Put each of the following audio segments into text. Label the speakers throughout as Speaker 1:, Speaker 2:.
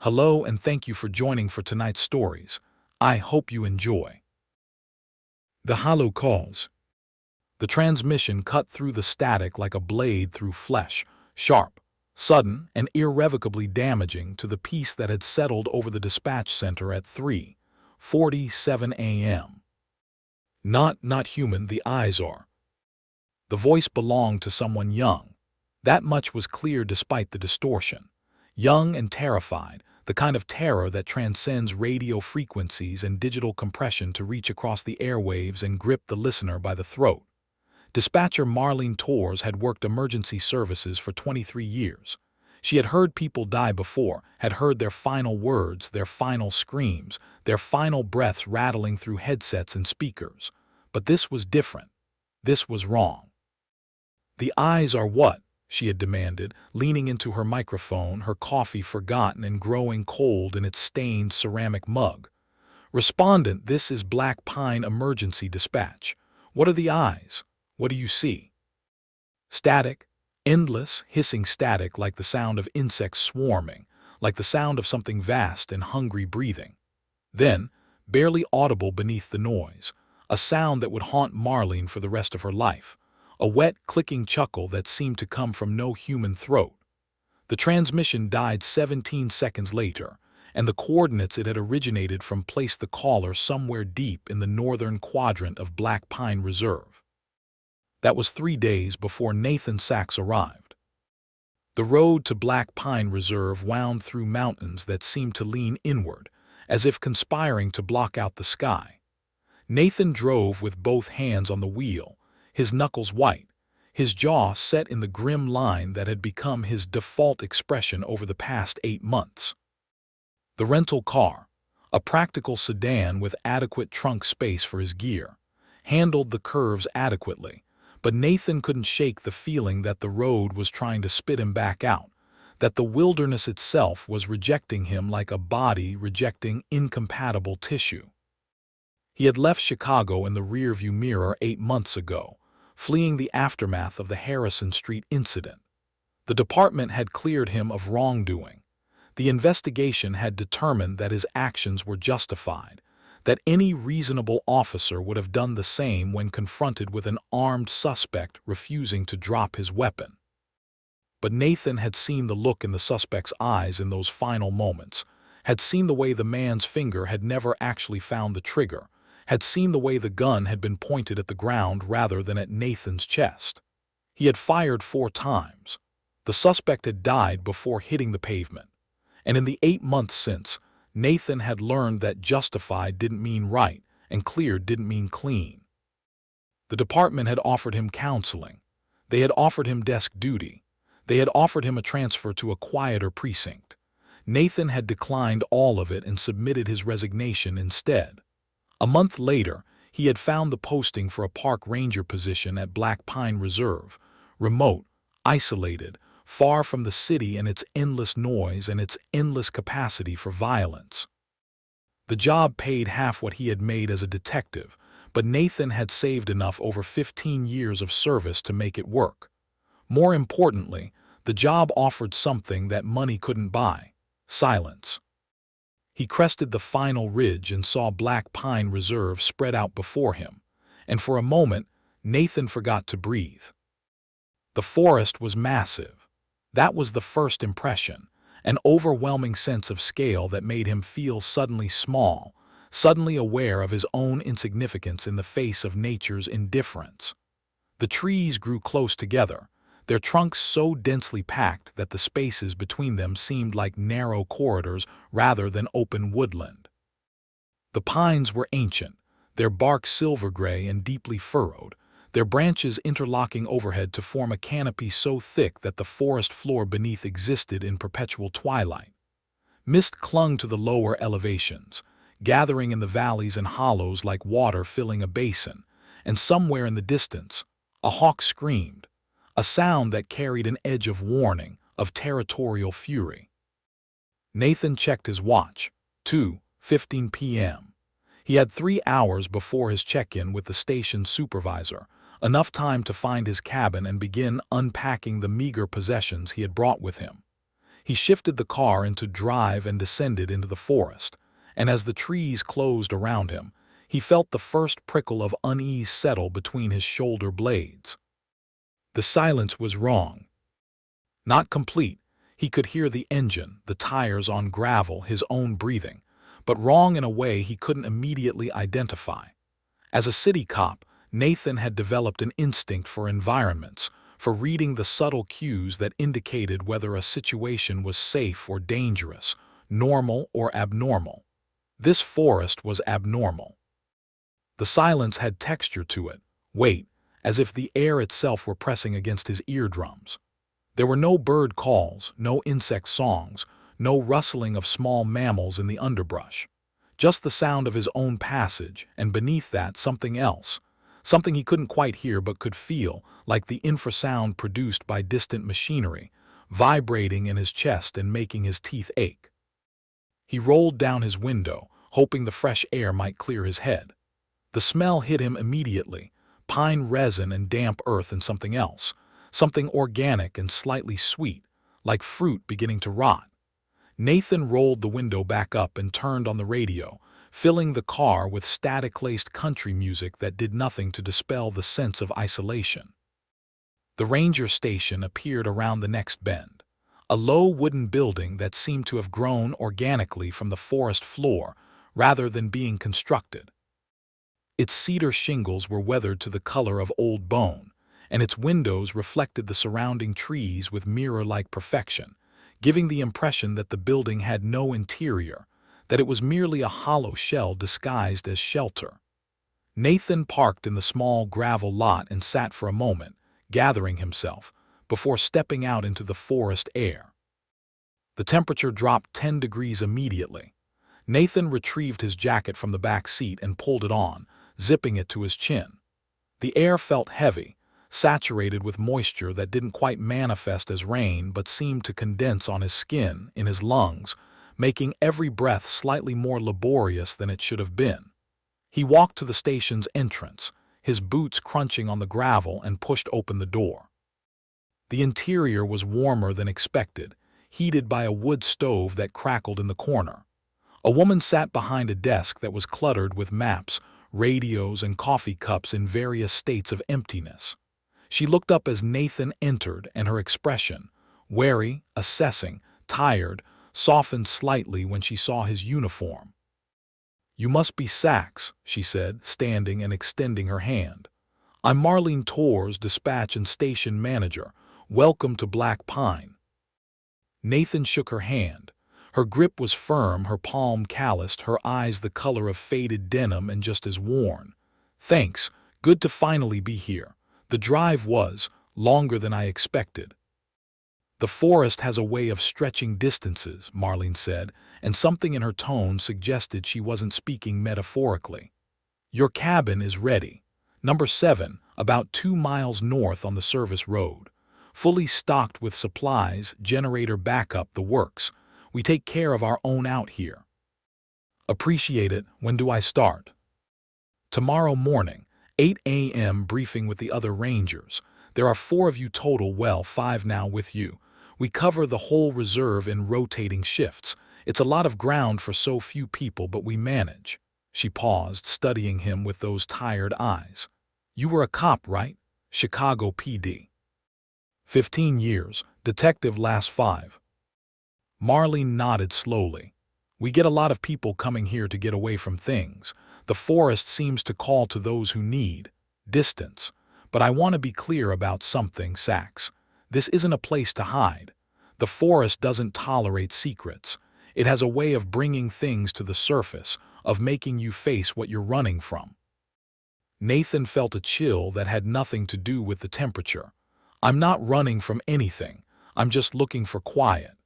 Speaker 1: Hello and thank you for joining for tonight's stories. I hope you enjoy. The hollow calls. The transmission cut through the static like a blade through flesh, sharp, sudden, and irrevocably damaging to the peace that had settled over the dispatch center at 3:47 a.m. Not human, the eyes are. The voice belonged to someone young. That much was clear despite the distortion. Young and terrified, the kind of terror that transcends radio frequencies and digital compression to reach across the airwaves and grip the listener by the throat. Dispatcher Marlene Torres had worked emergency services for 23 years. She had heard people die before, had heard their final words, their final screams, their final breaths rattling through headsets and speakers. But this was different. This was wrong. "The eyes are what?" she had demanded, leaning into her microphone, her coffee forgotten and growing cold in its stained ceramic mug. "Respondent, this is Black Pine Emergency Dispatch. What are the eyes? What do you see?" Static, endless, hissing static like the sound of insects swarming, like the sound of something vast and hungry breathing. Then, barely audible beneath the noise, a sound that would haunt Marlene for the rest of her life. A wet, clicking chuckle that seemed to come from no human throat. The transmission died 17 seconds later, and the coordinates it had originated from placed the caller somewhere deep in the northern quadrant of Black Pine Reserve. That was 3 days before Nathan Sachs arrived. The road to Black Pine Reserve wound through mountains that seemed to lean inward, as if conspiring to block out the sky. Nathan drove with both hands on the wheel, his knuckles white, his jaw set in the grim line that had become his default expression over the past 8 months. The rental car, a practical sedan with adequate trunk space for his gear, handled the curves adequately, but Nathan couldn't shake the feeling that the road was trying to spit him back out, that the wilderness itself was rejecting him like a body rejecting incompatible tissue. He had left Chicago in the rearview mirror 8 months ago, fleeing the aftermath of the Harrison Street incident. The department had cleared him of wrongdoing. The investigation had determined that his actions were justified, that any reasonable officer would have done the same when confronted with an armed suspect refusing to drop his weapon. But Nathan had seen the look in the suspect's eyes in those final moments, had seen the way the man's finger had never actually found the trigger, had seen the way the gun had been pointed at the ground rather than at Nathan's chest. He had fired 4 times. The suspect had died before hitting the pavement. And in the 8 months since, Nathan had learned that justified didn't mean right, and cleared didn't mean clean. The department had offered him counseling. They had offered him desk duty. They had offered him a transfer to a quieter precinct. Nathan had declined all of it and submitted his resignation instead. A month later, he had found the posting for a park ranger position at Black Pine Reserve, remote, isolated, far from the city and its endless noise and its endless capacity for violence. The job paid half what he had made as a detective, but Nathan had saved enough over 15 years of service to make it work. More importantly, the job offered something that money couldn't buy: silence. He crested the final ridge and saw Black Pine Reserve spread out before him, and for a moment, Nathan forgot to breathe. The forest was massive. That was the first impression, an overwhelming sense of scale that made him feel suddenly small, suddenly aware of his own insignificance in the face of nature's indifference. The trees grew close together, their trunks so densely packed that the spaces between them seemed like narrow corridors rather than open woodland. The pines were ancient, their bark silver-gray and deeply furrowed, their branches interlocking overhead to form a canopy so thick that the forest floor beneath existed in perpetual twilight. Mist clung to the lower elevations, gathering in the valleys and hollows like water filling a basin, and somewhere in the distance, a hawk screamed, a sound that carried an edge of warning, of territorial fury. Nathan checked his watch. 2:15 p.m. He had 3 hours before his check-in with the station supervisor, enough time to find his cabin and begin unpacking the meager possessions he had brought with him. He shifted the car into drive and descended into the forest, and as the trees closed around him, he felt the first prickle of unease settle between his shoulder blades. The silence was wrong. Not complete. He could hear the engine, the tires on gravel, his own breathing, but wrong in a way he couldn't immediately identify. As a city cop, Nathan had developed an instinct for environments, for reading the subtle cues that indicated whether a situation was safe or dangerous, normal or abnormal. This forest was abnormal. The silence had texture to it, weight, as if the air itself were pressing against his eardrums. There were no bird calls, no insect songs, no rustling of small mammals in the underbrush. Just the sound of his own passage, and beneath that something else, something he couldn't quite hear but could feel, like the infrasound produced by distant machinery, vibrating in his chest and making his teeth ache. He rolled down his window, hoping the fresh air might clear his head. The smell hit him immediately, pine resin and damp earth and something else, something organic and slightly sweet, like fruit beginning to rot. Nathan rolled the window back up and turned on the radio, filling the car with static-laced country music that did nothing to dispel the sense of isolation. The ranger station appeared around the next bend, a low wooden building that seemed to have grown organically from the forest floor rather than being constructed. Its cedar shingles were weathered to the color of old bone, and its windows reflected the surrounding trees with mirror-like perfection, giving the impression that the building had no interior, that it was merely a hollow shell disguised as shelter. Nathan parked in the small gravel lot and sat for a moment, gathering himself, before stepping out into the forest air. The temperature dropped 10 degrees immediately. Nathan retrieved his jacket from the back seat and pulled it on, zipping it to his chin. The air felt heavy, saturated with moisture that didn't quite manifest as rain but seemed to condense on his skin, in his lungs, making every breath slightly more laborious than it should have been. He walked to the station's entrance, his boots crunching on the gravel, and pushed open the door. The interior was warmer than expected, heated by a wood stove that crackled in the corner. A woman sat behind a desk that was cluttered with maps, radios, and coffee cups in various states of emptiness. She looked up as Nathan entered, and her expression, wary, assessing, tired, softened slightly when she saw his uniform. "You must be Sachs," she said, standing and extending her hand. "I'm Marlene Torr's dispatch and station manager. Welcome to Black Pine." Nathan shook her hand. Her grip was firm, her palm calloused, her eyes the color of faded denim and just as worn. "Thanks. Good to finally be here. The drive was longer than I expected." "The forest has a way of stretching distances," Marlene said, and something in her tone suggested she wasn't speaking metaphorically. "Your cabin is ready. Number 7, about 2 miles north on the service road. Fully stocked with supplies, generator backup, the works. We take care of our own out here." "Appreciate it. When do I start?" "Tomorrow morning, 8 a.m. briefing with the other rangers. There are 4 of you total, well, 5 now with you. We cover the whole reserve in rotating shifts. It's a lot of ground for so few people, but we manage." She paused, studying him with those tired eyes. "You were a cop, right? Chicago PD." 15 years, detective last 5. Marlene nodded slowly. "We get a lot of people coming here to get away from things. The forest seems to call to those who need distance. But I want to be clear about something, Sachs. This isn't a place to hide. The forest doesn't tolerate secrets. It has a way of bringing things to the surface, of making you face what you're running from." Nathan felt a chill that had nothing to do with the temperature. "I'm not running from anything. I'm just looking for quiet."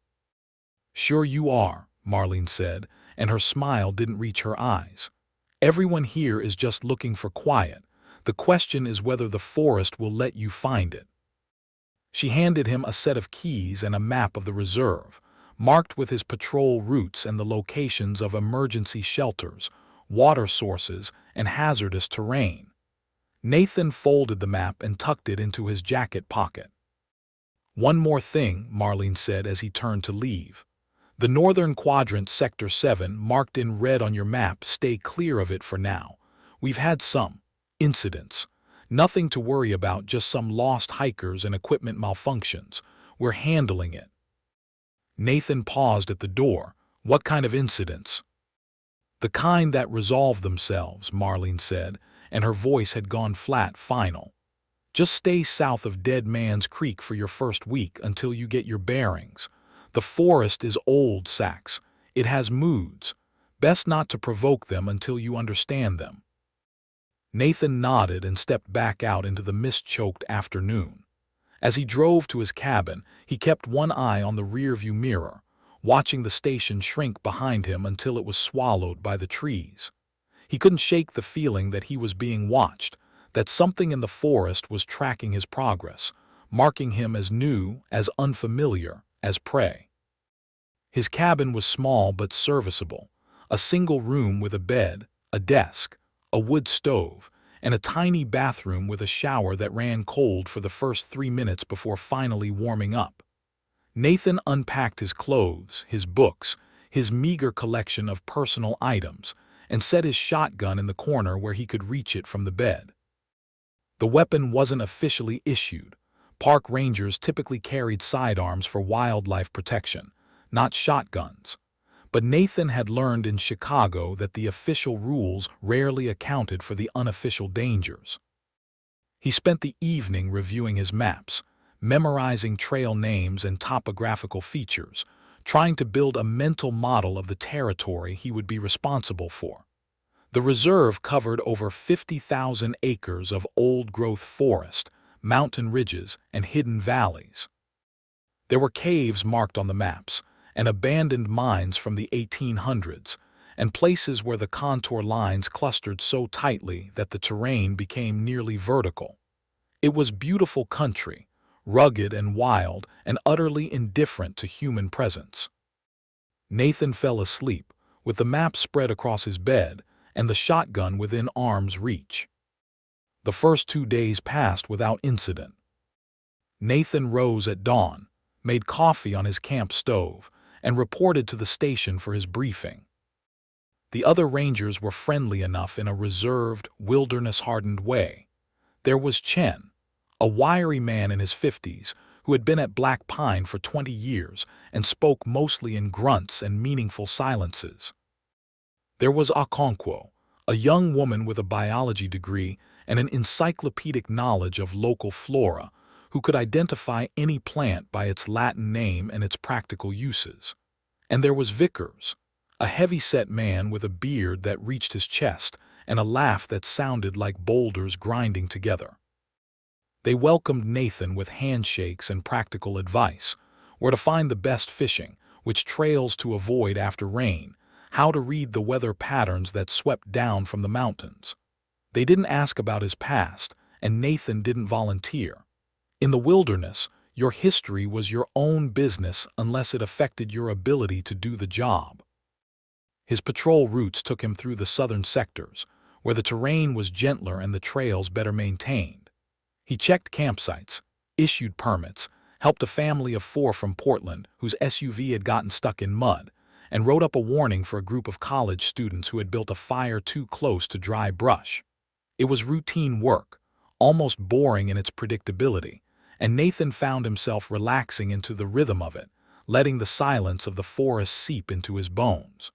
Speaker 1: "Sure you are," Marlene said, and her smile didn't reach her eyes. "Everyone here is just looking for quiet. The question is whether the forest will let you find it." She handed him a set of keys and a map of the reserve, marked with his patrol routes and the locations of emergency shelters, water sources, and hazardous terrain. Nathan folded the map and tucked it into his jacket pocket. One more thing, Marlene said as he turned to leave. The northern quadrant, Sector 7, marked in red on your map, stay clear of it for now. We've had some incidents. Nothing to worry about, just some lost hikers and equipment malfunctions. We're handling it. Nathan paused at the door. What kind of incidents? The kind that resolve themselves, Marlene said, and her voice had gone flat, final. Just stay south of Dead Man's Creek for your first week until you get your bearings. The forest is old, Sax. It has moods. Best not to provoke them until you understand them. Nathan nodded and stepped back out into the mist-choked afternoon. As he drove to his cabin, he kept one eye on the rearview mirror, watching the station shrink behind him until it was swallowed by the trees. He couldn't shake the feeling that he was being watched, that something in the forest was tracking his progress, marking him as new, as unfamiliar, as prey. His cabin was small but serviceable, a single room with a bed, a desk, a wood stove, and a tiny bathroom with a shower that ran cold for the first 3 minutes before finally warming up. Nathan unpacked his clothes, his books, his meager collection of personal items, and set his shotgun in the corner where he could reach it from the bed. The weapon wasn't officially issued. Park rangers typically carried sidearms for wildlife protection, not shotguns. But Nathan had learned in Chicago that the official rules rarely accounted for the unofficial dangers. He spent the evening reviewing his maps, memorizing trail names and topographical features, trying to build a mental model of the territory he would be responsible for. The reserve covered over 50,000 acres of old-growth forest, mountain ridges, and hidden valleys. There were caves marked on the maps, and abandoned mines from the 1800s, and places where the contour lines clustered so tightly that the terrain became nearly vertical. It was beautiful country, rugged and wild, and utterly indifferent to human presence. Nathan fell asleep, with the map spread across his bed, and the shotgun within arm's reach. The first 2 days passed without incident. Nathan rose at dawn, made coffee on his camp stove, and reported to the station for his briefing. The other rangers were friendly enough in a reserved, wilderness-hardened way. There was Chen, a wiry man in his 50s who had been at Black Pine for 20 years and spoke mostly in grunts and meaningful silences. There was Okonkwo, a young woman with a biology degree and an encyclopedic knowledge of local flora, who could identify any plant by its Latin name and its practical uses. And there was Vickers, a heavy-set man with a beard that reached his chest and a laugh that sounded like boulders grinding together. They welcomed Nathan with handshakes and practical advice: where to find the best fishing, which trails to avoid after rain, how to read the weather patterns that swept down from the mountains. They didn't ask about his past, and Nathan didn't volunteer. In the wilderness, your history was your own business unless it affected your ability to do the job. His patrol routes took him through the southern sectors, where the terrain was gentler and the trails better maintained. He checked campsites, issued permits, helped a family of 4 from Portland whose SUV had gotten stuck in mud, and wrote up a warning for a group of college students who had built a fire too close to dry brush. It was routine work, almost boring in its predictability, and Nathan found himself relaxing into the rhythm of it, letting the silence of the forest seep into his bones.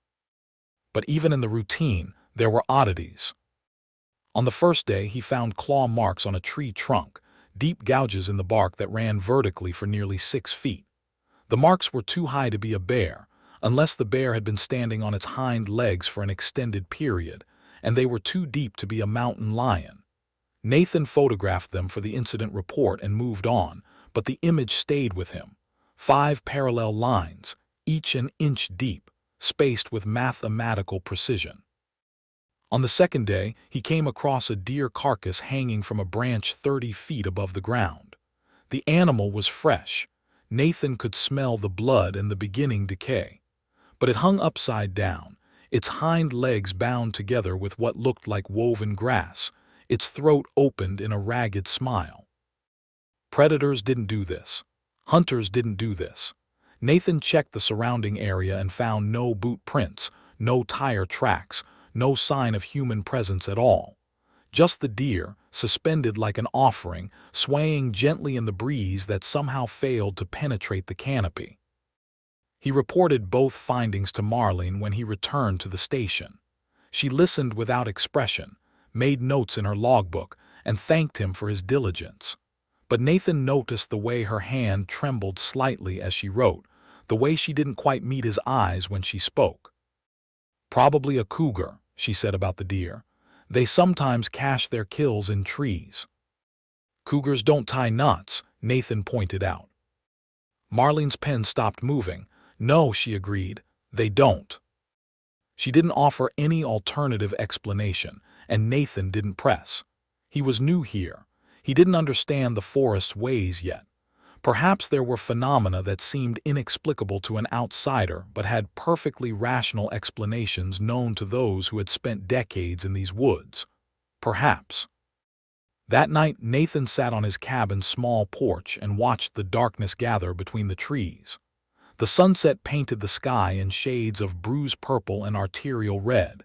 Speaker 1: But even in the routine, there were oddities. On the first day, he found claw marks on a tree trunk, deep gouges in the bark that ran vertically for nearly 6 feet. The marks were too high to be a bear, unless the bear had been standing on its hind legs for an extended period, and they were too deep to be a mountain lion. Nathan photographed them for the incident report and moved on, but the image stayed with him. 5 parallel lines, each an inch deep, spaced with mathematical precision. On the second day, he came across a deer carcass hanging from a branch 30 feet above the ground. The animal was fresh. Nathan could smell the blood and the beginning decay. But it hung upside down, its hind legs bound together with what looked like woven grass, its throat opened in a ragged smile. Predators didn't do this. Hunters didn't do this. Nathan checked the surrounding area and found no boot prints, no tire tracks, no sign of human presence at all. Just the deer, suspended like an offering, swaying gently in the breeze that somehow failed to penetrate the canopy. He reported both findings to Marlene when he returned to the station. She listened without expression, made notes in her logbook, and thanked him for his diligence. But Nathan noticed the way her hand trembled slightly as she wrote, the way she didn't quite meet his eyes when she spoke. "Probably a cougar," she said about the deer. "They sometimes cache their kills in trees." "Cougars don't tie knots," Nathan pointed out. Marlene's pen stopped moving. "No," she agreed, "they don't." She didn't offer any alternative explanation, and Nathan didn't press. He was new here. He didn't understand the forest's ways yet. Perhaps there were phenomena that seemed inexplicable to an outsider but had perfectly rational explanations known to those who had spent decades in these woods. Perhaps. That night, Nathan sat on his cabin's small porch and watched the darkness gather between the trees. The sunset painted the sky in shades of bruised purple and arterial red,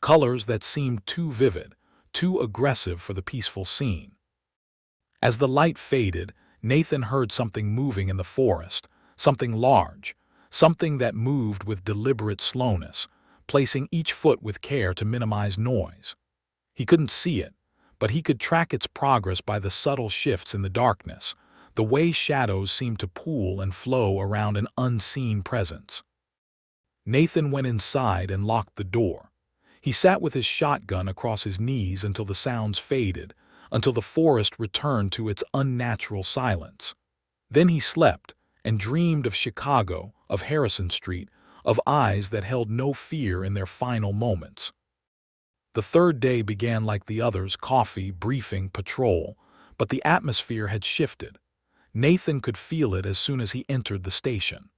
Speaker 1: colors that seemed too vivid, too aggressive for the peaceful scene. As the light faded, Nathan heard something moving in the forest, something large, something that moved with deliberate slowness, placing each foot with care to minimize noise. He couldn't see it, but he could track its progress by the subtle shifts in the darkness, the way shadows seemed to pool and flow around an unseen presence. Nathan went inside and locked the door. He sat with his shotgun across his knees until the sounds faded, until the forest returned to its unnatural silence. Then he slept and dreamed of Chicago, of Harrison Street, of eyes that held no fear in their final moments. The third day began like the others: coffee, briefing, patrol, but the atmosphere had shifted. Nathan could feel it as soon as he entered the station.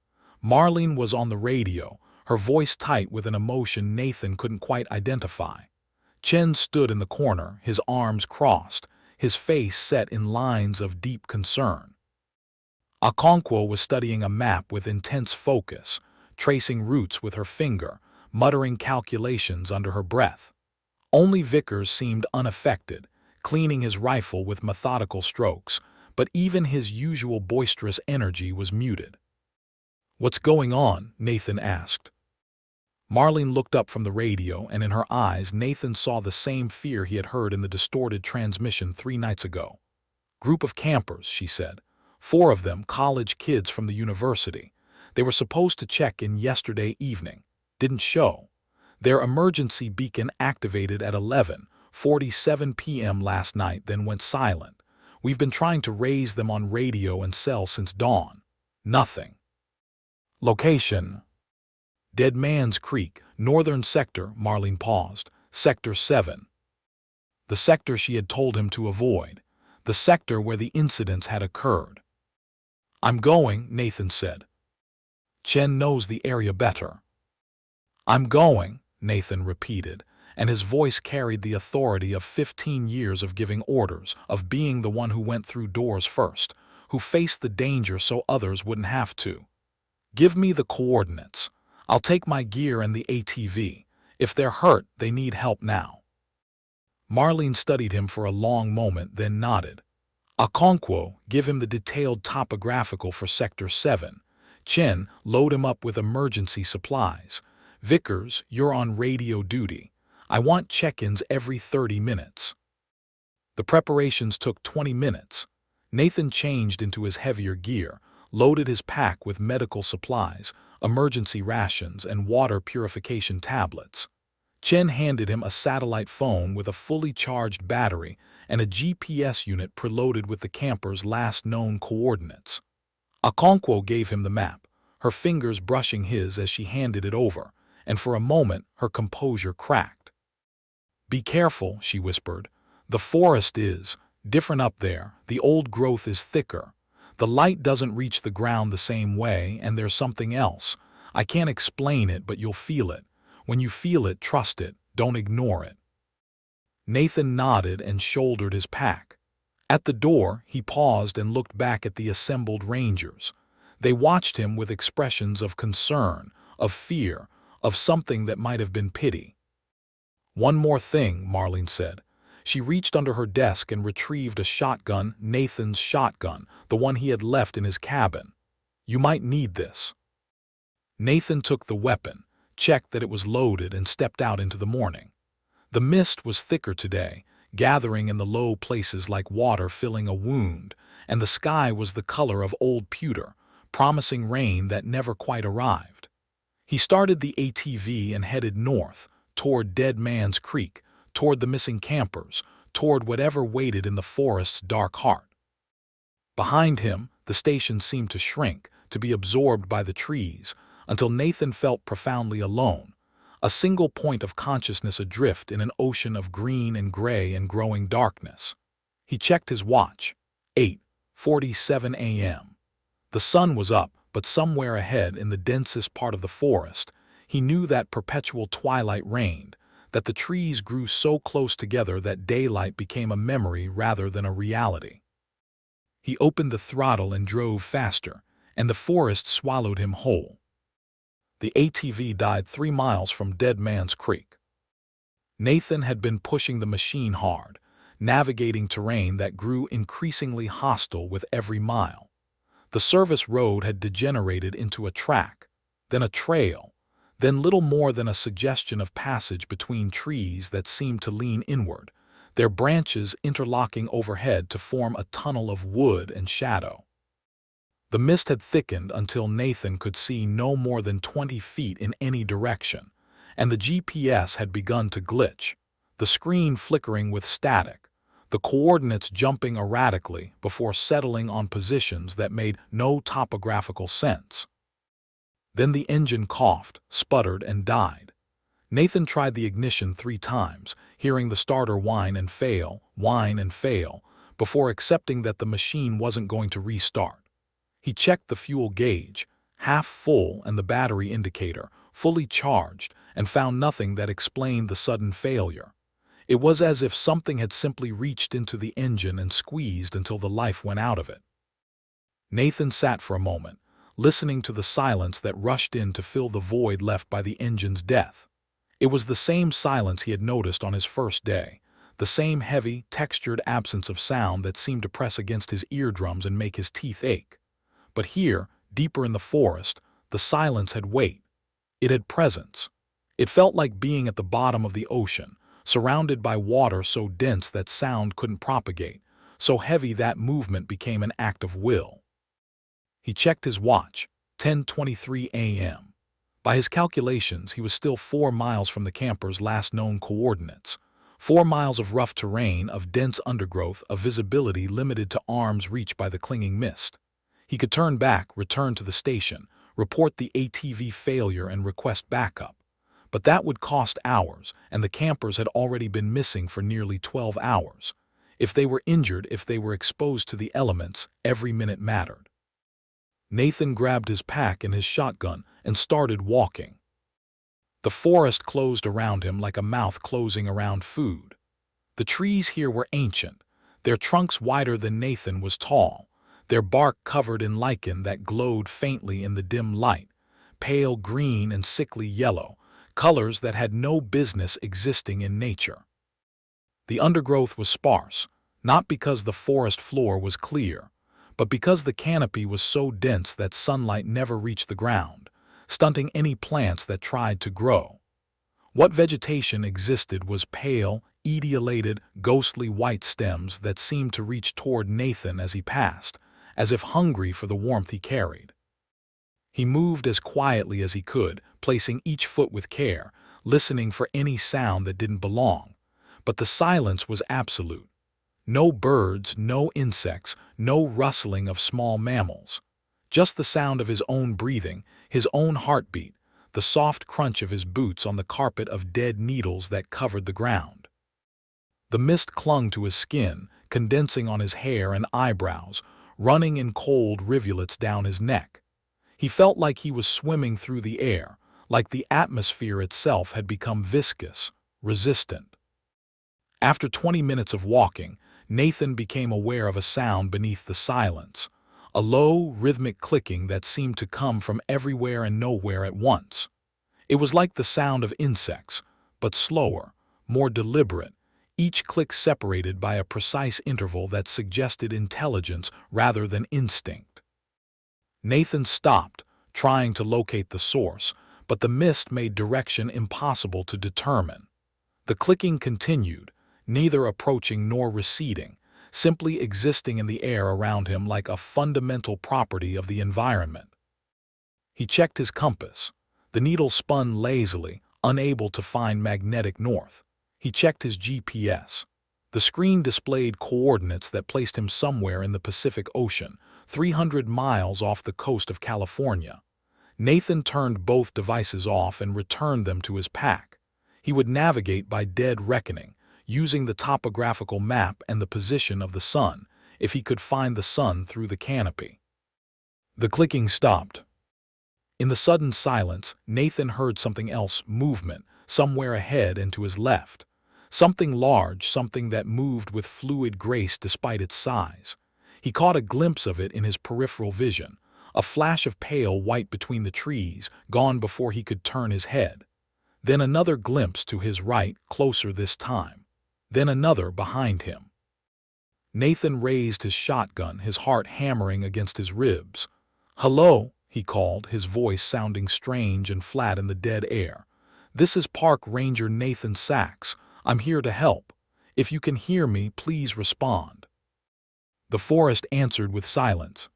Speaker 1: Marlene was on the radio, her voice tight with an emotion Nathan couldn't quite identify. Chen stood in the corner, his arms crossed, his face set in lines of deep concern. Okonkwo was studying a map with intense focus, tracing routes with her finger, muttering calculations under her breath. Only Vickers seemed unaffected, cleaning his rifle with methodical strokes, but even his usual boisterous energy was muted. "What's going on?" Nathan asked. Marlene looked up from the radio, and in her eyes Nathan saw the same fear he had heard in the distorted transmission 3 nights ago. "Group of campers," she said. 4 of them, college kids from the university. They were supposed to check in yesterday evening. Didn't show. Their emergency beacon activated at 11:47 p.m. last night, then went silent. We've been trying to raise them on radio and cell since dawn. Nothing." "Location?" "Dead Man's Creek, northern sector." Marlene paused. "Sector 7. The sector she had told him to avoid. The sector where the incidents had occurred. "I'm going," Nathan said. "Chen knows the area better." "I'm going," Nathan repeated, and his voice carried the authority of 15 years of giving orders, of being the one who went through doors first, who faced the danger so others wouldn't have to. "Give me the coordinates. I'll take my gear and the ATV. If they're hurt, they need help now." Marlene studied him for a long moment, then nodded. "Okonkwo, give him the detailed topographical for Sector 7. Chen, load him up with emergency supplies. Vickers, you're on radio duty. I want check-ins every 30 minutes." The preparations took 20 minutes. Nathan changed into his heavier gear, loaded his pack with medical supplies, emergency rations, and water purification tablets. Chen handed him a satellite phone with a fully charged battery and a GPS unit preloaded with the camper's last known coordinates. Okonkwo gave him the map, her fingers brushing his as she handed it over, and for a moment her composure cracked. "Be careful," she whispered. "The forest is different up there. The old growth is thicker. The light doesn't reach the ground the same way, and there's something else. I can't explain it, but you'll feel it. When you feel it, trust it. Don't ignore it." Nathan nodded and shouldered his pack. At the door, he paused and looked back at the assembled rangers. They watched him with expressions of concern, of fear, of something that might have been pity. "One more thing," Marlene said. She reached under her desk and retrieved a shotgun, Nathan's shotgun, the one he had left in his cabin. "You might need this." Nathan took the weapon, checked that it was loaded, and stepped out into the morning. The mist was thicker today, gathering in the low places like water filling a wound, and the sky was the color of old pewter, promising rain that never quite arrived. He started the ATV and headed north, toward Dead Man's Creek, toward the missing campers, toward whatever waited in the forest's dark heart. Behind him, the station seemed to shrink, to be absorbed by the trees, until Nathan felt profoundly alone, a single point of consciousness adrift in an ocean of green and gray and growing darkness. He checked his watch. 8:47 a.m. The sun was up, but somewhere ahead in the densest part of the forest, he knew that perpetual twilight reigned, that the trees grew so close together that daylight became a memory rather than a reality. He opened the throttle and drove faster, and the forest swallowed him whole. The ATV died 3 miles from Dead Man's Creek. Nathan had been pushing the machine hard, navigating terrain that grew increasingly hostile with every mile. The service road had degenerated into a track, then a trail, then little more than a suggestion of passage between trees that seemed to lean inward, their branches interlocking overhead to form a tunnel of wood and shadow. The mist had thickened until Nathan could see no more than 20 feet in any direction, and the GPS had begun to glitch, the screen flickering with static, the coordinates jumping erratically before settling on positions that made no topographical sense. Then the engine coughed, sputtered, and died. Nathan tried the ignition 3 times, hearing the starter whine and fail, before accepting that the machine wasn't going to restart. He checked the fuel gauge, half full, and the battery indicator, fully charged, and found nothing that explained the sudden failure. It was as if something had simply reached into the engine and squeezed until the life went out of it. Nathan sat for a moment, listening to the silence that rushed in to fill the void left by the engine's death. It was the same silence he had noticed on his first day, the same heavy, textured absence of sound that seemed to press against his eardrums and make his teeth ache. But here, deeper in the forest, the silence had weight. It had presence. It felt like being at the bottom of the ocean, surrounded by water so dense that sound couldn't propagate, so heavy that movement became an act of will. He checked his watch, 10:23 a.m. By his calculations, he was still 4 miles from the camper's last known coordinates. 4 miles of rough terrain, of dense undergrowth, of visibility limited to arm's reach by the clinging mist. He could turn back, return to the station, report the ATV failure, and request backup. But that would cost hours, and the campers had already been missing for nearly 12 hours. If they were injured, if they were exposed to the elements, every minute mattered. Nathan grabbed his pack and his shotgun and started walking. The forest closed around him like a mouth closing around food. The trees here were ancient, their trunks wider than Nathan was tall, their bark covered in lichen that glowed faintly in the dim light, pale green and sickly yellow, colors that had no business existing in nature. The undergrowth was sparse, not because the forest floor was clear, but because the canopy was so dense that sunlight never reached the ground, stunting any plants that tried to grow. What vegetation existed was pale, etiolated, ghostly white stems that seemed to reach toward Nathan as he passed, as if hungry for the warmth he carried. He moved as quietly as he could, placing each foot with care, listening for any sound that didn't belong. But the silence was absolute. No birds, no insects, no rustling of small mammals. Just the sound of his own breathing, his own heartbeat, the soft crunch of his boots on the carpet of dead needles that covered the ground. The mist clung to his skin, condensing on his hair and eyebrows, running in cold rivulets down his neck. He felt like he was swimming through the air, like the atmosphere itself had become viscous, resistant. After 20 minutes of walking, Nathan became aware of a sound beneath the silence, a low, rhythmic clicking that seemed to come from everywhere and nowhere at once. It was like the sound of insects, but slower, more deliberate, each click separated by a precise interval that suggested intelligence rather than instinct. Nathan stopped, trying to locate the source, but the mist made direction impossible to determine. The clicking continued, neither approaching nor receding, simply existing in the air around him like a fundamental property of the environment. He checked his compass. The needle spun lazily, unable to find magnetic north. He checked his GPS. The screen displayed coordinates that placed him somewhere in the Pacific Ocean, 300 miles off the coast of California. Nathan turned both devices off and returned them to his pack. He would navigate by dead reckoning, using the topographical map and the position of the sun, if he could find the sun through the canopy. The clicking stopped. In the sudden silence, Nathan heard something else, movement, somewhere ahead and to his left. Something large, something that moved with fluid grace despite its size. He caught a glimpse of it in his peripheral vision, a flash of pale white between the trees, gone before he could turn his head. Then another glimpse to his right, closer this time. Then another behind him. Nathan raised his shotgun, his heart hammering against his ribs. "Hello," he called, his voice sounding strange and flat in the dead air. "This is Park Ranger Nathan Sachs. I'm here to help. If you can hear me, please respond." The forest answered with silence.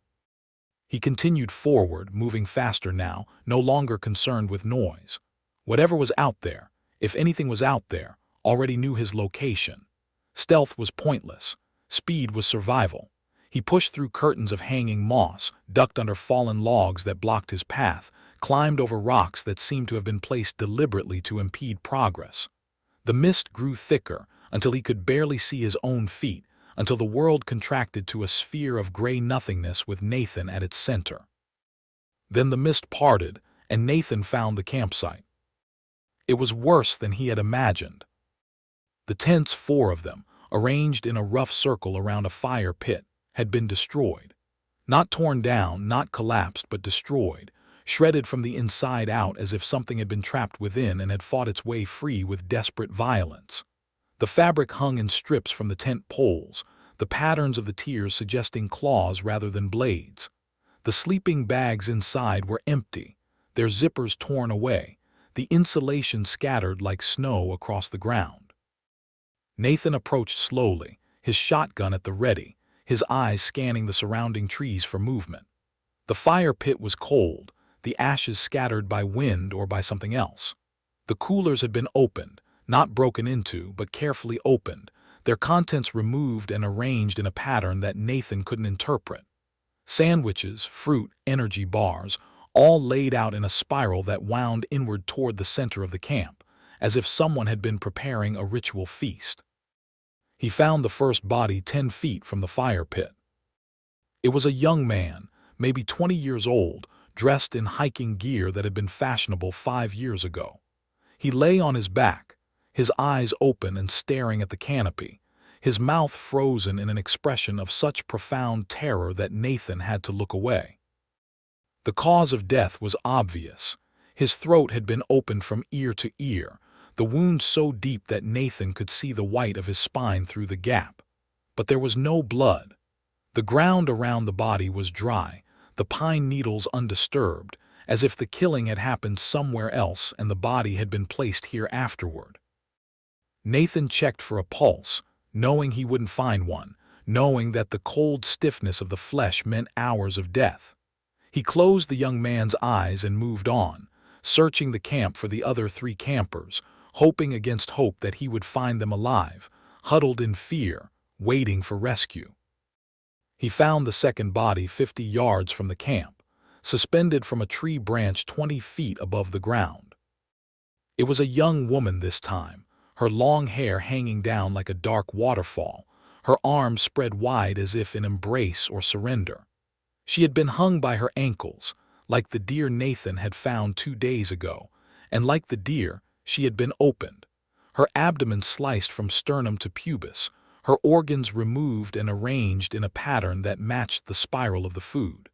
Speaker 1: He continued forward, moving faster now, no longer concerned with noise. Whatever was out there, if anything was out there, already knew his location. Stealth was pointless. Speed was survival. He pushed through curtains of hanging moss, ducked under fallen logs that blocked his path, climbed over rocks that seemed to have been placed deliberately to impede progress. The mist grew thicker until he could barely see his own feet, until the world contracted to a sphere of gray nothingness with Nathan at its center. Then the mist parted, and Nathan found the campsite. It was worse than he had imagined. The tents, 4 of them, arranged in a rough circle around a fire pit, had been destroyed. Not torn down, not collapsed, but destroyed, shredded from the inside out as if something had been trapped within and had fought its way free with desperate violence. The fabric hung in strips from the tent poles, the patterns of the tiers suggesting claws rather than blades. The sleeping bags inside were empty, their zippers torn away, the insulation scattered like snow across the ground. Nathan approached slowly, his shotgun at the ready, his eyes scanning the surrounding trees for movement. The fire pit was cold, the ashes scattered by wind or by something else. The coolers had been opened, not broken into, but carefully opened, their contents removed and arranged in a pattern that Nathan couldn't interpret. Sandwiches, fruit, energy bars, all laid out in a spiral that wound inward toward the center of the camp, as if someone had been preparing a ritual feast. He found the first body 10 feet from the fire pit. It was a young man, maybe 20 years old, dressed in hiking gear that had been fashionable 5 years ago. He lay on his back, his eyes open and staring at the canopy, his mouth frozen in an expression of such profound terror that Nathan had to look away. The cause of death was obvious. His throat had been opened from ear to ear, the wound so deep that Nathan could see the white of his spine through the gap. But there was no blood. The ground around the body was dry, the pine needles undisturbed, as if the killing had happened somewhere else and the body had been placed here afterward. Nathan checked for a pulse, knowing he wouldn't find one, knowing that the cold stiffness of the flesh meant hours of death. He closed the young man's eyes and moved on, searching the camp for the other 3 campers, hoping against hope that he would find them alive, huddled in fear, waiting for rescue. He found the second body 50 yards from the camp, suspended from a tree branch 20 feet above the ground. It was a young woman this time, her long hair hanging down like a dark waterfall, her arms spread wide as if in embrace or surrender. She had been hung by her ankles, like the deer Nathan had found 2 days ago, and like the deer, she had been opened, her abdomen sliced from sternum to pubis, her organs removed and arranged in a pattern that matched the spiral of the food.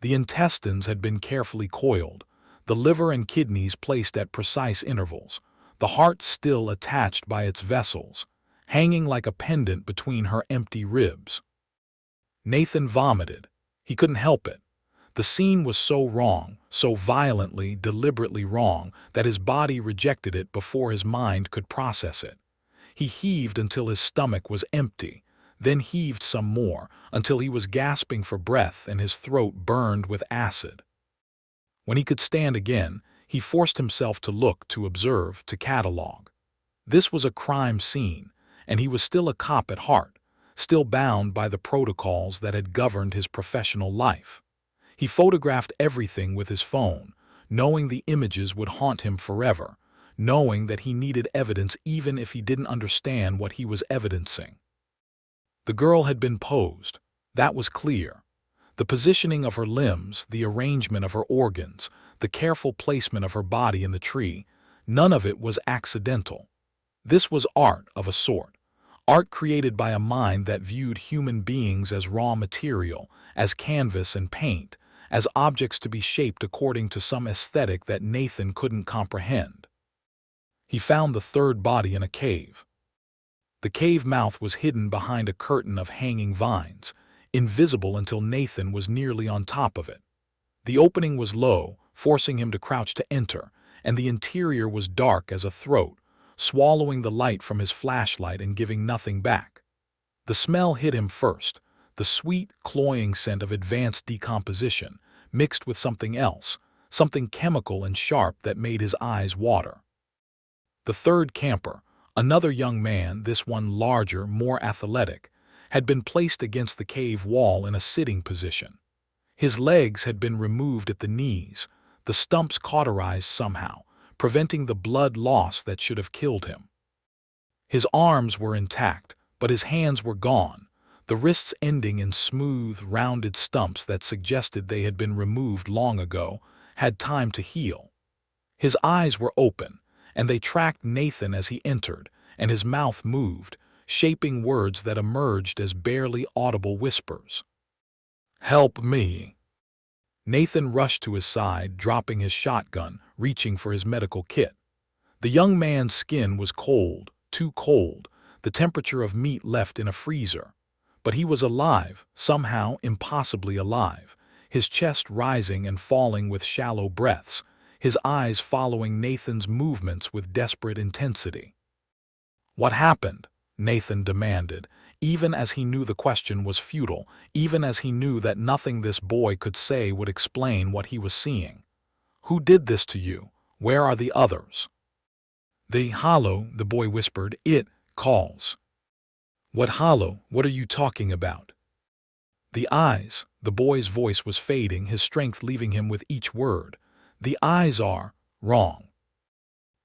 Speaker 1: The intestines had been carefully coiled, the liver and kidneys placed at precise intervals, the heart still attached by its vessels, hanging like a pendant between her empty ribs. Nathan vomited. He couldn't help it. The scene was so wrong, so violently, deliberately wrong, that his body rejected it before his mind could process it. He heaved until his stomach was empty, then heaved some more, until he was gasping for breath and his throat burned with acid. When he could stand again, he forced himself to look, to observe, to catalog. This was a crime scene, and he was still a cop at heart, still bound by the protocols that had governed his professional life. He photographed everything with his phone, knowing the images would haunt him forever, knowing that he needed evidence even if he didn't understand what he was evidencing. The girl had been posed. That was clear. The positioning of her limbs, the arrangement of her organs, the careful placement of her body in the tree, none of it was accidental. This was art of a sort. Art created by a mind that viewed human beings as raw material, as canvas and paint, as objects to be shaped according to some aesthetic that Nathan couldn't comprehend. He found the third body in a cave. The cave mouth was hidden behind a curtain of hanging vines, invisible until Nathan was nearly on top of it. The opening was low, forcing him to crouch to enter, and the interior was dark as a throat, swallowing the light from his flashlight and giving nothing back. The smell hit him first, the sweet, cloying scent of advanced decomposition, mixed with something else, something chemical and sharp that made his eyes water. The third camper, another young man, this one larger, more athletic, had been placed against the cave wall in a sitting position. His legs had been removed at the knees, the stumps cauterized somehow, preventing the blood loss that should have killed him. His arms were intact, but his hands were gone, the wrists ending in smooth, rounded stumps that suggested they had been removed long ago, had time to heal. His eyes were open, and they tracked Nathan as he entered, and his mouth moved, shaping words that emerged as barely audible whispers. "Help me." Nathan rushed to his side, dropping his shotgun, reaching for his medical kit. The young man's skin was cold, too cold, the temperature of meat left in a freezer. But he was alive, somehow impossibly alive, his chest rising and falling with shallow breaths, his eyes following Nathan's movements with desperate intensity. "What happened?" Nathan demanded, even as he knew the question was futile, even as he knew that nothing this boy could say would explain what he was seeing. "Who did this to you? Where are the others?" "The hollow," the boy whispered. "It calls." "What hollow? What are you talking about?" "The eyes." The boy's voice was fading, his strength leaving him with each word. "The eyes are wrong."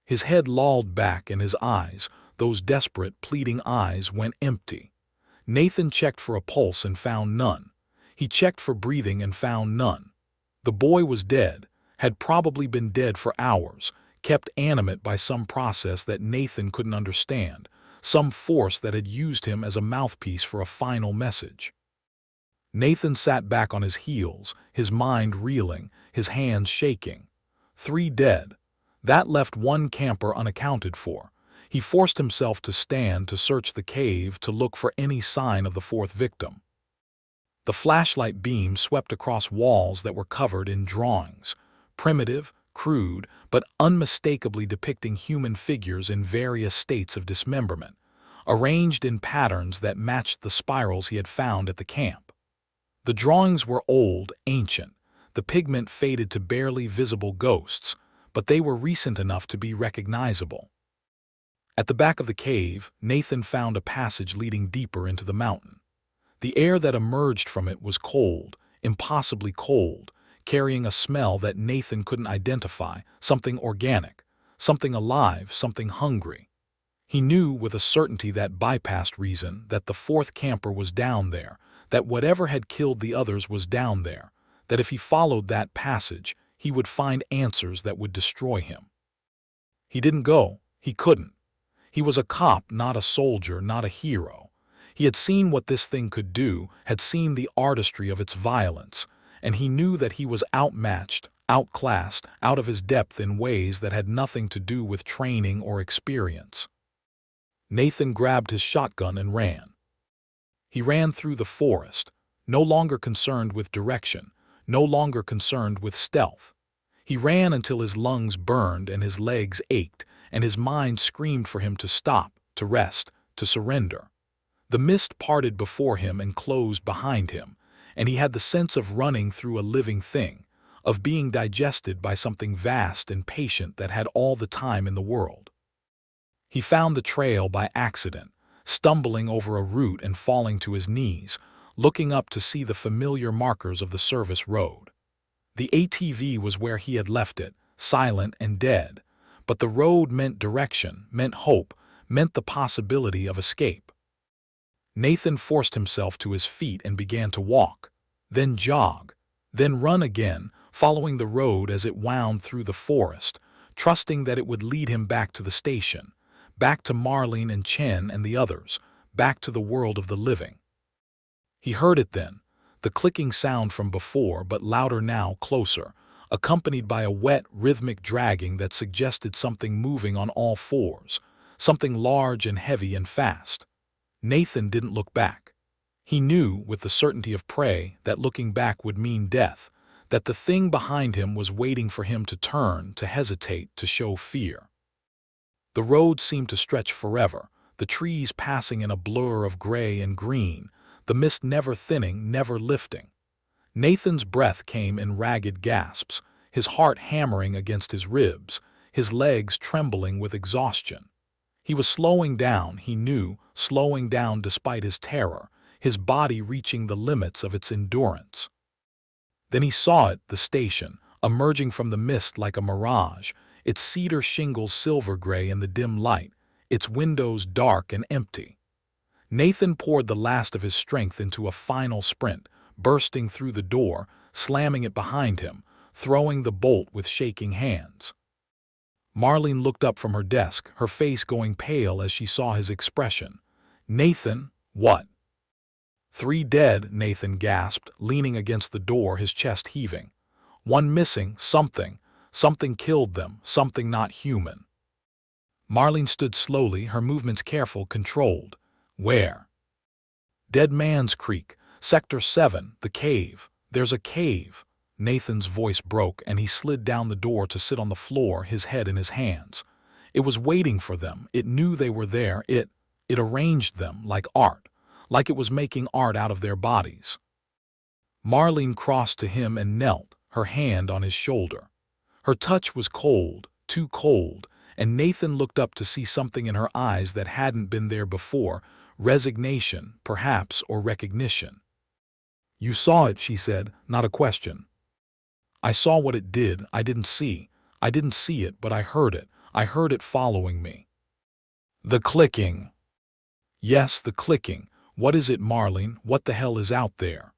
Speaker 1: His head lolled back and his eyes, those desperate, pleading eyes, went empty. Nathan checked for a pulse and found none. He checked for breathing and found none. The boy was dead, had probably been dead for hours, kept animate by some process that Nathan couldn't understand, some force that had used him as a mouthpiece for a final message. Nathan sat back on his heels, his mind reeling, his hands shaking. 3 dead. That left 1 camper unaccounted for. He forced himself to stand, to search the cave, to look for any sign of the 4th victim. The flashlight beam swept across walls that were covered in drawings, primitive, crude, but unmistakably depicting human figures in various states of dismemberment, arranged in patterns that matched the spirals he had found at the camp. The drawings were old, ancient, the pigment faded to barely visible ghosts, but they were recent enough to be recognizable. At the back of the cave, Nathan found a passage leading deeper into the mountain. The air that emerged from it was cold, impossibly cold, carrying a smell that Nathan couldn't identify, something organic, something alive, something hungry. He knew with a certainty that bypassed reason that the 4th camper was down there, that whatever had killed the others was down there, that if he followed that passage, he would find answers that would destroy him. He didn't go. He couldn't. He was a cop, not a soldier, not a hero. He had seen what this thing could do, had seen the artistry of its violence, and he knew that he was outmatched, outclassed, out of his depth in ways that had nothing to do with training or experience. Nathan grabbed his shotgun and ran. He ran through the forest, no longer concerned with direction, no longer concerned with stealth. He ran until his lungs burned and his legs ached, and his mind screamed for him to stop, to rest, to surrender. The mist parted before him and closed behind him, and he had the sense of running through a living thing, of being digested by something vast and patient that had all the time in the world. He found the trail by accident, stumbling over a root and falling to his knees, looking up to see the familiar markers of the service road. The ATV was where he had left it, silent and dead, but the road meant direction, meant hope, meant the possibility of escape. Nathan forced himself to his feet and began to walk, then jog, then run again, following the road as it wound through the forest, trusting that it would lead him back to the station, back to Marlene and Chen and the others, back to the world of the living. He heard it then, the clicking sound from before, but louder now, closer, accompanied by a wet, rhythmic dragging that suggested something moving on all fours, something large and heavy and fast. Nathan didn't look back. He knew, with the certainty of prey, that looking back would mean death, that the thing behind him was waiting for him to turn, to hesitate, to show fear. The road seemed to stretch forever, the trees passing in a blur of gray and green, the mist never thinning, never lifting. Nathan's breath came in ragged gasps, his heart hammering against his ribs, his legs trembling with exhaustion. He was slowing down, he knew, slowing down despite his terror, his body reaching the limits of its endurance. Then he saw it, the station, emerging from the mist like a mirage, its cedar shingles silver-gray in the dim light, its windows dark and empty. Nathan poured the last of his strength into a final sprint, bursting through the door, slamming it behind him, throwing the bolt with shaking hands. Marlene looked up from her desk, her face going pale as she saw his expression. "Nathan, what?" "3 dead," Nathan gasped, leaning against the door, his chest heaving. "1 missing, something killed them, something not human." Marlene stood slowly, her movements careful, controlled. "Where?" "Dead Man's Creek, Sector 7, the cave. There's a cave." Nathan's voice broke, and he slid down the door to sit on the floor, his head in his hands. It was waiting for them. It knew they were there. It arranged them like art, like it was making art out of their bodies. Marlene crossed to him and knelt, her hand on his shoulder. Her touch was cold, too cold, and Nathan looked up to see something in her eyes that hadn't been there before, resignation, perhaps, or recognition. "You saw it," she said, not a question. "I saw what it did. I didn't see it, but I heard it. I heard it following me." "The clicking." "Yes, the clicking. What is it, Marlene? What the hell is out there?"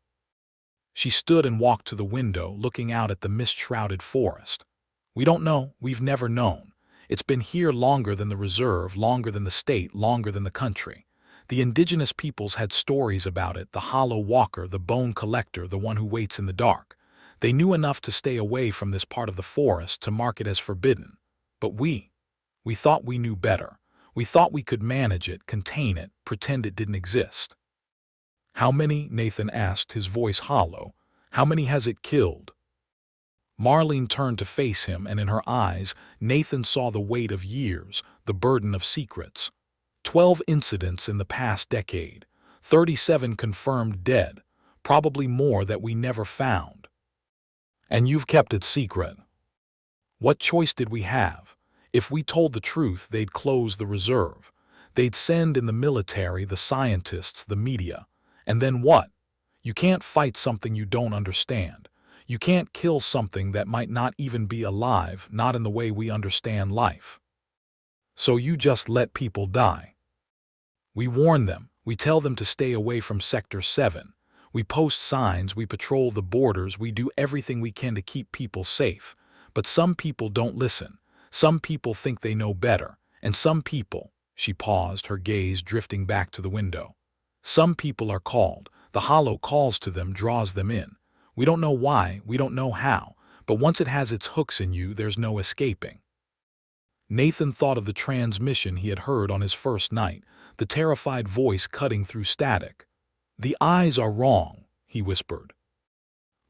Speaker 1: She stood and walked to the window, looking out at the mist-shrouded forest. "We don't know. We've never known. It's been here longer than the reserve, longer than the state, longer than the country. The indigenous peoples had stories about it, the hollow walker, the bone collector, the one who waits in the dark. They knew enough to stay away from this part of the forest, to mark it as forbidden. But we thought we knew better. We thought we could manage it, contain it, pretend it didn't exist." "How many?" Nathan asked, his voice hollow. "How many has it killed?" Marlene turned to face him, and in her eyes, Nathan saw the weight of years, the burden of secrets. 12 incidents in the past decade, 37 confirmed dead, probably more that we never found. "And you've kept it secret." "What choice did we have? If we told the truth, they'd close the reserve. They'd send in the military, the scientists, the media. And then what? You can't fight something you don't understand. You can't kill something that might not even be alive, not in the way we understand life. So you just let people die. We warn them. We tell them to stay away from Sector 7. We post signs, we patrol the borders, we do everything we can to keep people safe. But some people don't listen. Some people think they know better. And some people, She paused, her gaze drifting back to the window. Some people are called. The hollow calls to them, draws them in. We don't know why, we don't know how, but once it has its hooks in you, there's no escaping. Nathan thought of the transmission he had heard on his first night, the terrified voice cutting through static. "The eyes are wrong," he whispered.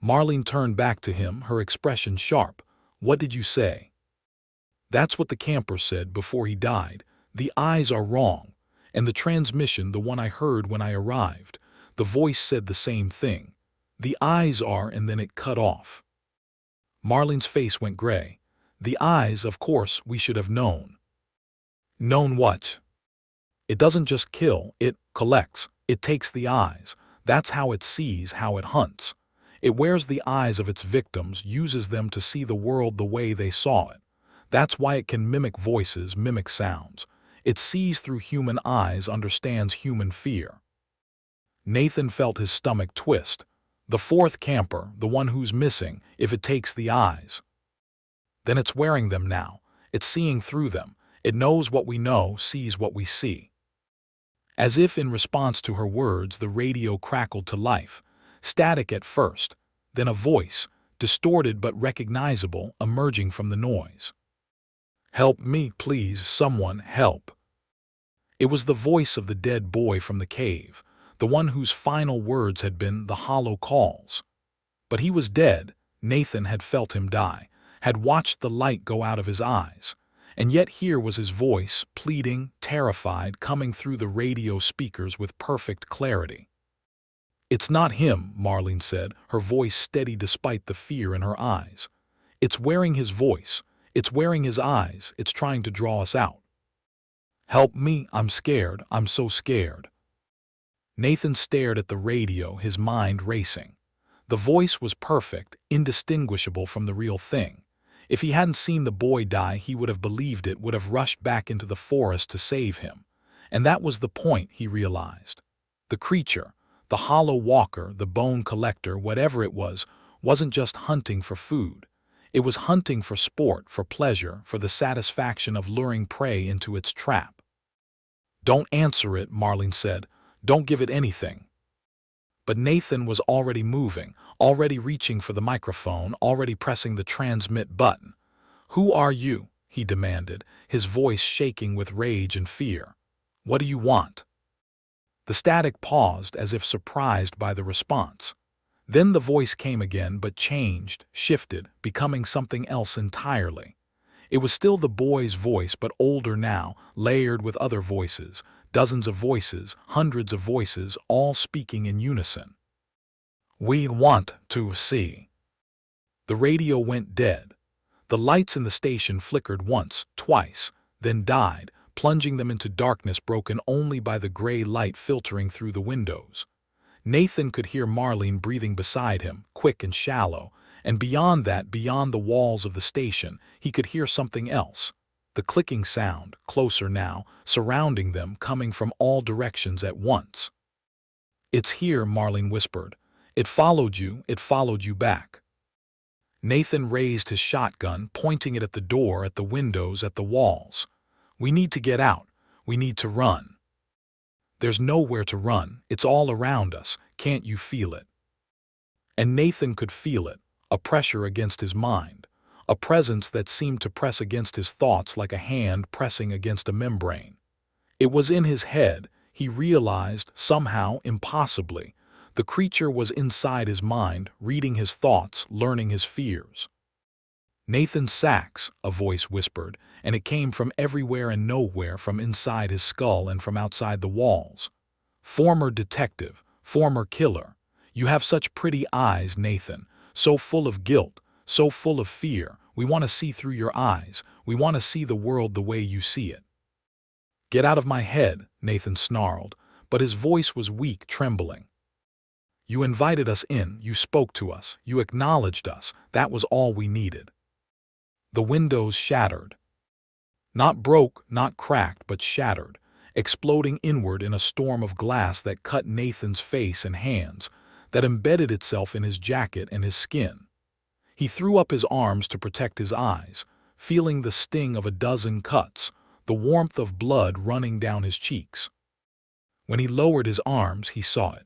Speaker 1: Marlene turned back to him, her expression sharp. "What did you say?" "That's what the camper said before he died. The eyes are wrong. And the transmission, the one I heard when I arrived, the voice said the same thing. The eyes are," and then it cut off. Marlene's face went gray. "The eyes, of course, we should have known." "Known what?" "It doesn't just kill, it collects. It takes the eyes. That's how it sees, how it hunts. It wears the eyes of its victims, uses them to see the world the way they saw it. That's why it can mimic voices, mimic sounds. It sees through human eyes, understands human fear." Nathan felt his stomach twist. The fourth camper, the one who's missing, if it takes the eyes. Then it's wearing them now. It's seeing through them. It knows what we know, sees what we see. As if in response to her words, the radio crackled to life. Static at first, then a voice, distorted but recognizable, emerging from the noise. "Help me, please, someone, help." It was the voice of the dead boy from the cave, the one whose final words had been the hollow calls. But he was dead. Nathan had felt him die, had watched the light go out of his eyes. And yet here was his voice, pleading, terrified, coming through the radio speakers with perfect clarity. "It's not him," Marlene said, her voice steady despite the fear in her eyes. "It's wearing his voice. It's wearing his eyes. It's trying to draw us out." "Help me, I'm scared, I'm so scared." Nathan stared at the radio, his mind racing. The voice was perfect, indistinguishable from the real thing. If he hadn't seen the boy die, he would have believed it, would have rushed back into the forest to save him. And that was the point, he realized. The creature, the hollow walker, the bone collector, whatever it was, wasn't just hunting for food. It was hunting for sport, for pleasure, for the satisfaction of luring prey into its trap. "Don't answer it," Marlene said. "Don't give it anything." But Nathan was already moving, already reaching for the microphone, already pressing the transmit button. "Who are you?" he demanded, his voice shaking with rage and fear. "What do you want?" The static paused as if surprised by the response. Then the voice came again, but changed, shifted, becoming something else entirely. It was still the boy's voice, but older now, layered with other voices. Dozens of voices, hundreds of voices, all speaking in unison. "We want to see." The radio went dead. The lights in the station flickered once, twice, then died, plunging them into darkness broken only by the gray light filtering through the windows. Nathan could hear Marlene breathing beside him, quick and shallow, and beyond that, beyond the walls of the station, he could hear something else. The clicking sound, closer now, surrounding them, coming from all directions at once. "It's here," Marlene whispered. It followed you back." Nathan raised his shotgun, pointing it at the door, at the windows, at the walls. "We need to get out. We need to run." "There's nowhere to run. It's all around us. Can't you feel it?" And Nathan could feel it, a pressure against his mind. A presence that seemed to press against his thoughts like a hand pressing against a membrane. It was in his head, he realized, somehow, impossibly. The creature was inside his mind, reading his thoughts, learning his fears. "Nathan Sachs," a voice whispered, and it came from everywhere and nowhere, from inside his skull and from outside the walls. "Former detective, former killer. You have such pretty eyes, Nathan, so full of guilt, so full of fear. We want to see through your eyes. We want to see the world the way you see it." "Get out of my head," Nathan snarled, but his voice was weak, trembling. "You invited us in, you spoke to us, you acknowledged us. That was all we needed." The windows shattered. Not broke, not cracked, but shattered, exploding inward in a storm of glass that cut Nathan's face and hands, that embedded itself in his jacket and his skin. He threw up his arms to protect his eyes, feeling the sting of a dozen cuts, the warmth of blood running down his cheeks. When he lowered his arms, he saw it.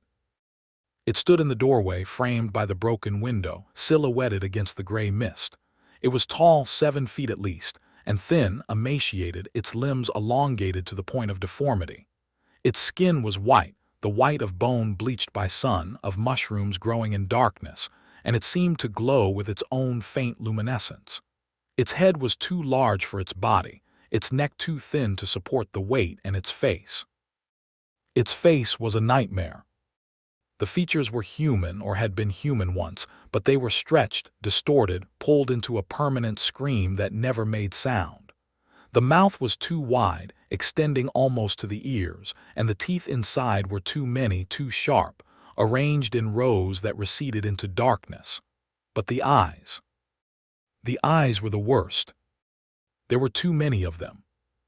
Speaker 1: It stood in the doorway, framed by the broken window, silhouetted against the gray mist. It was tall, 7 feet at least, and thin, emaciated, its limbs elongated to the point of deformity. Its skin was white, the white of bone bleached by sun, of mushrooms growing in darkness, and it seemed to glow with its own faint luminescence. Its head was too large for its body, its neck too thin to support the weight, and its face. Its face was a nightmare. The features were human or had been human once, but they were stretched, distorted, pulled into a permanent scream that never made sound. The mouth was too wide, extending almost to the ears, and the teeth inside were too many, too sharp, arranged in rows that receded into darkness. But the eyes were the worst. There were too many of them.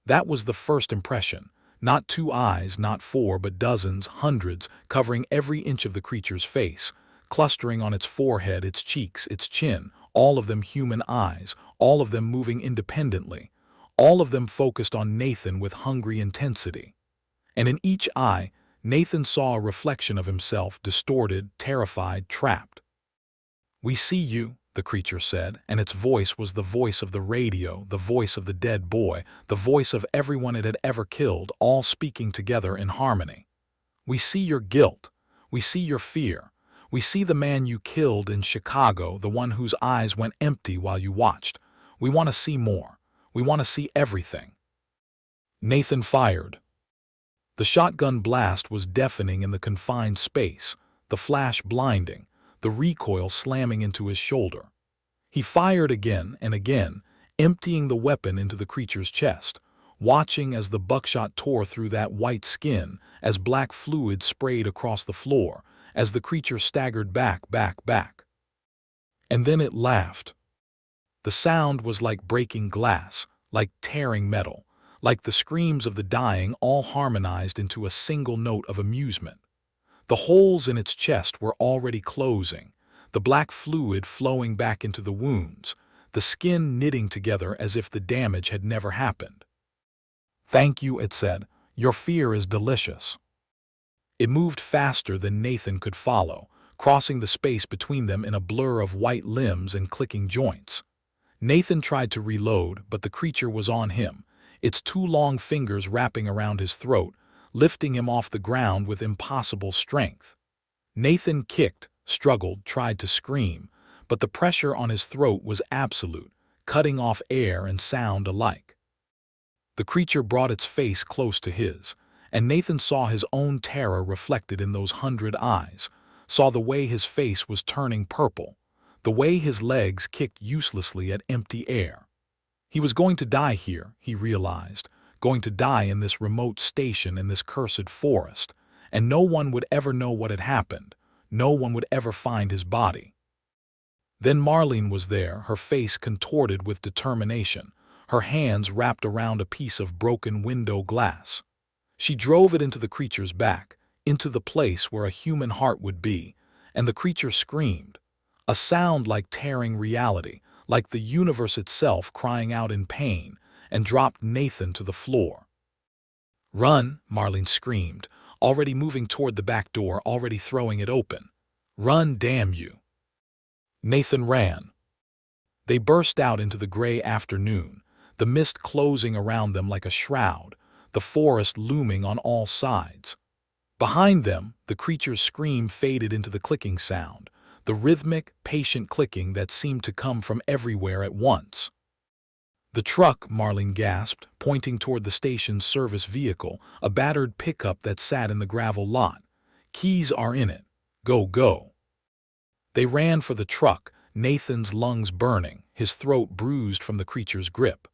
Speaker 1: That was the first impression. Not 2 eyes, not 4, but dozens, hundreds, covering every inch of the creature's face, clustering on its forehead, its cheeks, its chin, all of them human eyes, all of them moving independently, all of them focused on Nathan with hungry intensity. And in each eye, Nathan saw a reflection of himself, distorted, terrified, trapped. "We see you," the creature said, and its voice was the voice of the radio, the voice of the dead boy, the voice of everyone it had ever killed, all speaking together in harmony. "We see your guilt. We see your fear. We see the man you killed in Chicago, the one whose eyes went empty while you watched. We want to see more. We want to see everything." Nathan fired. The shotgun blast was deafening in the confined space, the flash blinding, the recoil slamming into his shoulder. He fired again and again, emptying the weapon into the creature's chest, watching as the buckshot tore through that white skin, as black fluid sprayed across the floor, as the creature staggered back. And then it laughed. The sound was like breaking glass, like tearing metal, like the screams of the dying, all harmonized into a single note of amusement. The holes in its chest were already closing, the black fluid flowing back into the wounds, the skin knitting together as if the damage had never happened. "Thank you," it said. "Your fear is delicious." It moved faster than Nathan could follow, crossing the space between them in a blur of white limbs and clicking joints. Nathan tried to reload, but the creature was on him, its 2 long fingers wrapping around his throat, lifting him off the ground with impossible strength. Nathan kicked, struggled, tried to scream, but the pressure on his throat was absolute, cutting off air and sound alike. The creature brought its face close to his, and Nathan saw his own terror reflected in those 100 eyes, saw the way his face was turning purple, the way his legs kicked uselessly at empty air. He was going to die here, he realized, going to die in this remote station in this cursed forest, and no one would ever know what had happened, no one would ever find his body. Then Marlene was there, her face contorted with determination, her hands wrapped around a piece of broken window glass. She drove it into the creature's back, into the place where a human heart would be, and the creature screamed, a sound like tearing reality, like the universe itself crying out in pain, and dropped Nathan to the floor. "Run," Marlene screamed, already moving toward the back door, already throwing it open. "Run, damn you." Nathan ran. They burst out into the gray afternoon, the mist closing around them like a shroud, the forest looming on all sides. Behind them, the creature's scream faded into the clicking sound, the rhythmic, patient clicking that seemed to come from everywhere at once. "The truck," Marlene gasped, pointing toward the station's service vehicle, a battered pickup that sat in the gravel lot. "Keys are in it. Go, go." They ran for the truck, Nathan's lungs burning, his throat bruised from the creature's grip.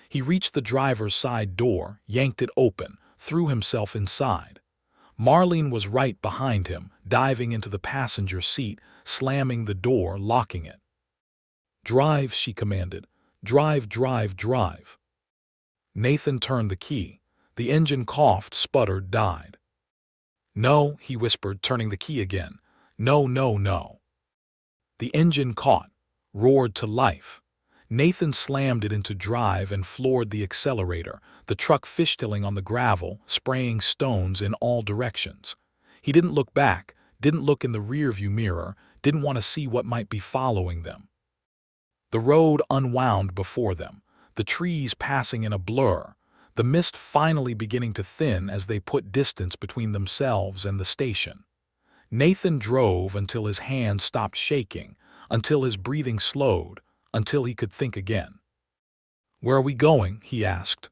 Speaker 1: He reached the driver's side door, yanked it open, threw himself inside. Marlene was right behind him, diving into the passenger seat, slamming the door, locking it. "Drive," she commanded. "Drive, drive, drive." Nathan turned the key. The engine coughed, sputtered, died. "No," he whispered, turning the key again. "No, no, no." The engine caught, roared to life. Nathan slammed it into drive and floored the accelerator, the truck fishtailing on the gravel, spraying stones in all directions. He didn't look back, didn't look in the rearview mirror, didn't want to see what might be following them. The road unwound before them, the trees passing in a blur, the mist finally beginning to thin as they put distance between themselves and the station. Nathan drove until his hands stopped shaking, until his breathing slowed, until he could think again. "Where are we going?" he asked.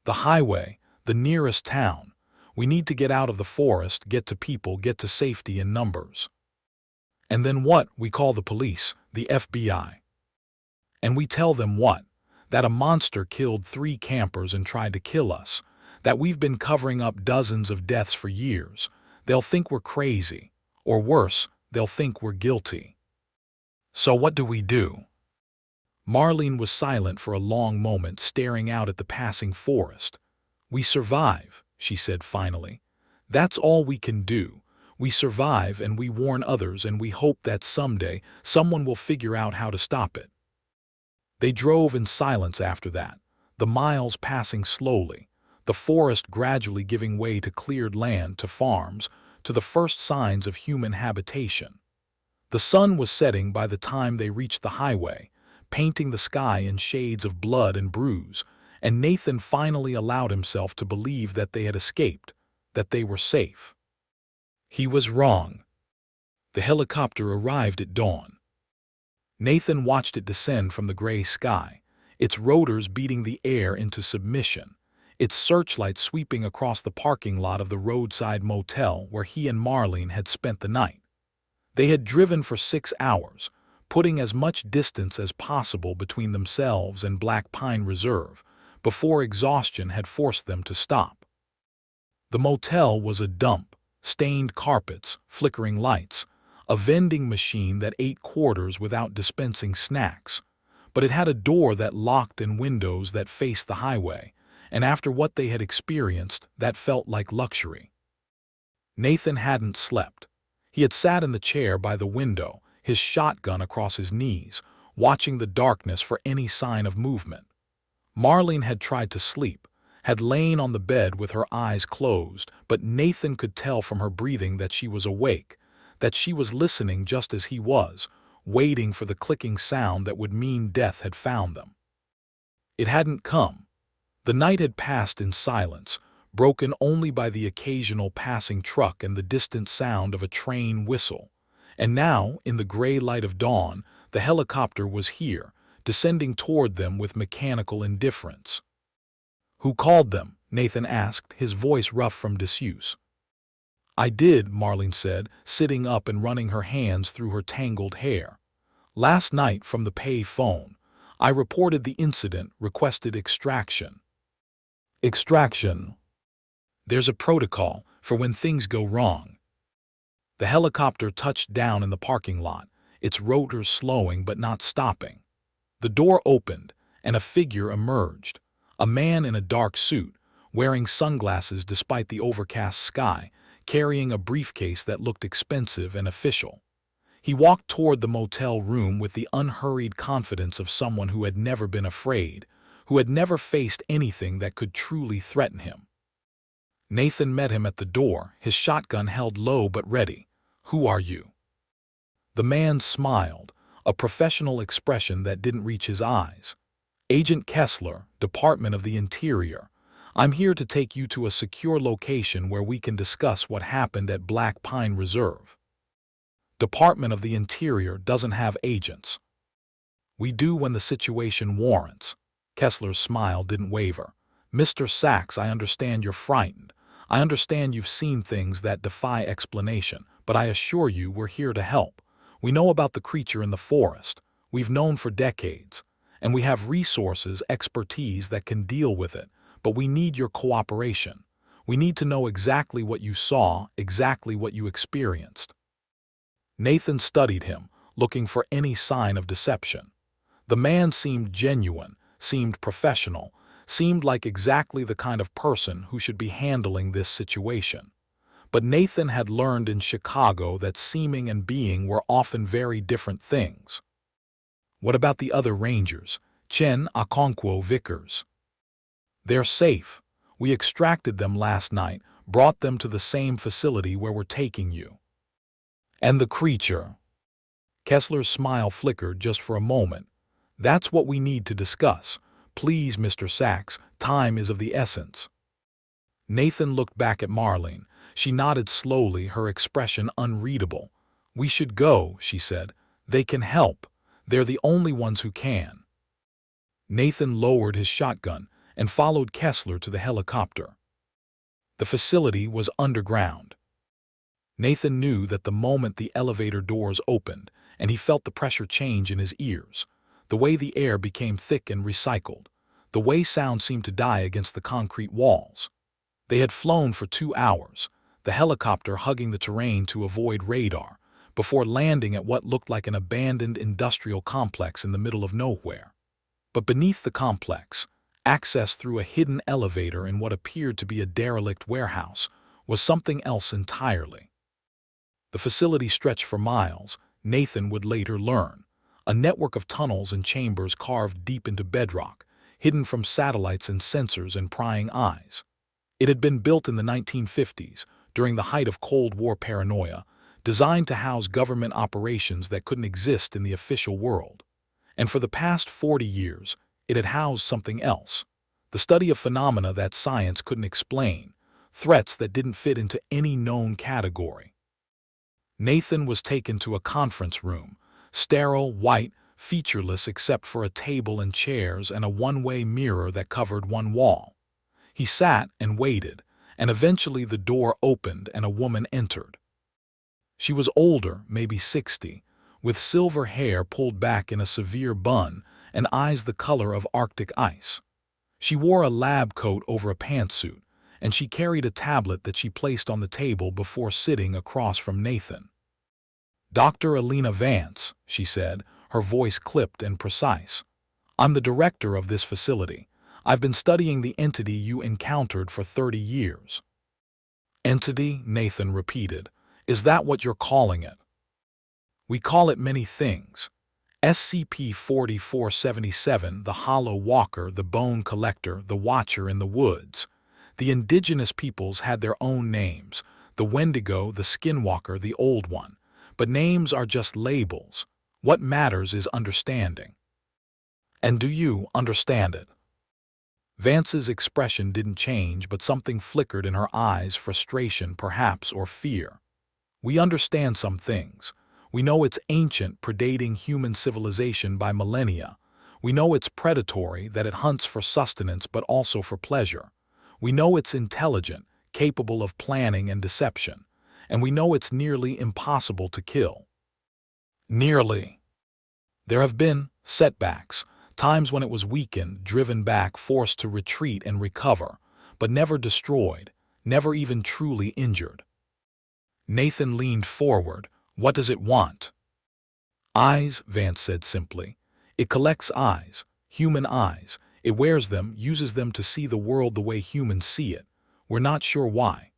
Speaker 1: "The highway, the nearest town. We need to get out of the forest, get to people, get to safety in numbers." "And then what? We call the police, the FBI. And we tell them what? That a monster killed 3 campers and tried to kill us, that we've been covering up dozens of deaths for years. They'll think we're crazy. Or worse, they'll think we're guilty." "So what do we do?" Marlene was silent for a long moment, staring out at the passing forest. "We survive," she said finally. "That's all we can do. We survive and we warn others and we hope that someday someone will figure out how to stop it." They drove in silence after that, the miles passing slowly, the forest gradually giving way to cleared land, to farms, to the first signs of human habitation. The sun was setting by the time they reached the highway, painting the sky in shades of blood and bruise, and Nathan finally allowed himself to believe that they had escaped, that they were safe. He was wrong. The helicopter arrived at dawn. Nathan watched it descend from the gray sky, its rotors beating the air into submission, its searchlight sweeping across the parking lot of the roadside motel where he and Marlene had spent the night. They had driven for 6 hours, putting as much distance as possible between themselves and Black Pine Reserve, before exhaustion had forced them to stop. The motel was a dump, stained carpets, flickering lights, a vending machine that ate quarters without dispensing snacks, but it had a door that locked and windows that faced the highway, and after what they had experienced, that felt like luxury. Nathan hadn't slept. He had sat in the chair by the window, his shotgun across his knees, watching the darkness for any sign of movement. Marlene had tried to sleep, had lain on the bed with her eyes closed, but Nathan could tell from her breathing that she was awake, that she was listening just as he was, waiting for the clicking sound that would mean death had found them. It hadn't come. The night had passed in silence, broken only by the occasional passing truck and the distant sound of a train whistle. And now, in the gray light of dawn, the helicopter was here, descending toward them with mechanical indifference. "Who called them?" Nathan asked, his voice rough from disuse. "I did," Marlene said, sitting up and running her hands through her tangled hair. "Last night from the pay phone. I reported the incident, requested extraction." "Extraction?" "There's a protocol for when things go wrong." The helicopter touched down in the parking lot, its rotors slowing but not stopping. The door opened, and a figure emerged, a man in a dark suit, wearing sunglasses despite the overcast sky, carrying a briefcase that looked expensive and official. He walked toward the motel room with the unhurried confidence of someone who had never been afraid, who had never faced anything that could truly threaten him. Nathan met him at the door, his shotgun held low but ready. "Who are you?" The man smiled, a professional expression that didn't reach his eyes. "Agent Kessler, Department of the Interior. I'm here to take you to a secure location where we can discuss what happened at Black Pine Reserve." "Department of the Interior doesn't have agents." "We do when the situation warrants." Kessler's smile didn't waver. "Mr. Sachs, I understand you're frightened. I understand you've seen things that defy explanation, but I assure you we're here to help. We know about the creature in the forest. We've known for decades. And we have resources, expertise that can deal with it, but we need your cooperation. We need to know exactly what you saw, exactly what you experienced." Nathan studied him, looking for any sign of deception. The man seemed genuine, seemed professional, seemed like exactly the kind of person who should be handling this situation. But Nathan had learned in Chicago that seeming and being were often very different things. What about the other rangers? Chen Okonkwo Vickers. They're safe. We extracted them last night, brought them to the same facility where we're taking you. And the creature? Kessler's smile flickered just for a moment. That's what we need to discuss. Please, Mr. Sachs, time is of the essence. Nathan looked back at Marlene. She nodded slowly, her expression unreadable. We should go, she said. They can help. They're the only ones who can. Nathan lowered his shotgun and followed Kessler to the helicopter. The facility was underground. Nathan knew that the moment the elevator doors opened, and he felt the pressure change in his ears, the way the air became thick and recycled, the way sound seemed to die against the concrete walls. They had flown for 2 hours, the helicopter hugging the terrain to avoid radar, before landing at what looked like an abandoned industrial complex in the middle of nowhere. But beneath the complex, access through a hidden elevator in what appeared to be a derelict warehouse, was something else entirely. The facility stretched for miles, Nathan would later learn, a network of tunnels and chambers carved deep into bedrock, hidden from satellites and sensors and prying eyes. It had been built in the 1950s, during the height of Cold War paranoia, designed to house government operations that couldn't exist in the official world. And for the past 40 years, it had housed something else, the study of phenomena that science couldn't explain, threats that didn't fit into any known category. Nathan was taken to a conference room, sterile, white, featureless except for a table and chairs and a one-way mirror that covered one wall. He sat and waited, and eventually the door opened and a woman entered. She was older, maybe 60, with silver hair pulled back in a severe bun and eyes the color of Arctic ice. She wore a lab coat over a pantsuit, and she carried a tablet that she placed on the table before sitting across from Nathan. Dr. Alina Vance, she said, her voice clipped and precise. I'm the director of this facility. I've been studying the entity you encountered for 30 years. Entity, Nathan repeated. Is that what you're calling it? We call it many things. SCP-4477, the Hollow Walker, the Bone Collector, the Watcher in the Woods. The indigenous peoples had their own names, the Wendigo, the Skinwalker, the Old One. But names are just labels. What matters is understanding. And do you understand it? Vance's expression didn't change, but something flickered in her eyes, frustration perhaps, or fear. We understand some things. We know it's ancient, predating human civilization by millennia. We know it's predatory, that it hunts for sustenance but also for pleasure. We know it's intelligent, capable of planning and deception. And we know it's nearly impossible to kill. Nearly. There have been setbacks, times when it was weakened, driven back, forced to retreat and recover, but never destroyed, never even truly injured. Nathan leaned forward. What does it want? Eyes, Vance said simply. It collects eyes, human eyes. It wears them, uses them to see the world the way humans see it. We're not sure why.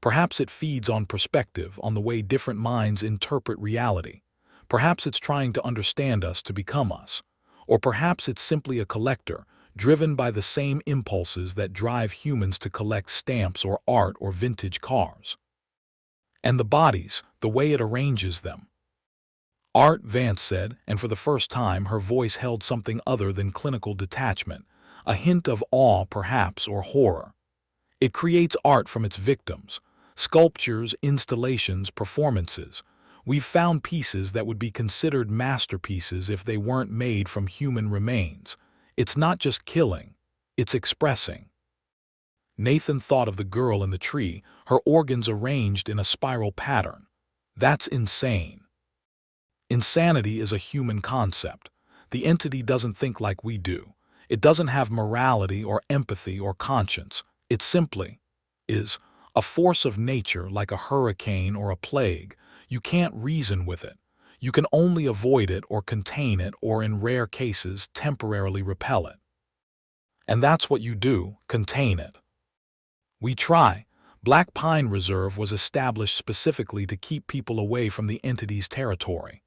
Speaker 1: Perhaps it feeds on perspective, on the way different minds interpret reality. Perhaps it's trying to understand us to become us. Or perhaps it's simply a collector, driven by the same impulses that drive humans to collect stamps or art or vintage cars. And the bodies, the way it arranges them. Art, Vance said, and for the first time her voice held something other than clinical detachment, a hint of awe perhaps, or horror. It creates art from its victims, sculptures, installations, performances. We've found pieces that would be considered masterpieces if they weren't made from human remains. It's not just killing, it's expressing. Nathan thought of the girl in the tree, her organs arranged in a spiral pattern. That's insane. Insanity is a human concept. The entity doesn't think like we do. It doesn't have morality or empathy or conscience. It simply is a force of nature, like a hurricane or a plague. You can't reason with it. You can only avoid it or contain it or, in rare cases, temporarily repel it. And that's what you do, contain it. We try. Black Pine Reserve was established specifically to keep people away from the entity's territory.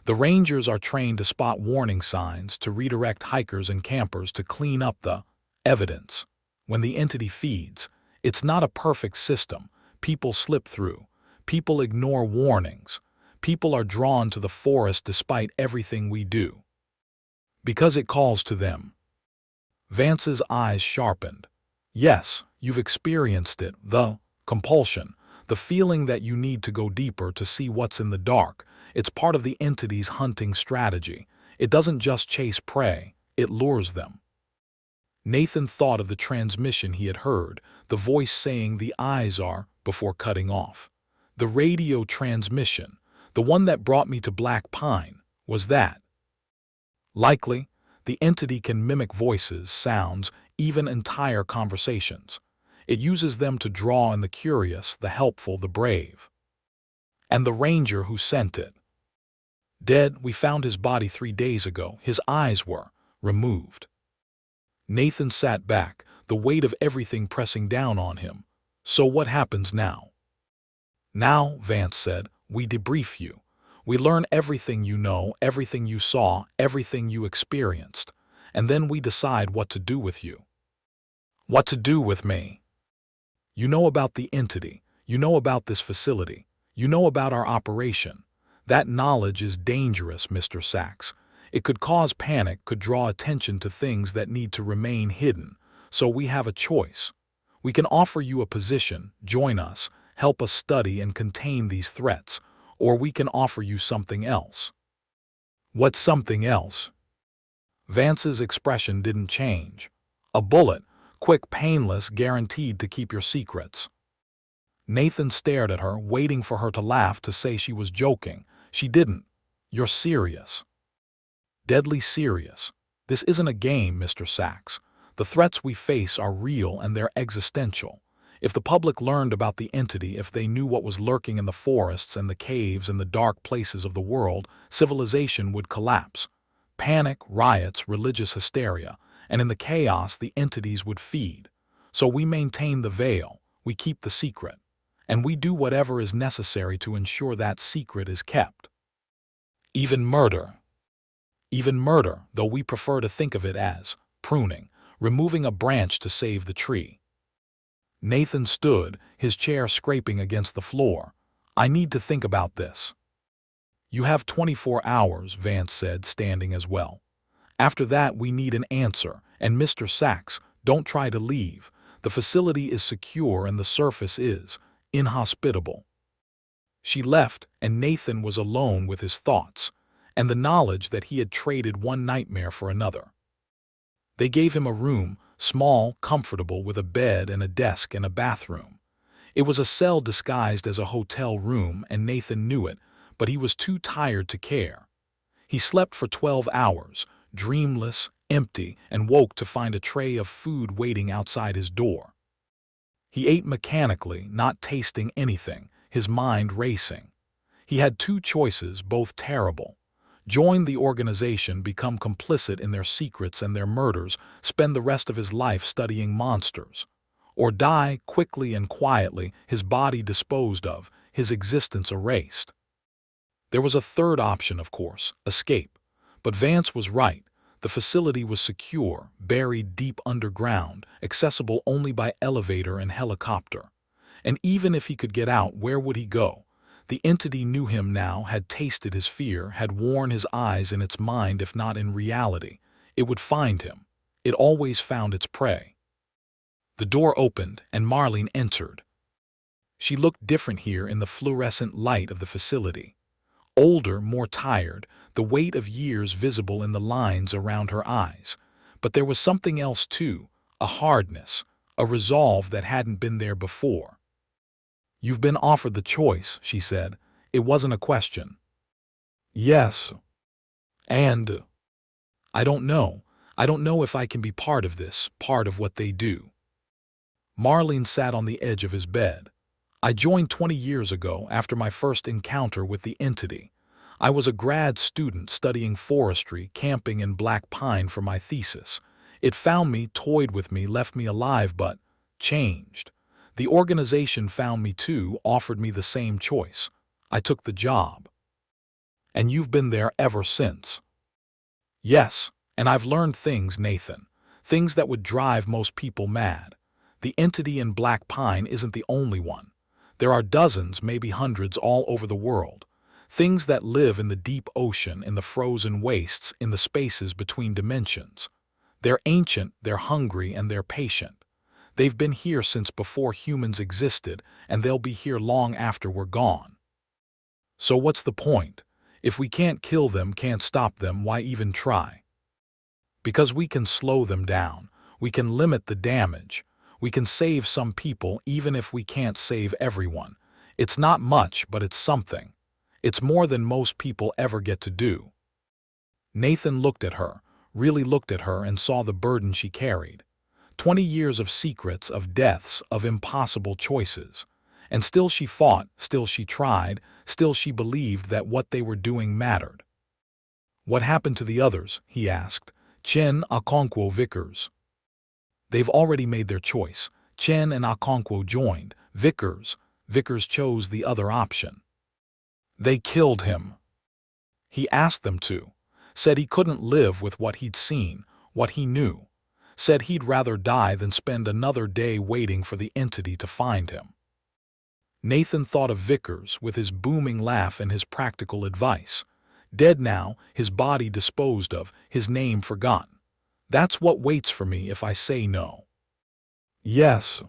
Speaker 1: The rangers are trained to spot warning signs, to redirect hikers and campers, to clean up the evidence. When the entity feeds, it's not a perfect system. People slip through. People ignore warnings. People are drawn to the forest despite everything we do. Because it calls to them. Vance's eyes sharpened. Yes, you've experienced it, the compulsion, the feeling that you need to go deeper to see what's in the dark. It's part of the entity's hunting strategy. It doesn't just chase prey, it lures them. Nathan thought of the transmission he had heard, the voice saying the eyes are, before cutting off. The radio transmission, the one that brought me to Black Pine, was that. Likely, the entity can mimic voices, sounds, even entire conversations. It uses them to draw in the curious, the helpful, the brave. And the ranger who sent it. Dead, we found his body 3 days ago. His eyes were removed. Nathan sat back, the weight of everything pressing down on him. So what happens now? Now, Vance said, we debrief you. We learn everything you know, everything you saw, everything you experienced. And then we decide what to do with you. What to do with me? You know about the entity. You know about this facility. You know about our operation. That knowledge is dangerous, Mr. Sachs. It could cause panic, could draw attention to things that need to remain hidden. So we have a choice. We can offer you a position, join us, help us study and contain these threats, or we can offer you something else. What's something else? Vance's expression didn't change. A bullet, quick, painless, guaranteed to keep your secrets. Nathan stared at her, waiting for her to laugh, to say she was joking. She didn't. You're serious. Deadly serious. This isn't a game, Mr. Sachs. The threats we face are real and they're existential. If the public learned about the entity, if they knew what was lurking in the forests and the caves and the dark places of the world, civilization would collapse. Panic, riots, religious hysteria, and in the chaos the entities would feed. So we maintain the veil, we keep the secret, and we do whatever is necessary to ensure that secret is kept. Even murder. Even murder, though we prefer to think of it as pruning, removing a branch to save the tree. Nathan stood, his chair scraping against the floor. I need to think about this. You have 24 hours, Vance said, standing as well. After that, we need an answer, and Mr. Sachs, don't try to leave. The facility is secure and the surface is inhospitable. She left, and Nathan was alone with his thoughts, and the knowledge that he had traded one nightmare for another. They gave him a room, small, comfortable, with a bed and a desk and a bathroom. It was a cell disguised as a hotel room, and Nathan knew it, but he was too tired to care. He slept for 12 hours, dreamless, empty, and woke to find a tray of food waiting outside his door. He ate mechanically, not tasting anything, his mind racing. He had 2 choices, both terrible. Join the organization, become complicit in their secrets and their murders, spend the rest of his life studying monsters. Or die quickly and quietly, his body disposed of, his existence erased. There was a third option, of course, escape. But Vance was right. The facility was secure, buried deep underground, accessible only by elevator and helicopter. And even if he could get out, where would he go? The entity knew him now, had tasted his fear, had worn his eyes in its mind if not in reality. It would find him. It always found its prey. The door opened, and Marlene entered. She looked different here in the fluorescent light of the facility. Older, more tired, the weight of years visible in the lines around her eyes. But there was something else too, a hardness, a resolve that hadn't been there before. You've been offered the choice, she said. It wasn't a question. Yes. And I don't know. I don't know if I can be part of this, part of what they do. Marlene sat on the edge of his bed. I joined 20 years ago after my first encounter with the entity. I was a grad student studying forestry, camping in Black Pine for my thesis. It found me, toyed with me, left me alive, but changed. The organization found me too, offered me the same choice. I took the job. And you've been there ever since. Yes, and I've learned things, Nathan. Things that would drive most people mad. The entity in Black Pine isn't the only one. There are dozens, maybe hundreds all over the world. Things that live in the deep ocean, in the frozen wastes, in the spaces between dimensions. They're ancient, they're hungry, and they're patient. They've been here since before humans existed, and they'll be here long after we're gone. So what's the point? If we can't kill them, can't stop them, why even try? Because we can slow them down. We can limit the damage. We can save some people even if we can't save everyone. It's not much, but it's something. It's more than most people ever get to do. Nathan looked at her, really looked at her, and saw the burden she carried. 20 years of secrets, of deaths, of impossible choices. And still she fought, still she tried, still she believed that what they were doing mattered. What happened to the others? He asked. Chen, Okonkwo, Vickers. They've already made their choice. Chen and Okonkwo joined. Vickers chose the other option. They killed him. He asked them to. Said he couldn't live with what he'd seen, what he knew. Said he'd rather die than spend another day waiting for the entity to find him. Nathan thought of Vickers with his booming laugh and his practical advice. Dead now, his body disposed of, his name forgotten. That's what waits for me if I say no. Yes.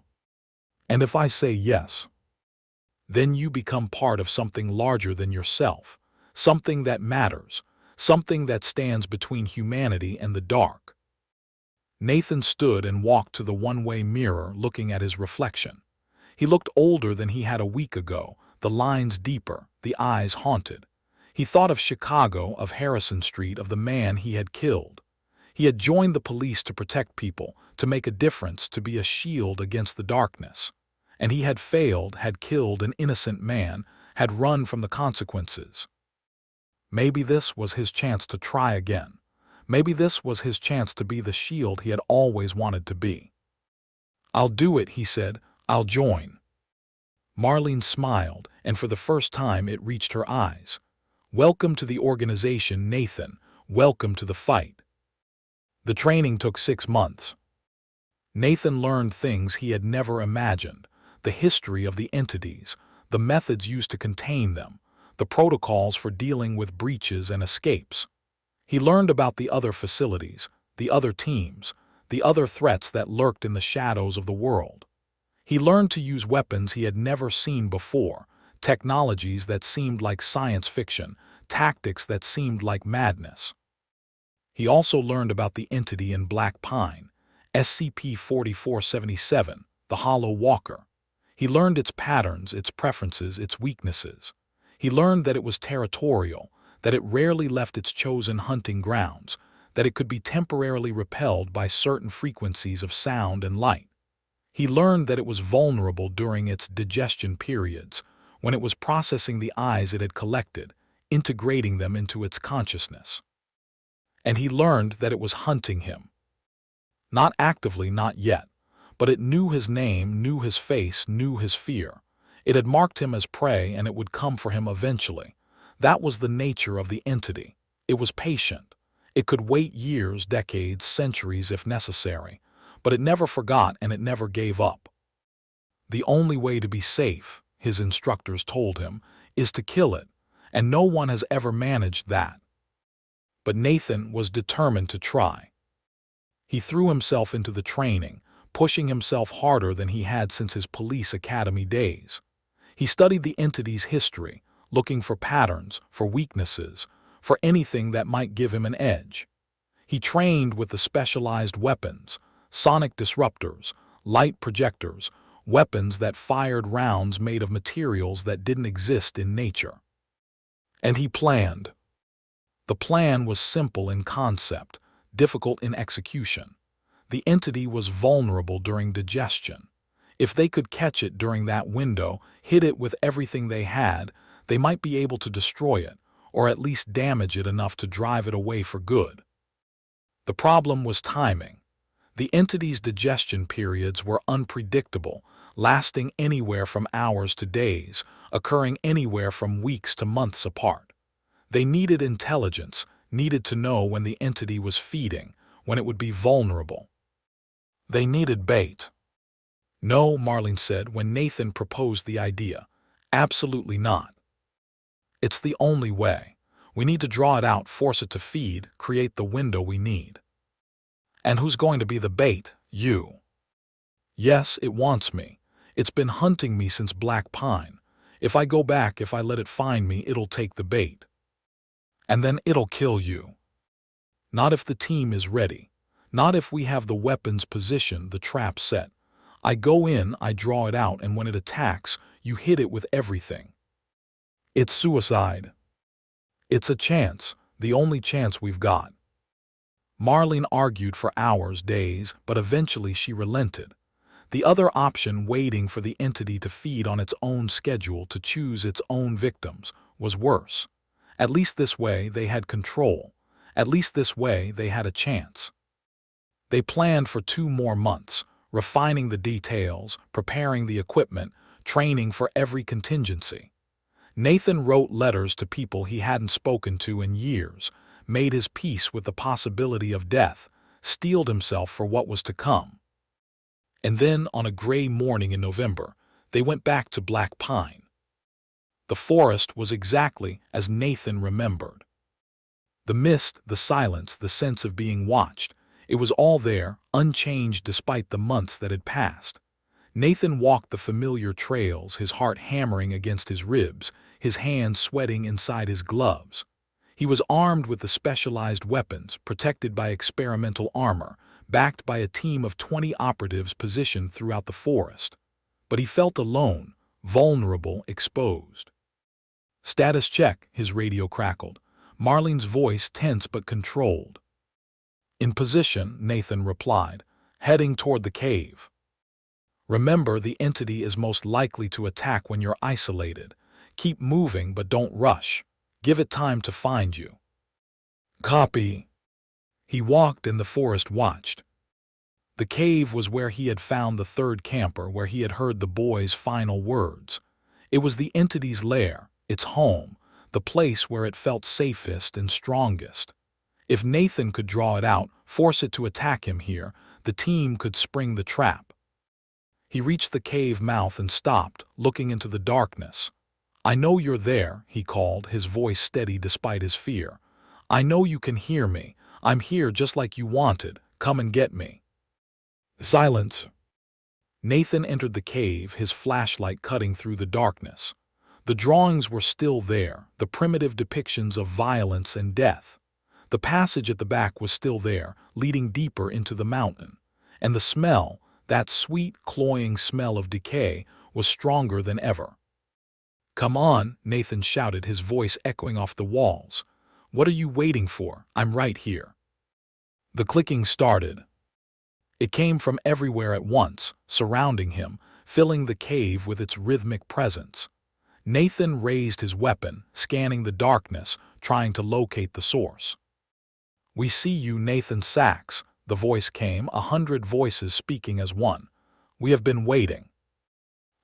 Speaker 1: And if I say yes, then you become part of something larger than yourself, something that matters, something that stands between humanity and the dark. Nathan stood and walked to the one-way mirror, looking at his reflection. He looked older than he had a week ago, the lines deeper, the eyes haunted. He thought of Chicago, of Harrison Street, of the man he had killed. He had joined the police to protect people, to make a difference, to be a shield against the darkness. And he had failed, had killed an innocent man, had run from the consequences. Maybe this was his chance to try again. Maybe this was his chance to be the shield he had always wanted to be. I'll do it, he said. I'll join. Marlene smiled, and for the first time it reached her eyes. Welcome to the organization, Nathan. Welcome to the fight. The training took 6 months. Nathan learned things he had never imagined. The history of the entities, the methods used to contain them, the protocols for dealing with breaches and escapes. He learned about the other facilities, the other teams, the other threats that lurked in the shadows of the world. He learned to use weapons he had never seen before, technologies that seemed like science fiction, tactics that seemed like madness. He also learned about the entity in Black Pine, SCP-4477, the Hollow Walker. He learned its patterns, its preferences, its weaknesses. He learned that it was territorial, that it rarely left its chosen hunting grounds, that it could be temporarily repelled by certain frequencies of sound and light. He learned that it was vulnerable during its digestion periods, when it was processing the eyes it had collected, integrating them into its consciousness. And he learned that it was hunting him. Not actively, not yet, but it knew his name, knew his face, knew his fear. It had marked him as prey, and it would come for him eventually. That was the nature of the entity. It was patient. It could wait years, decades, centuries if necessary, but it never forgot and it never gave up. The only way to be safe, his instructors told him, is to kill it, and no one has ever managed that. But Nathan was determined to try. He threw himself into the training, pushing himself harder than he had since his police academy days. He studied the entity's history, looking for patterns, for weaknesses, for anything that might give him an edge. He trained with the specialized weapons, sonic disruptors, light projectors, weapons that fired rounds made of materials that didn't exist in nature. And he planned. The plan was simple in concept, difficult in execution. The entity was vulnerable during digestion. If they could catch it during that window, hit it with everything they had, they might be able to destroy it, or at least damage it enough to drive it away for good. The problem was timing. The entity's digestion periods were unpredictable, lasting anywhere from hours to days, occurring anywhere from weeks to months apart. They needed intelligence, needed to know when the entity was feeding, when it would be vulnerable. They needed bait. No, Marlene said when Nathan proposed the idea. Absolutely not. It's the only way. We need to draw it out, force it to feed, create the window we need. And who's going to be the bait? You. Yes, it wants me. It's been hunting me since Black Pine. If I go back, if I let it find me, it'll take the bait. And then it'll kill you. Not if the team is ready. Not if we have the weapons positioned, the trap set. I go in, I draw it out, and when it attacks, you hit it with everything. It's suicide. It's a chance, the only chance we've got. Marlene argued for hours, days, but eventually she relented. The other option, waiting for the entity to feed on its own schedule, to choose its own victims, was worse. At least this way they had control. At least this way they had a chance. They planned for 2 more months, refining the details, preparing the equipment, training for every contingency. Nathan wrote letters to people he hadn't spoken to in years, made his peace with the possibility of death, steeled himself for what was to come. And then, on a gray morning in November, they went back to Black Pine. The forest was exactly as Nathan remembered. The mist, the silence, the sense of being watched, it was all there, unchanged despite the months that had passed. Nathan walked the familiar trails, his heart hammering against his ribs, his hands sweating inside his gloves. He was armed with the specialized weapons, protected by experimental armor, backed by a team of 20 operatives positioned throughout the forest. But he felt alone, vulnerable, exposed. "Status check," his radio crackled. Marlene's voice tense but controlled. "In position," Nathan replied, "heading toward the cave. Remember, the entity is most likely to attack when you're isolated. Keep moving, but don't rush. Give it time to find you." "Copy." He walked and the forest watched. The cave was where he had found the third camper, where he had heard the boy's final words. It was the entity's lair, its home, the place where it felt safest and strongest. If Nathan could draw it out, force it to attack him here, the team could spring the trap. He reached the cave mouth and stopped, looking into the darkness. "I know you're there," he called, his voice steady despite his fear. "I know you can hear me. I'm here just like you wanted. Come and get me." Silence. Nathan entered the cave, his flashlight cutting through the darkness. The drawings were still there, the primitive depictions of violence and death. The passage at the back was still there, leading deeper into the mountain. And the smell, that sweet, cloying smell of decay, was stronger than ever. "Come on," Nathan shouted, his voice echoing off the walls. "What are you waiting for? I'm right here." The clicking started. It came from everywhere at once, surrounding him, filling the cave with its rhythmic presence. Nathan raised his weapon, scanning the darkness, trying to locate the source. "We see you, Nathan Sachs," the voice came, 100 voices speaking as one. "We have been waiting."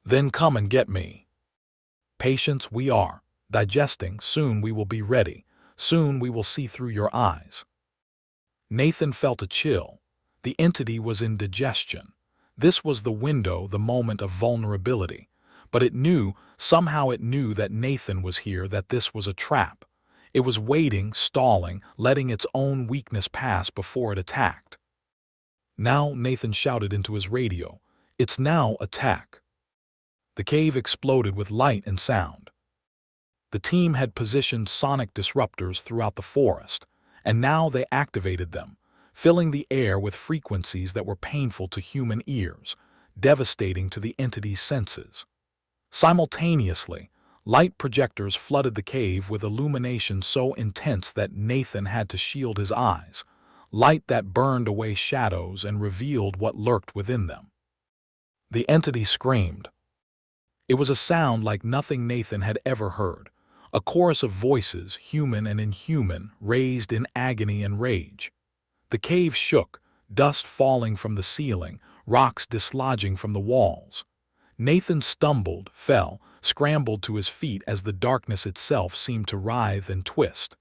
Speaker 1: "Then come and get me." "Patience, we are. Digesting, soon we will be ready. Soon we will see through your eyes." Nathan felt a chill. The entity was in digestion. This was the window, the moment of vulnerability. But it knew, somehow it knew that Nathan was here, that this was a trap. It was waiting, stalling, letting its own weakness pass before it attacked. "Now," Nathan shouted into his radio. "It's now, attack." The cave exploded with light and sound. The team had positioned sonic disruptors throughout the forest, and now they activated them, filling the air with frequencies that were painful to human ears, devastating to the entity's senses. Simultaneously, light projectors flooded the cave with illumination so intense that Nathan had to shield his eyes, light that burned away shadows and revealed what lurked within them. The entity screamed. It was a sound like nothing Nathan had ever heard, a chorus of voices, human and inhuman, raised in agony and rage. The cave shook, dust falling from the ceiling, rocks dislodging from the walls. Nathan stumbled, fell, scrambled to his feet as the darkness itself seemed to writhe and twist.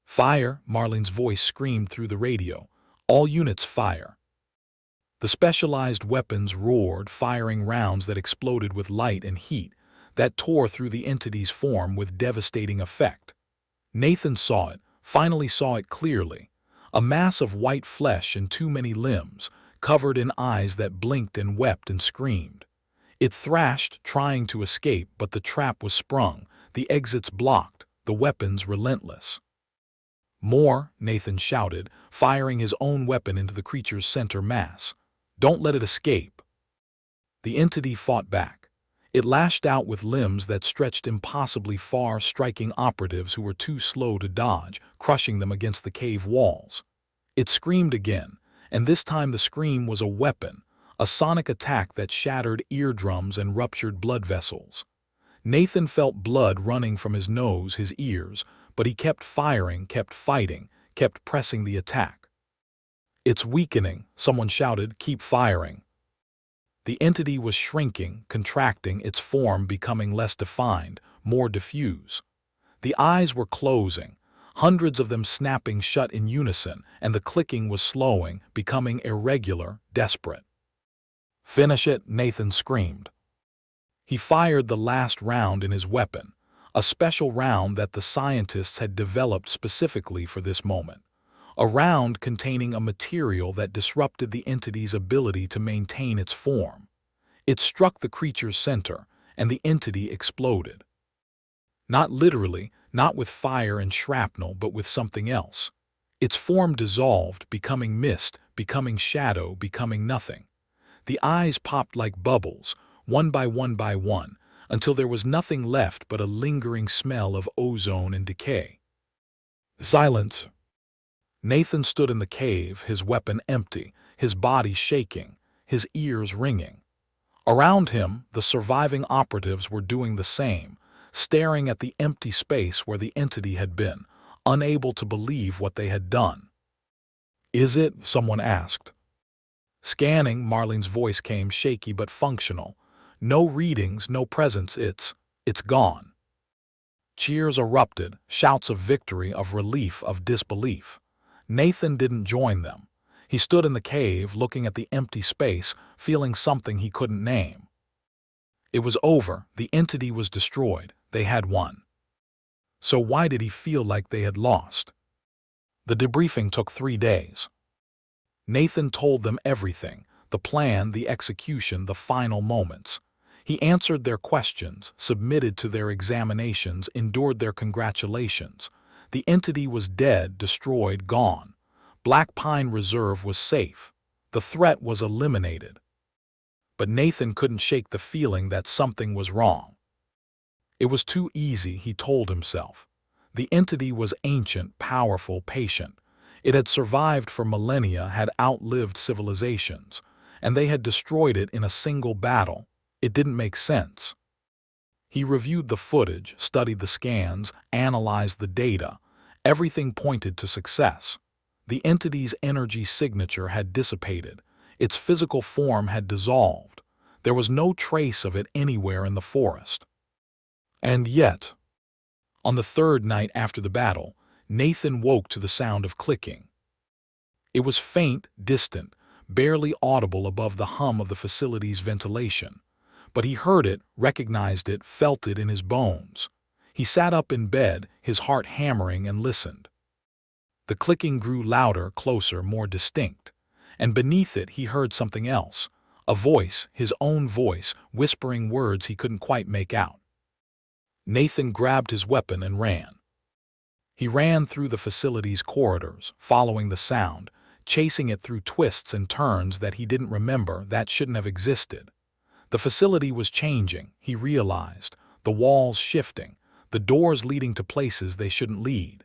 Speaker 1: "Fire!" Marlene's voice screamed through the radio. "All units fire!" The specialized weapons roared, firing rounds that exploded with light and heat, that tore through the entity's form with devastating effect. Nathan saw it, finally saw it clearly. A mass of white flesh and too many limbs, covered in eyes that blinked and wept and screamed. It thrashed, trying to escape, but the trap was sprung, the exits blocked, the weapons relentless. "More!" Nathan shouted, firing his own weapon into the creature's center mass. "Don't let it escape!" The entity fought back. It lashed out with limbs that stretched impossibly far, striking operatives who were too slow to dodge, crushing them against the cave walls. It screamed again, and this time the scream was a weapon, a sonic attack that shattered eardrums and ruptured blood vessels. Nathan felt blood running from his nose, his ears, but he kept firing, kept fighting, kept pressing the attack. "It's weakening," someone shouted. "Keep firing." The entity was shrinking, contracting, its form becoming less defined, more diffuse. The eyes were closing, hundreds of them snapping shut in unison, and the clicking was slowing, becoming irregular, desperate. "Finish it!" Nathan screamed. He fired the last round in his weapon, a special round that the scientists had developed specifically for this moment. A round containing a material that disrupted the entity's ability to maintain its form. It struck the creature's center, and the entity exploded. Not literally, not with fire and shrapnel, but with something else. Its form dissolved, becoming mist, becoming shadow, becoming nothing. The eyes popped like bubbles, one by one, until there was nothing left but a lingering smell of ozone and decay. Silence. Nathan stood in the cave, his weapon empty, his body shaking, his ears ringing. Around him, the surviving operatives were doing the same, staring at the empty space where the entity had been, unable to believe what they had done. "Is it?" someone asked. "Scanning," Marlene's voice came, shaky but functional. "No readings, no presence, it's gone." Cheers erupted, shouts of victory, of relief, of disbelief. Nathan didn't join them. He stood in the cave, looking at the empty space, feeling something he couldn't name. It was over, the entity was destroyed, they had won. So why did he feel like they had lost? The debriefing took 3 days. Nathan told them everything, the plan, the execution, the final moments. He answered their questions, submitted to their examinations, endured their congratulations. The entity was dead, destroyed, gone. Black Pine Reserve was safe. The threat was eliminated. But Nathan couldn't shake the feeling that something was wrong. It was too easy, he told himself. The entity was ancient, powerful, patient. It had survived for millennia, had outlived civilizations, and they had destroyed it in a single battle. It didn't make sense. He reviewed the footage, studied the scans, analyzed the data. Everything pointed to success. The entity's energy signature had dissipated. Its physical form had dissolved. There was no trace of it anywhere in the forest. And yet, on the 3rd night after the battle, Nathan woke to the sound of clicking. It was faint, distant, barely audible above the hum of the facility's ventilation. But he heard it, recognized it, felt it in his bones. He sat up in bed, his heart hammering, and listened. The clicking grew louder, closer, more distinct. And beneath it he heard something else. A voice, his own voice, whispering words he couldn't quite make out. Nathan grabbed his weapon and ran. He ran through the facility's corridors, following the sound, chasing it through twists and turns that he didn't remember, that shouldn't have existed. The facility was changing, he realized, the walls shifting, the doors leading to places they shouldn't lead.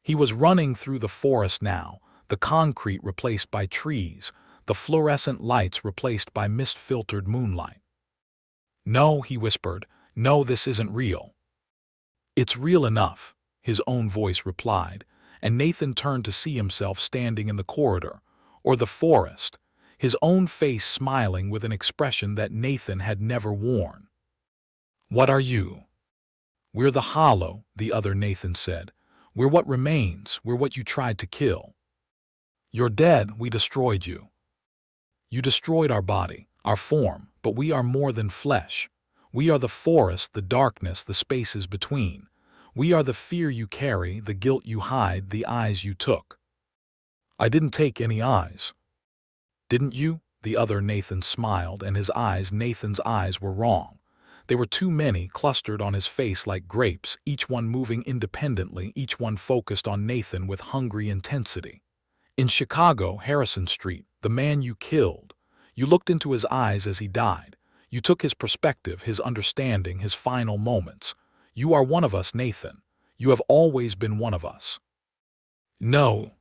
Speaker 1: He was running through the forest now, the concrete replaced by trees, the fluorescent lights replaced by mist-filtered moonlight. "No," he whispered, "no, this isn't real." "It's real enough," his own voice replied, and Nathan turned to see himself standing in the corridor, or the forest. his own face smiling with an expression that Nathan had never worn. "What are you?" "We're the Hollow," the other Nathan said. "We're what remains, we're what you tried to kill. You're dead, we destroyed you. You destroyed our body, our form, but we are more than flesh. We are the forest, the darkness, the spaces between. We are the fear you carry, the guilt you hide, the eyes you took." "I didn't take any eyes." "Didn't you?" The other Nathan smiled, and Nathan's eyes were wrong. They were too many, clustered on his face like grapes, each one moving independently, each one focused on Nathan with hungry intensity. "In Chicago, Harrison Street, the man you killed. You looked into his eyes as he died. You took his perspective, his understanding, his final moments. You are one of us, Nathan. You have always been one of us." "No."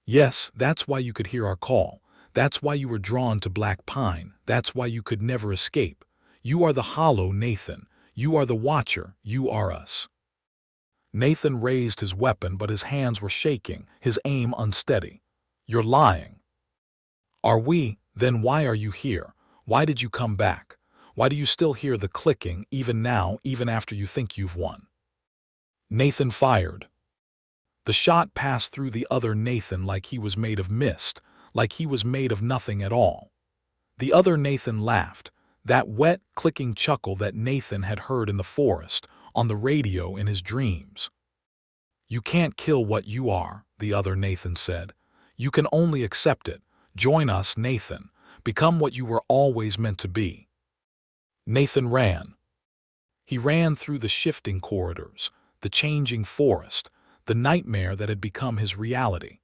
Speaker 1: "Yes, that's why you could hear our call. That's why you were drawn to Black Pine. That's why you could never escape. You are the Hollow, Nathan. You are the Watcher. You are us." Nathan raised his weapon, but his hands were shaking, his aim unsteady. "You're lying." "Are we? Then why are you here? Why did you come back? Why do you still hear the clicking, even now, even after you think you've won?" Nathan fired. The shot passed through the other Nathan like he was made of mist, like he was made of nothing at all. The other Nathan laughed, that wet, clicking chuckle that Nathan had heard in the forest, on the radio in his dreams. "You can't kill what you are," the other Nathan said. "You can only accept it. Join us, Nathan. Become what you were always meant to be." Nathan ran. He ran through the shifting corridors, the changing forest, the nightmare that had become his reality.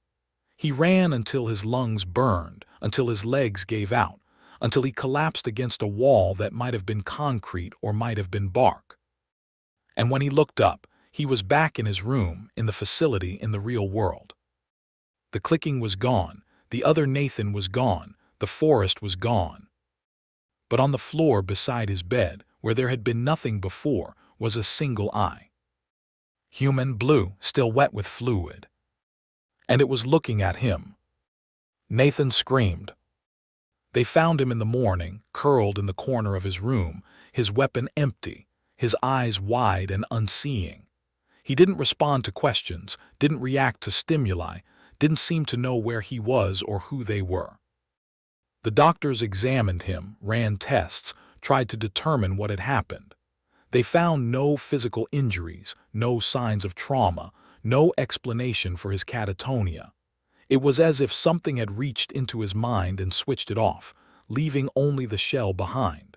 Speaker 1: He ran until his lungs burned, until his legs gave out, until he collapsed against a wall that might have been concrete or might have been bark. And when he looked up, he was back in his room, in the facility, in the real world. The clicking was gone, the other Nathan was gone, the forest was gone. But on the floor beside his bed, where there had been nothing before, was a single eye. Human, blue, still wet with fluid. And it was looking at him. Nathan screamed. They found him in the morning, curled in the corner of his room, his weapon empty, his eyes wide and unseeing. He didn't respond to questions, didn't react to stimuli, didn't seem to know where he was or who they were. The doctors examined him, ran tests, tried to determine what had happened. They found no physical injuries, no signs of trauma, no explanation for his catatonia. It was as if something had reached into his mind and switched it off, leaving only the shell behind.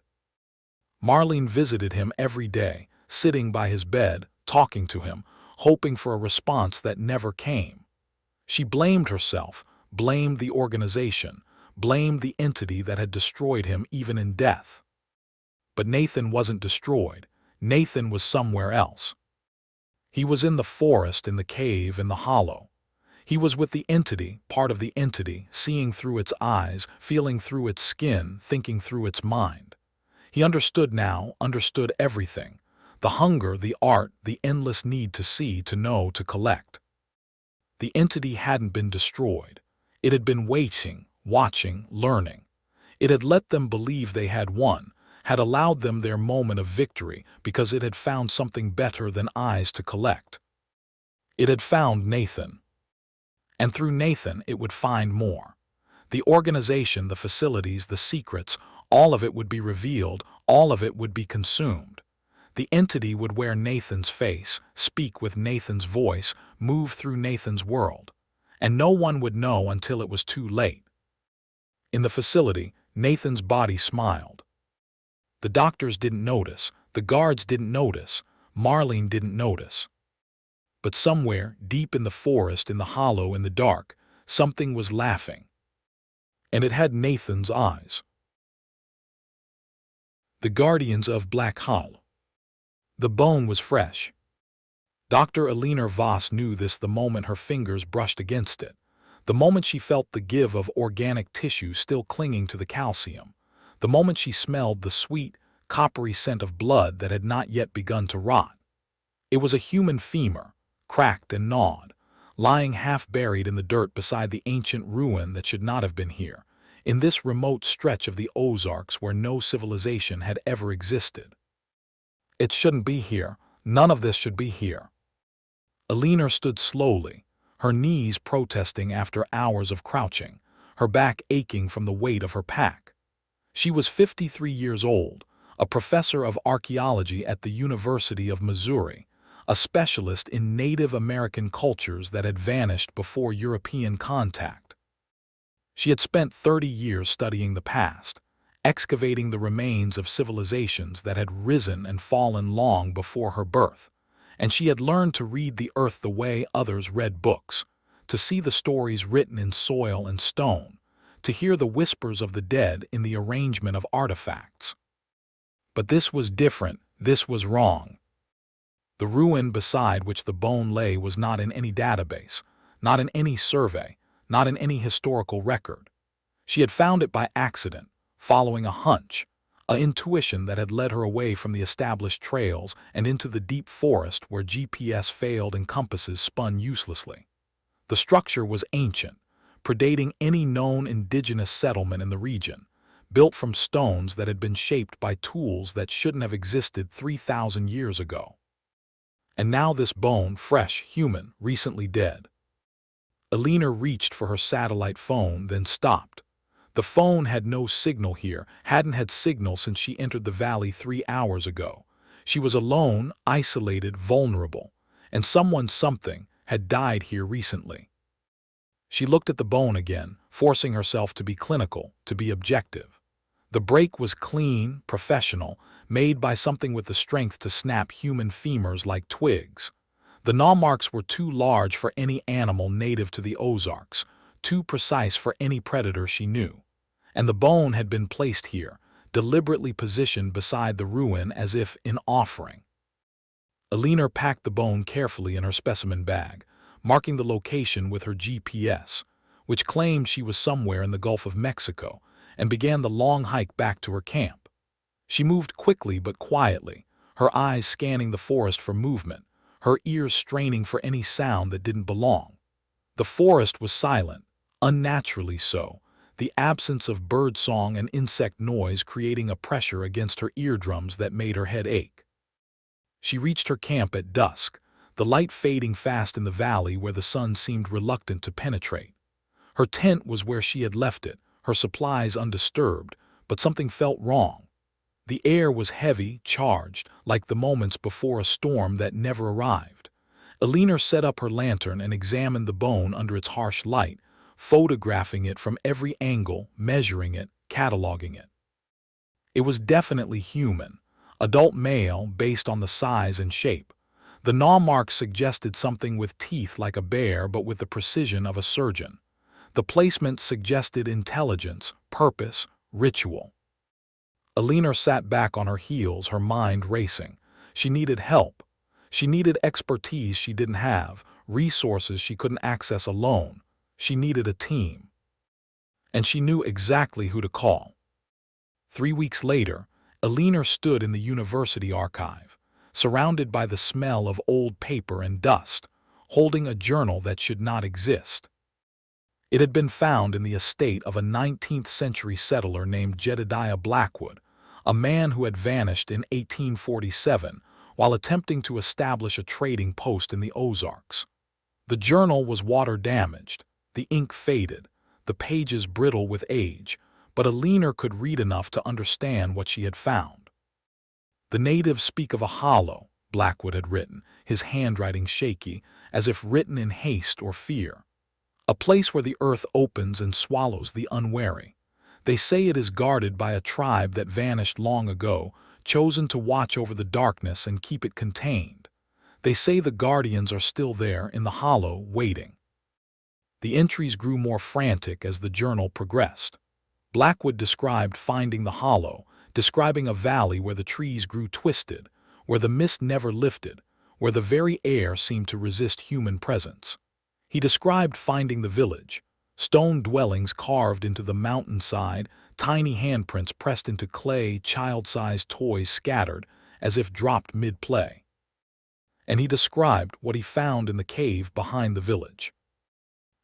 Speaker 1: Marlene visited him every day, sitting by his bed, talking to him, hoping for a response that never came. She blamed herself, blamed the organization, blamed the entity that had destroyed him even in death. But Nathan wasn't destroyed. Nathan was somewhere else. He was in the forest, in the cave, in the hollow. He was with the entity, part of the entity, seeing through its eyes, feeling through its skin, thinking through its mind. He understood now, understood everything. The hunger, the art, the endless need to see, to know, to collect. The entity hadn't been destroyed. It had been waiting, watching, learning. It had let them believe they had won, had allowed them their moment of victory because it had found something better than eyes to collect. It had found Nathan. And through Nathan it would find more. The organization, the facilities, the secrets, all of it would be revealed, all of it would be consumed. The entity would wear Nathan's face, speak with Nathan's voice, move through Nathan's world. And no one would know until it was too late. In the facility, Nathan's body smiled. The doctors didn't notice, the guards didn't notice, Marlene didn't notice. But somewhere, deep in the forest, in the hollow, in the dark, something was laughing. And it had Nathan's eyes. The guardians of Black Hollow. The bone was fresh. Dr. Alina Voss knew this the moment her fingers brushed against it, the moment she felt the give of organic tissue still clinging to the calcium, the moment she smelled the sweet, coppery scent of blood that had not yet begun to rot. It was a human femur, cracked and gnawed, lying half buried in the dirt beside the ancient ruin that should not have been here. in this remote stretch of the Ozarks where no civilization had ever existed. It shouldn't be here. None of this should be here. Alina stood slowly, her knees protesting after hours of crouching, her back aching from the weight of her pack. She was 53 years old, a professor of archaeology at the University of Missouri, a specialist in Native American cultures that had vanished before European contact. She had spent 30 years studying the past, excavating the remains of civilizations that had risen and fallen long before her birth, and she had learned to read the earth the way others read books, to see the stories written in soil and stone, to hear the whispers of the dead in the arrangement of artifacts. But this was different, this was wrong. The ruin beside which the bone lay was not in any database, not in any survey, not in any historical record. She had found it by accident, following a hunch, an intuition that had led her away from the established trails and into the deep forest where GPS failed and compasses spun uselessly. The structure was ancient, predating any known indigenous settlement in the region, built from stones that had been shaped by tools that shouldn't have existed 3,000 years ago. And now this bone, fresh, human, recently dead. Alina reached for her satellite phone, then stopped. The phone had no signal here, hadn't had signal since she entered the valley 3 hours ago. She was alone, isolated, vulnerable, and something, had died here recently. She looked at the bone again, forcing herself to be clinical, to be objective. The break was clean, professional, made by something with the strength to snap human femurs like twigs. The gnaw marks were too large for any animal native to the Ozarks, too precise for any predator she knew. And the bone had been placed here, deliberately positioned beside the ruin as if in offering. Alina packed the bone carefully in her specimen bag, marking the location with her GPS, which claimed she was somewhere in the Gulf of Mexico, and began the long hike back to her camp. She moved quickly but quietly, her eyes scanning the forest for movement, her ears straining for any sound that didn't belong. The forest was silent, unnaturally so, the absence of birdsong and insect noise creating a pressure against her eardrums that made her head ache. She reached her camp at dusk, the light fading fast in the valley where the sun seemed reluctant to penetrate. Her tent was where she had left it, her supplies undisturbed, but something felt wrong. The air was heavy, charged, like the moments before a storm that never arrived. Alina set up her lantern and examined the bone under its harsh light, photographing it from every angle, measuring it, cataloging it. It was definitely human, adult male based on the size and shape. The gnaw marks suggested something with teeth like a bear but with the precision of a surgeon. The placement suggested intelligence, purpose, ritual. Alina sat back on her heels, her mind racing. She needed help. She needed expertise she didn't have, resources she couldn't access alone. She needed a team. And she knew exactly who to call. 3 weeks later, Alina stood in the university archive, surrounded by the smell of old paper and dust, holding a journal that should not exist. It had been found in the estate of a 19th-century settler named Jedediah Blackwood, a man who had vanished in 1847 while attempting to establish a trading post in the Ozarks. The journal was water-damaged, the ink faded, the pages brittle with age, but Alina could read enough to understand what she had found. The natives speak of a hollow, Blackwood had written, his handwriting shaky, as if written in haste or fear. A place where the earth opens and swallows the unwary. They say it is guarded by a tribe that vanished long ago, chosen to watch over the darkness and keep it contained. They say the guardians are still there in the hollow, waiting. The entries grew more frantic as the journal progressed. Blackwood described finding the hollow, describing a valley where the trees grew twisted, where the mist never lifted, where the very air seemed to resist human presence. He described finding the village, stone dwellings carved into the mountainside, tiny handprints pressed into clay, child-sized toys scattered as if dropped mid-play. And he described what he found in the cave behind the village.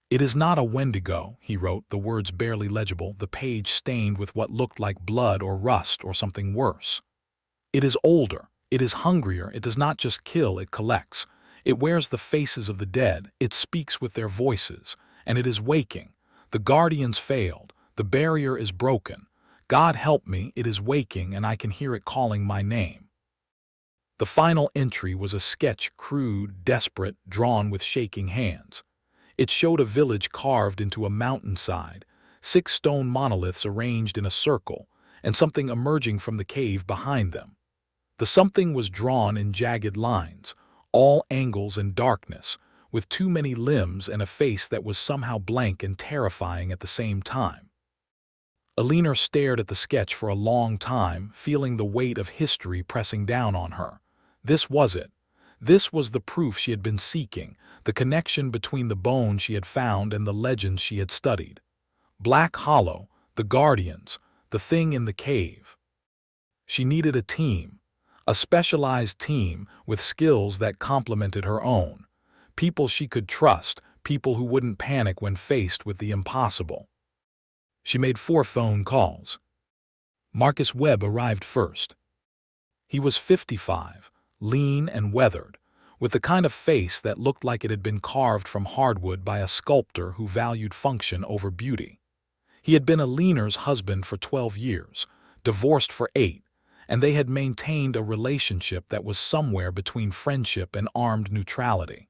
Speaker 1: It is not a Wendigo, he wrote, the words barely legible, the page stained with what looked like blood or rust or something worse. It is older, it is hungrier, it does not just kill, it collects. It wears the faces of the dead, it speaks with their voices, and it is waking. The guardians failed, the barrier is broken. God help me, it is waking and I can hear it calling my name. The final entry was a sketch, crude, desperate, drawn with shaking hands. It showed a village carved into a mountainside, 6 stone monoliths arranged in a circle, and something emerging from the cave behind them. The something was drawn in jagged lines, all angles and darkness, with too many limbs and a face that was somehow blank and terrifying at the same time. Alina stared at the sketch for a long time, feeling the weight of history pressing down on her. This was it. This was the proof she had been seeking, the connection between the bone she had found and the legends she had studied. Black Hollow, the Guardians, the thing in the cave. She needed a team, a specialized team with skills that complemented her own. People she could trust, people who wouldn't panic when faced with the impossible. She made 4 phone calls. Marcus Webb arrived first. He was 55, lean and weathered, with the kind of face that looked like it had been carved from hardwood by a sculptor who valued function over beauty. He had been Alina's husband for 12 years, divorced for 8, and they had maintained a relationship that was somewhere between friendship and armed neutrality.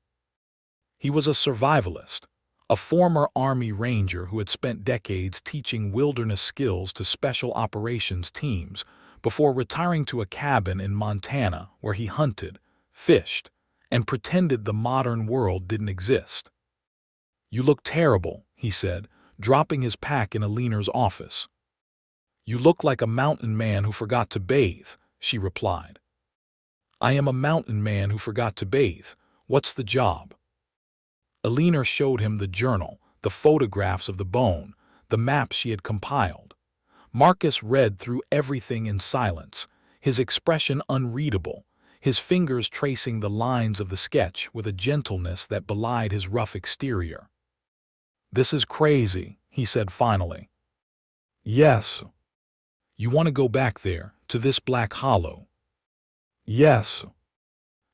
Speaker 1: He was a survivalist, a former Army Ranger who had spent decades teaching wilderness skills to special operations teams before retiring to a cabin in Montana where he hunted, fished, and pretended the modern world didn't exist. "You look terrible," he said, dropping his pack in Alina's office. "You look like a mountain man who forgot to bathe," she replied. "I am a mountain man who forgot to bathe. What's the job?" Alina showed him the journal, the photographs of the bone, the maps she had compiled. Marcus read through everything in silence, his expression unreadable, his fingers tracing the lines of the sketch with a gentleness that belied his rough exterior. "This is crazy," he said finally. "Yes." "You want to go back there, to this black hollow?" "Yes."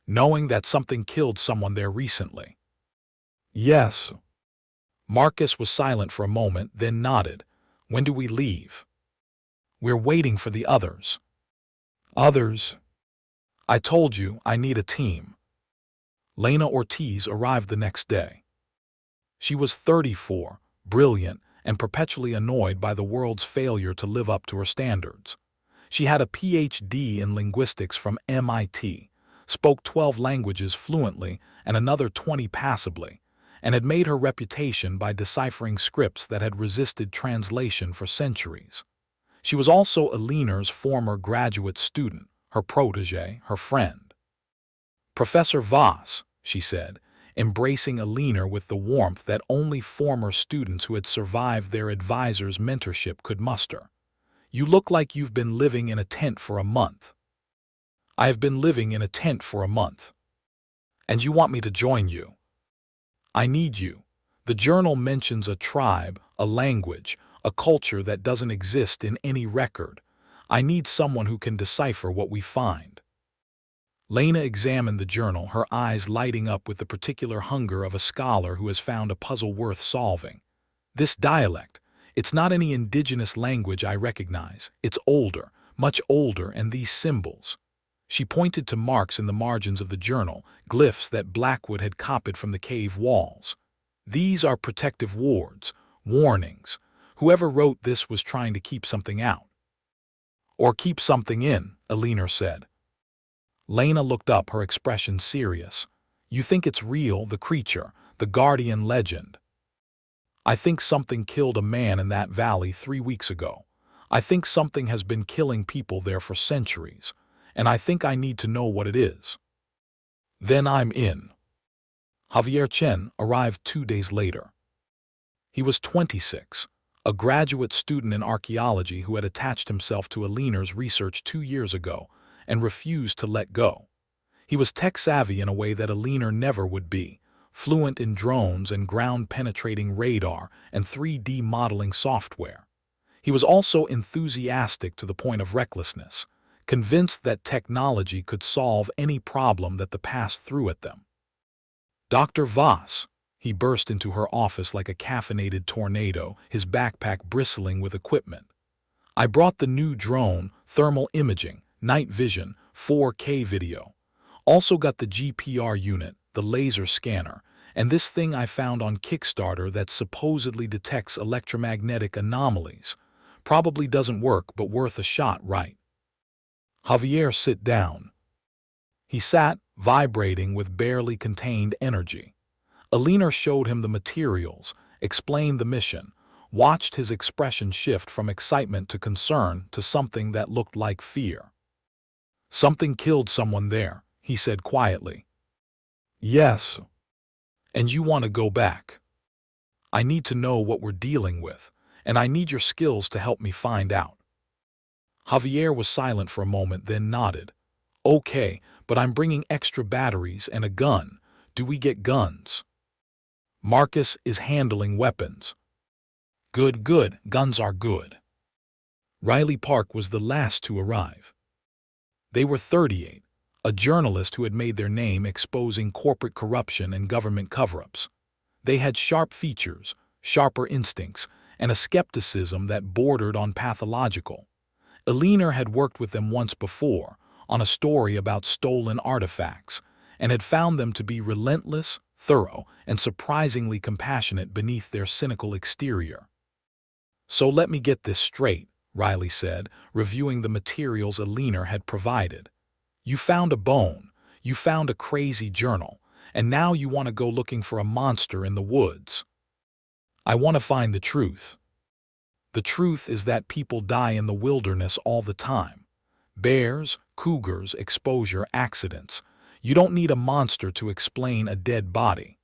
Speaker 1: "Knowing that something killed someone there recently?" "Yes." Marcus was silent for a moment, then nodded. "When do we leave?" "We're waiting for the others." "Others?" "I told you I need a team." Lena Ortiz arrived the next day. She was 34, brilliant, and perpetually annoyed by the world's failure to live up to her standards. She had a PhD in linguistics from MIT, spoke 12 languages fluently and another 20 passably, and had made her reputation by deciphering scripts that had resisted translation for centuries. She was also Alina's former graduate student, her protege, her friend. "Professor Voss," she said, embracing Alina with the warmth that only former students who had survived their advisor's mentorship could muster. "You look like you've been living in a tent for a month." "I have been living in a tent for a month." "And you want me to join you?" "I need you. The journal mentions a tribe, a language, a culture that doesn't exist in any record. I need someone who can decipher what we find." Lena examined the journal, her eyes lighting up with the particular hunger of a scholar who has found a puzzle worth solving. "This dialect, it's not any indigenous language I recognize. It's older, much older, and these symbols." She pointed to marks in the margins of the journal, glyphs that Blackwood had copied from the cave walls. "These are protective wards, warnings. Whoever wrote this was trying to keep something out." "Or keep something in," Alina said. Lena looked up, her expression serious. "You think it's real, the creature, the guardian legend?" "I think something killed a man in that valley 3 weeks ago. I think something has been killing people there for centuries, and I think I need to know what it is." "Then I'm in." Javier Chen arrived 2 days later. He was 26, a graduate student in archaeology who had attached himself to Alina's research 2 years ago and refused to let go. He was tech-savvy in a way that Alina never would be, fluent in drones and ground-penetrating radar and 3D modeling software. He was also enthusiastic to the point of recklessness, convinced that technology could solve any problem that the past threw at them. Dr. Voss, he burst into her office like a caffeinated tornado, his backpack bristling with equipment. I brought the new drone, thermal imaging, night vision, 4K video. Also got the GPR unit, the laser scanner, and this thing I found on Kickstarter that supposedly detects electromagnetic anomalies. Probably doesn't work, but worth a shot, right? Javier, sit down. He sat, vibrating with barely contained energy. Alina showed him the materials, explained the mission, watched his expression shift from excitement to concern to something that looked like fear. Something killed someone there, he said quietly. Yes. And you want to go back. I need to know what we're dealing with, and I need your skills to help me find out. Javier was silent for a moment, then nodded. Okay, but I'm bringing extra batteries and a gun. Do we get guns? Marcus is handling weapons. Good, good, guns are good. Riley Park was the last to arrive. They were 38, a journalist who had made their name exposing corporate corruption and government cover-ups. They had sharp features, sharper instincts, and a skepticism that bordered on pathological. Alina had worked with them once before, on a story about stolen artifacts, and had found them to be relentless, thorough, and surprisingly compassionate beneath their cynical exterior. So let me get this straight, Riley said, reviewing the materials Alina had provided. You found a bone, you found a crazy journal, and now you want to go looking for a monster in the woods. I want to find the truth. The truth is that people die in the wilderness all the time. Bears, cougars, exposure, accidents. You don't need a monster to explain a dead body.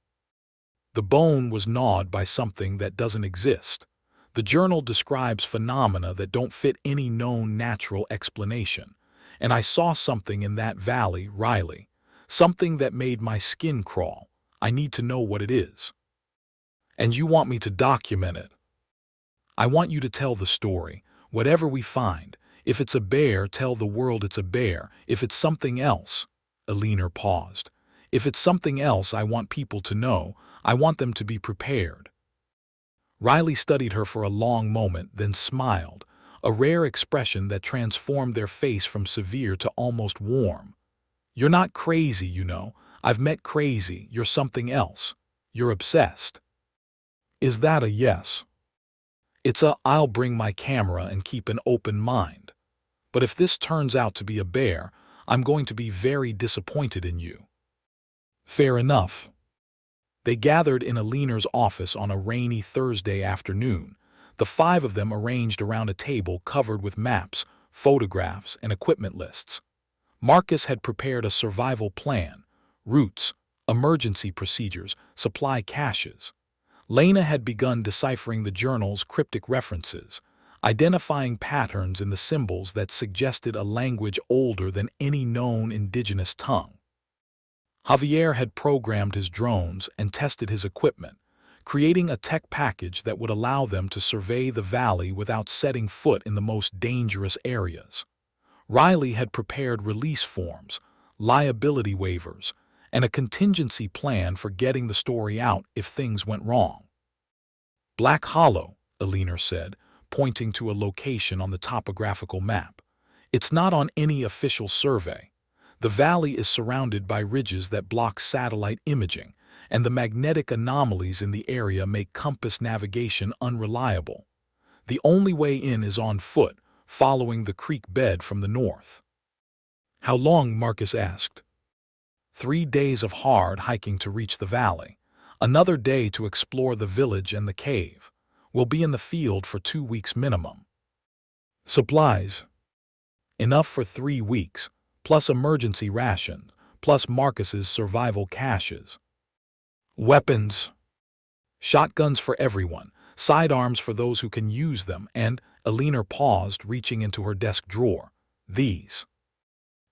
Speaker 1: The bone was gnawed by something that doesn't exist. The journal describes phenomena that don't fit any known natural explanation. And I saw something in that valley, Riley. Something that made my skin crawl. I need to know what it is. And you want me to document it. I want you to tell the story, whatever we find. If it's a bear, tell the world it's a bear. If it's something else, Alina paused. If it's something else, I want people to know. I want them to be prepared. Riley studied her for a long moment, then smiled, a rare expression that transformed their face from severe to almost warm. You're not crazy, you know. I've met crazy. You're something else. You're obsessed. Is that a yes? It's a I'll bring my camera and keep an open mind. But if this turns out to be a bear, I'm going to be very disappointed in you. Fair enough. They gathered in Alina's office on a rainy Thursday afternoon, the five of them arranged around a table covered with maps, photographs, and equipment lists. Marcus had prepared a survival plan, routes, emergency procedures, supply caches. Lena had begun deciphering the journal's cryptic references, identifying patterns in the symbols that suggested a language older than any known indigenous tongue. Javier had programmed his drones and tested his equipment, creating a tech package that would allow them to survey the valley without setting foot in the most dangerous areas. Riley had prepared release forms, liability waivers, and a contingency plan for getting the story out if things went wrong. Black Hollow, Alina said, pointing to a location on the topographical map. It's not on any official survey. The valley is surrounded by ridges that block satellite imaging, and the magnetic anomalies in the area make compass navigation unreliable. The only way in is on foot, following the creek bed from the north. How long? Marcus asked. 3 days of hard hiking to reach the valley. Another day to explore the village and the cave. We'll be in the field for 2 weeks minimum. Supplies. Enough for 3 weeks, plus emergency rations, plus Marcus's survival caches. Weapons. Shotguns for everyone, sidearms for those who can use them, and Alina paused, reaching into her desk drawer. These.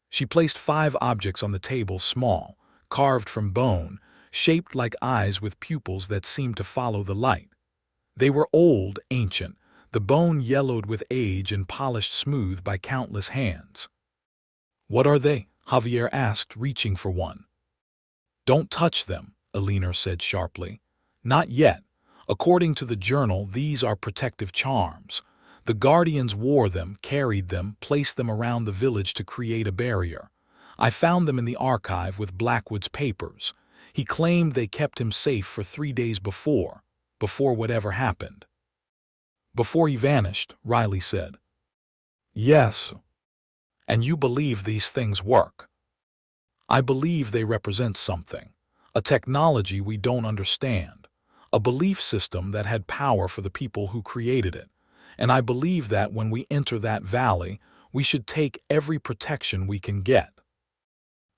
Speaker 1: She placed 5 objects on the table, small, carved from bone, shaped like eyes with pupils that seemed to follow the light. They were old, ancient, the bone yellowed with age and polished smooth by countless hands. "What are they?" Javier asked, reaching for one. "Don't touch them," Elinor said sharply. "Not yet. According to the journal, these are protective charms. The guardians wore them, carried them, placed them around the village to create a barrier. I found them in the archive with Blackwood's papers. He claimed they kept him safe for 3 days before whatever happened." "Before he vanished," Riley said. "Yes. And you believe these things work?" "I believe they represent something, a technology we don't understand, a belief system that had power for the people who created it, and I believe that when we enter that valley, we should take every protection we can get."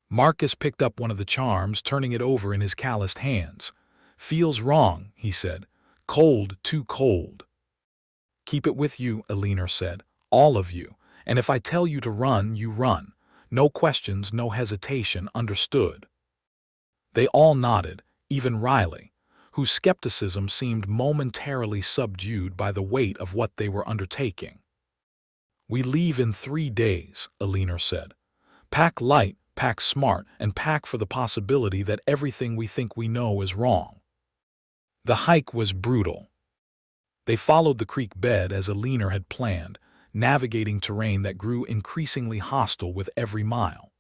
Speaker 1: Marcus picked up one of the charms, turning it over in his calloused hands. "Feels wrong," he said. "Cold, too cold." "Keep it with you," Elinor said. "All of you. And if I tell you to run, you run. No questions, no hesitation, understood?" They all nodded, even Riley, whose skepticism seemed momentarily subdued by the weight of what they were undertaking. "We leave in 3 days," Elinor said. "Pack light, pack smart, and pack for the possibility that everything we think we know is wrong." The hike was brutal. They followed the creek bed as Elinor had planned, navigating terrain that grew increasingly hostile with every mile.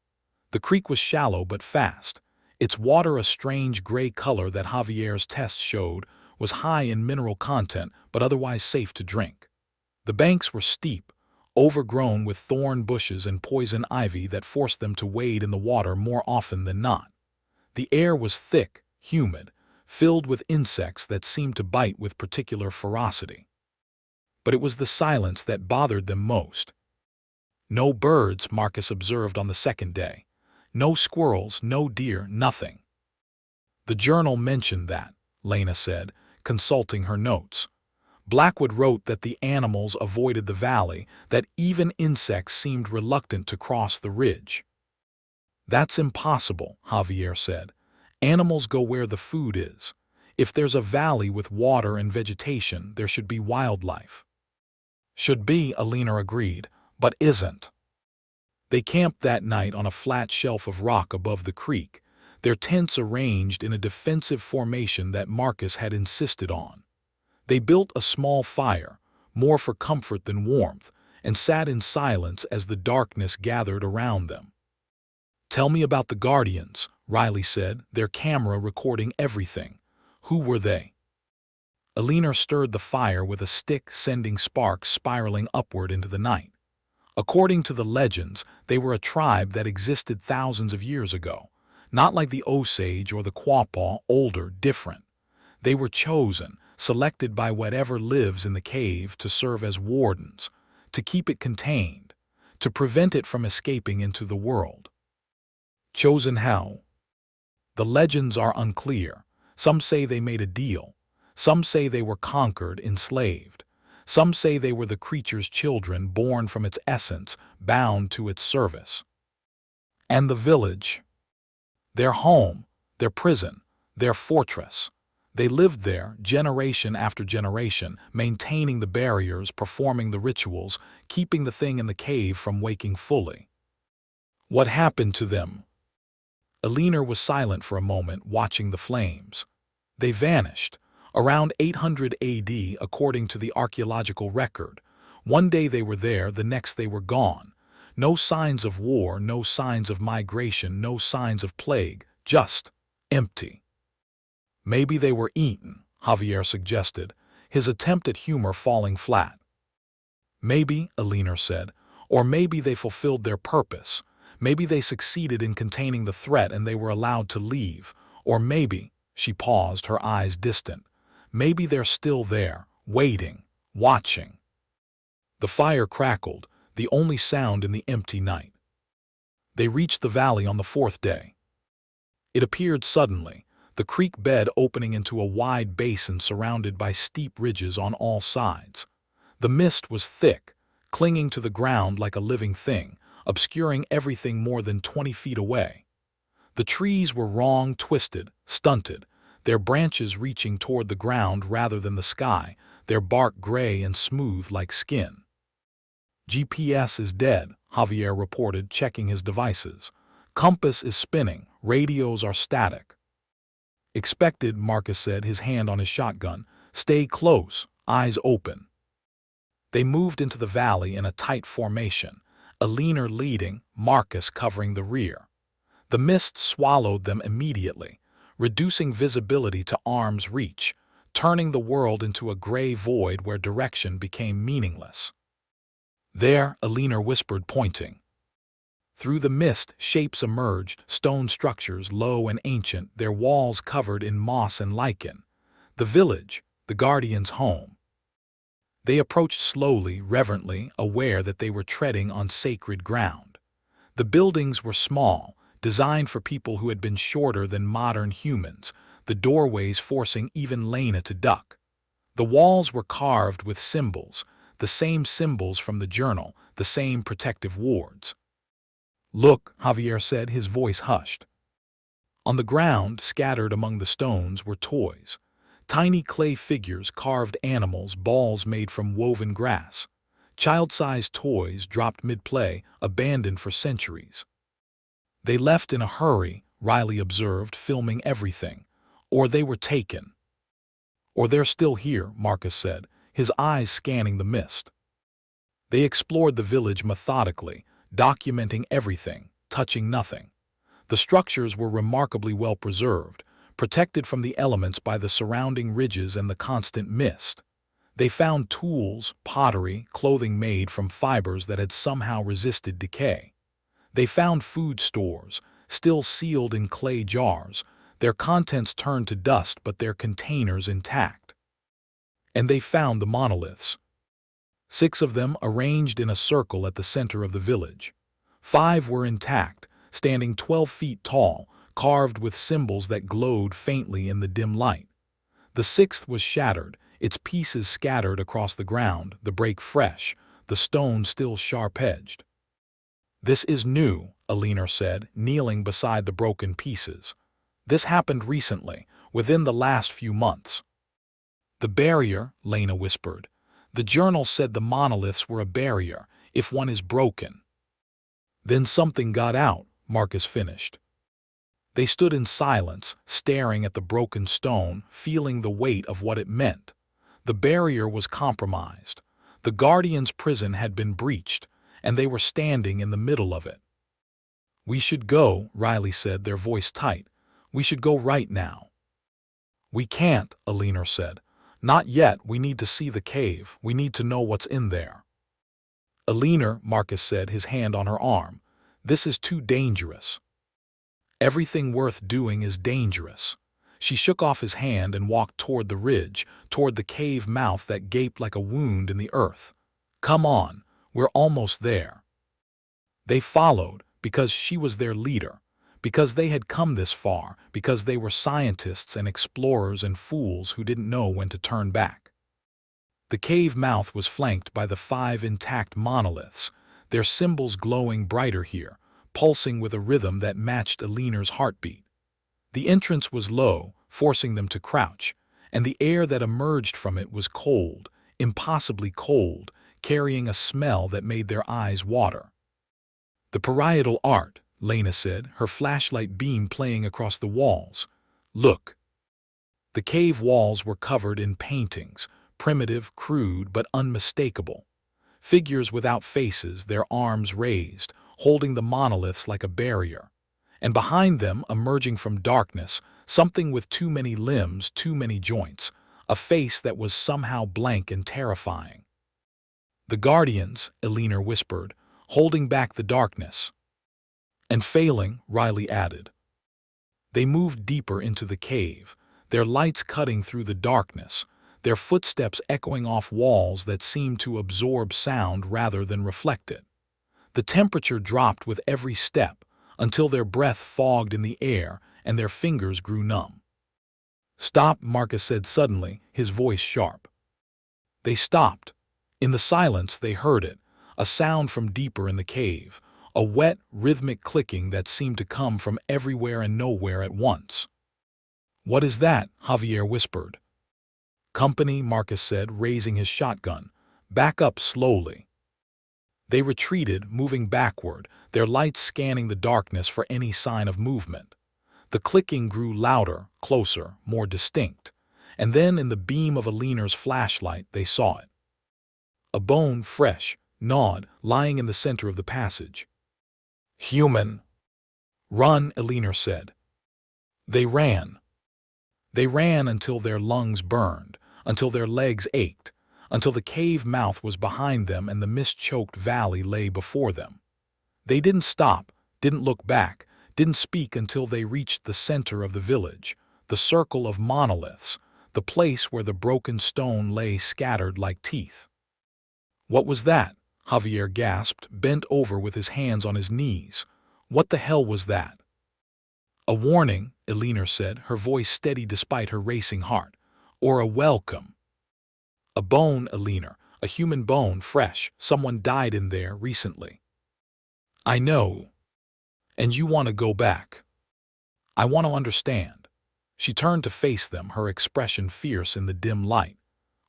Speaker 1: The creek was shallow but fast, its water a strange gray color that Javier's tests showed was high in mineral content but otherwise safe to drink. The banks were steep, overgrown with thorn bushes and poison ivy that forced them to wade in the water more often than not. The air was thick, humid, filled with insects that seemed to bite with particular ferocity. But it was the silence that bothered them most. No birds, Marcus observed on the second day. No squirrels, no deer, nothing. "The journal mentioned that," Lena said, consulting her notes. "Blackwood wrote that the animals avoided the valley, that even insects seemed reluctant to cross the ridge." "That's impossible," Javier said. "Animals go where the food is. If there's a valley with water and vegetation, there should be wildlife." "Should be," Elinor agreed, "but isn't." They camped that night on a flat shelf of rock above the creek, their tents arranged in a defensive formation that Marcus had insisted on. They built a small fire, more for comfort than warmth, and sat in silence as the darkness gathered around them. "Tell me about the guardians," Riley said, their camera recording everything. "Who were they?" Elinor stirred the fire with a stick, sending sparks spiraling upward into the night. According to the legends, they were a tribe that existed thousands of years ago. Not like the Osage or the Quapaw, older, different. They were chosen, selected by whatever lives in the cave to serve as wardens, to keep it contained, to prevent it from escaping into the world. Chosen how? The legends are unclear. Some say they made a deal. Some say they were conquered, enslaved. Some say they were the creature's children, born from its essence, bound to its service. And the village? Their home, their prison, their fortress. They lived there, generation after generation, maintaining the barriers, performing the rituals, keeping the thing in the cave from waking fully. What happened to them? Elinor was silent for a moment, watching the flames. They vanished. Around 800 AD, according to the archaeological record. One day they were there, the next they were gone. No signs of war, no signs of migration, no signs of plague, just empty. "Maybe they were eaten," Javier suggested, his attempt at humor falling flat. "Maybe," Elinor said, "or maybe they fulfilled their purpose. Maybe they succeeded in containing the threat and they were allowed to leave. Or maybe," she paused, her eyes distant, "maybe they're still there, waiting, watching." The fire crackled, the only sound in the empty night. They reached the valley on the 4th day. It appeared suddenly, the creek bed opening into a wide basin surrounded by steep ridges on all sides. The mist was thick, clinging to the ground like a living thing, obscuring everything more than 20 feet away. The trees were wrong, twisted, stunted, their branches reaching toward the ground rather than the sky, their bark gray and smooth like skin. GPS is dead, Javier reported, checking his devices. Compass is spinning, radios are static. Expected, Marcus said, his hand on his shotgun. Stay close, eyes open. They moved into the valley in a tight formation, Alina leading, Marcus covering the rear. The mist swallowed them immediately, reducing visibility to arm's reach, turning the world into a gray void where direction became meaningless. There, Alina whispered, pointing. Through the mist, shapes emerged, stone structures low and ancient, their walls covered in moss and lichen. The village, the Guardian's home. They approached slowly, reverently, aware that they were treading on sacred ground. The buildings were small, designed for people who had been shorter than modern humans, the doorways forcing even Lena to duck. The walls were carved with symbols, the same symbols from the journal, the same protective wards. Look, Javier said, his voice hushed. On the ground, scattered among the stones, were toys. Tiny clay figures, carved animals, balls made from woven grass. Child-sized toys dropped mid-play, abandoned for centuries. They left in a hurry, Riley observed, filming everything. Or they were taken. Or they're still here, Marcus said, his eyes scanning the mist. They explored the village methodically, documenting everything, touching nothing. The structures were remarkably well preserved, protected from the elements by the surrounding ridges and the constant mist. They found tools, pottery, clothing made from fibers that had somehow resisted decay. They found food stores, still sealed in clay jars, their contents turned to dust but their containers intact. And they found the monoliths. 6 of them arranged in a circle at the center of the village. 5 were intact, standing 12 feet tall, carved with symbols that glowed faintly in the dim light. The 6th was shattered, its pieces scattered across the ground, the break fresh, the stone still sharp-edged. This is new, Alina said, kneeling beside the broken pieces. This happened recently, within the last few months. The barrier, Lena whispered. The journal said the monoliths were a barrier, if one is broken. Then something got out, Marcus finished. They stood in silence, staring at the broken stone, feeling the weight of what it meant. The barrier was compromised. The Guardian's prison had been breached, and they were standing in the middle of it. We should go, Riley said, their voice tight. We should go right now. We can't, Alina said. Not yet, we need to see the cave. We need to know what's in there. Alina, Marcus said, his hand on her arm. This is too dangerous. Everything worth doing is dangerous. She shook off his hand and walked toward the ridge, toward the cave mouth that gaped like a wound in the earth. Come on, we're almost there. They followed, because she was their leader, because they had come this far, because they were scientists and explorers and fools who didn't know when to turn back. The cave mouth was flanked by the 5 intact monoliths, their symbols glowing brighter here, pulsing with a rhythm that matched Alina's heartbeat. The entrance was low, forcing them to crouch, and the air that emerged from it was cold, impossibly cold, carrying a smell that made their eyes water. The parietal art, Lena said, her flashlight beam playing across the walls. Look. The cave walls were covered in paintings, primitive, crude, but unmistakable. Figures without faces, their arms raised, holding the monoliths like a barrier. And behind them, emerging from darkness, something with too many limbs, too many joints, a face that was somehow blank and terrifying. The Guardians, Alina whispered, holding back the darkness. And failing, Riley added. They moved deeper into the cave, their lights cutting through the darkness, their footsteps echoing off walls that seemed to absorb sound rather than reflect it. The temperature dropped with every step, until their breath fogged in the air and their fingers grew numb. Stop, Marcus said suddenly, his voice sharp. They stopped. In the silence they heard it, a sound from deeper in the cave, a wet, rhythmic clicking that seemed to come from everywhere and nowhere at once. "What is that?" Javier whispered. "Company," Marcus said, raising his shotgun. "Back up slowly." They retreated, moving backward, their lights scanning the darkness for any sign of movement. The clicking grew louder, closer, more distinct, and then in the beam of Aliner's flashlight they saw it. A bone, fresh, gnawed, lying in the center of the passage. "Human!" "Run," Aliner said. They ran. They ran until their lungs burned, until their legs ached, until the cave mouth was behind them and the mist-choked valley lay before them. They didn't stop, didn't look back, didn't speak until they reached the center of the village, the circle of monoliths, the place where the broken stone lay scattered like teeth. "What was that?" Javier gasped, bent over with his hands on his knees. "What the hell was that?" "A warning," Aliner said, her voice steady despite her racing heart. "Or a welcome." "A bone, Aliner, a human bone, fresh. Someone died in there recently." "I know. And you want to go back." "I want to understand." She turned to face them, her expression fierce in the dim light.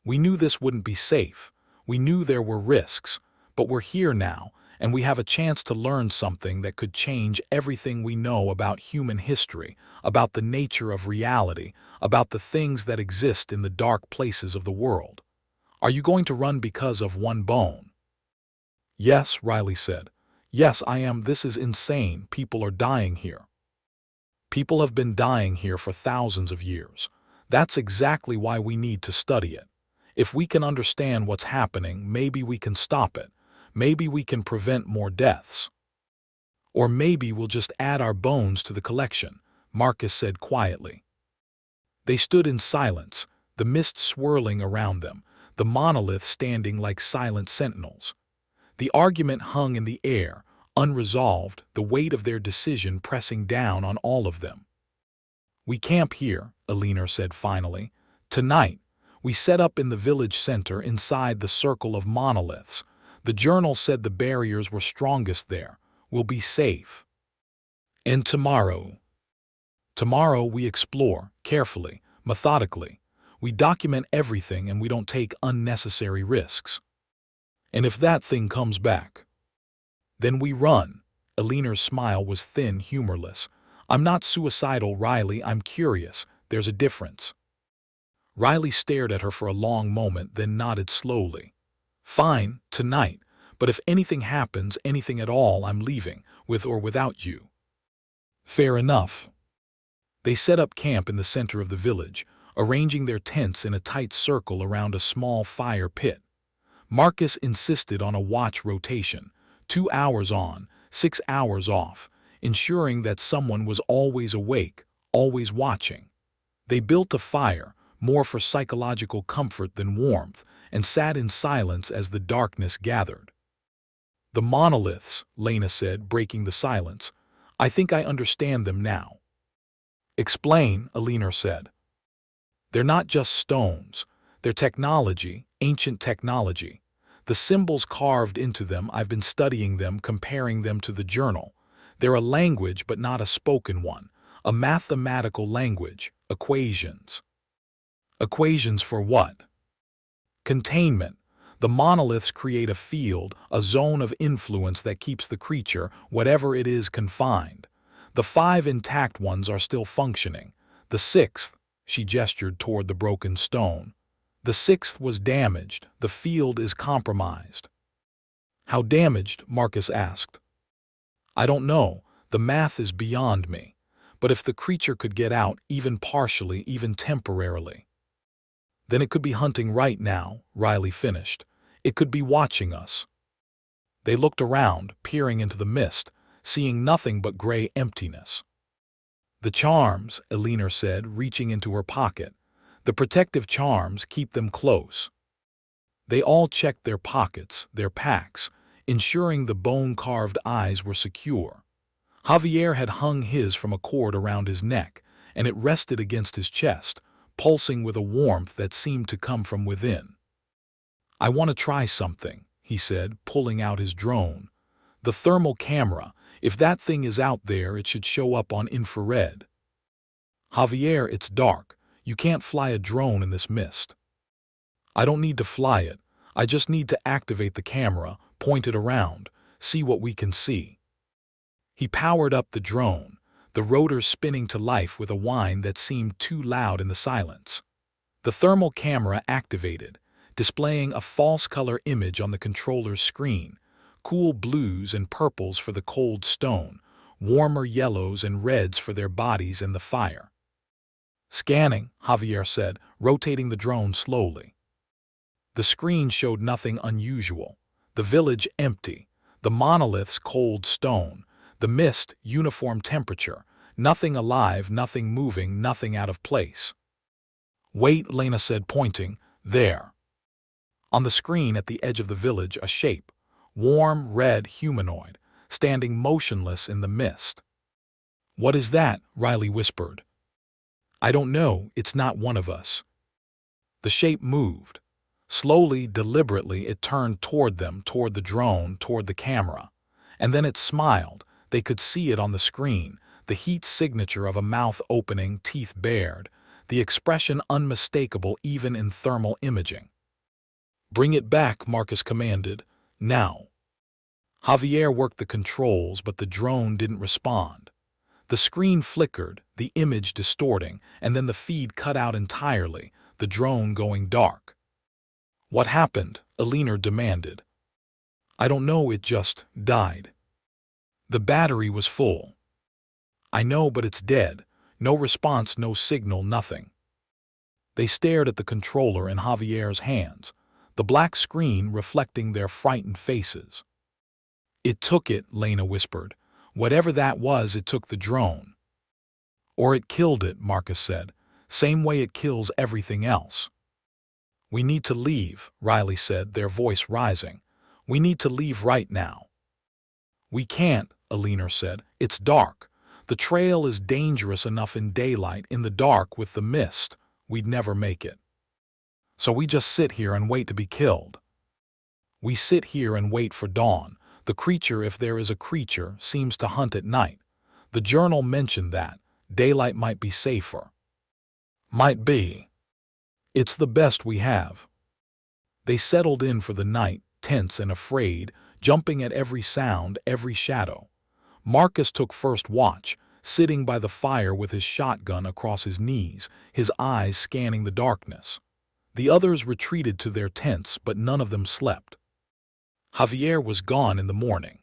Speaker 1: "We knew this wouldn't be safe. We knew there were risks. But we're here now, and we have a chance to learn something that could change everything we know about human history, about the nature of reality, about the things that exist in the dark places of the world. Are you going to run because of one bone?" "Yes," Riley said. "Yes, I am. This is insane. People are dying here. People have been dying here for thousands of years. That's exactly why we need to study it. If we can understand what's happening, maybe we can stop it. Maybe we can prevent more deaths. Or maybe we'll just add our bones to the collection," Marcus said quietly. They stood in silence, the mist swirling around them, the monolith standing like silent sentinels. The argument hung in the air, unresolved, the weight of their decision pressing down on all of them. "We camp here," Aliner said finally. "Tonight, we set up in the village center inside the circle of monoliths. The journal said the barriers were strongest there. We'll be safe. And tomorrow? Tomorrow we explore, carefully, methodically. We document everything and we don't take unnecessary risks. And if that thing comes back, then we run." Aliner's smile was thin, humorless. "I'm not suicidal, Riley. I'm curious. There's a difference." Riley stared at her for a long moment, then nodded slowly. "Fine, tonight. But if anything happens, anything at all, I'm leaving, with or without you." "Fair enough." They set up camp in the center of the village, arranging their tents in a tight circle around a small fire pit. Marcus insisted on a watch rotation, 2 hours on, 6 hours off, ensuring that someone was always awake, always watching. They built a fire, more for psychological comfort than warmth, and sat in silence as the darkness gathered. "The monoliths," Lena said, breaking the silence. "I think I understand them now." "Explain," Aliner said. "They're not just stones. They're technology, ancient technology. The symbols carved into them, I've been studying them, comparing them to the journal. They're a language, but not a spoken one. A mathematical language, equations." "Equations for what?" "Containment. The monoliths create a field, a zone of influence that keeps the creature, whatever it is, confined. The 5 intact ones are still functioning. The 6th, she gestured toward the broken stone. The 6th was damaged. The field is compromised." "How damaged?" Marcus asked. "I don't know. The math is beyond me. But if the creature could get out, even partially, even temporarily, then it could be hunting right now," Riley finished. "It could be watching us." They looked around, peering into the mist, seeing nothing but gray emptiness. "The charms," Aliner said, reaching into her pocket. "The protective charms keep them close." They all checked their pockets, their packs, ensuring the bone-carved eyes were secure. Javier had hung his from a cord around his neck, and it rested against his chest, pulsing with a warmth that seemed to come from within. "I want to try something," he said, pulling out his drone. The thermal camera. If that thing is out there, it should show up on infrared. Javier, it's dark. You can't fly a drone in this mist. I don't need to fly it. I just need to activate the camera, point it around, see what we can see. He powered up the drone, the rotors spinning to life with a whine that seemed too loud in the silence. The thermal camera activated, displaying a false color image on the controller's screen, cool blues and purples for the cold stone, warmer yellows and reds for their bodies in the fire. Scanning, Javier said, rotating the drone slowly. The screen showed nothing unusual. The village empty, the monoliths cold stone, the mist uniform temperature, nothing alive, nothing moving, nothing out of place. Wait, Lena said, pointing. There. On the screen at the edge of the village, a shape, warm, red, humanoid, standing motionless in the mist. What is that? Riley whispered. I don't know, it's not one of us. The shape moved. Slowly, deliberately, it turned toward them, toward the drone, toward the camera. And then it smiled. They could see it on the screen, the heat signature of a mouth opening, teeth bared, the expression unmistakable even in thermal imaging. Bring it back, Marcus commanded. Now. Javier worked the controls, but the drone didn't respond. The screen flickered, the image distorting, and then the feed cut out entirely, the drone going dark. What happened? Alina demanded. I don't know, it just died. The battery was full. I know, but it's dead. No response, no signal, nothing. They stared at the controller in Javier's hands, the black screen reflecting their frightened faces. It took it, Lena whispered. Whatever that was, it took the drone. Or it killed it, Marcus said. Same way it kills everything else. We need to leave, Riley said, their voice rising. We need to leave right now. We can't, Alina said. It's dark. The trail is dangerous enough in daylight. In the dark with the mist, we'd never make it. So we just sit here and wait to be killed. We sit here and wait for dawn. The creature, if there is a creature, seems to hunt at night. The journal mentioned that. Daylight might be safer. Might be. It's the best we have. They settled in for the night, tense and afraid, jumping at every sound, every shadow. Marcus took first watch, sitting by the fire with his shotgun across his knees, his eyes scanning the darkness. The others retreated to their tents, but none of them slept. Javier was gone in the morning.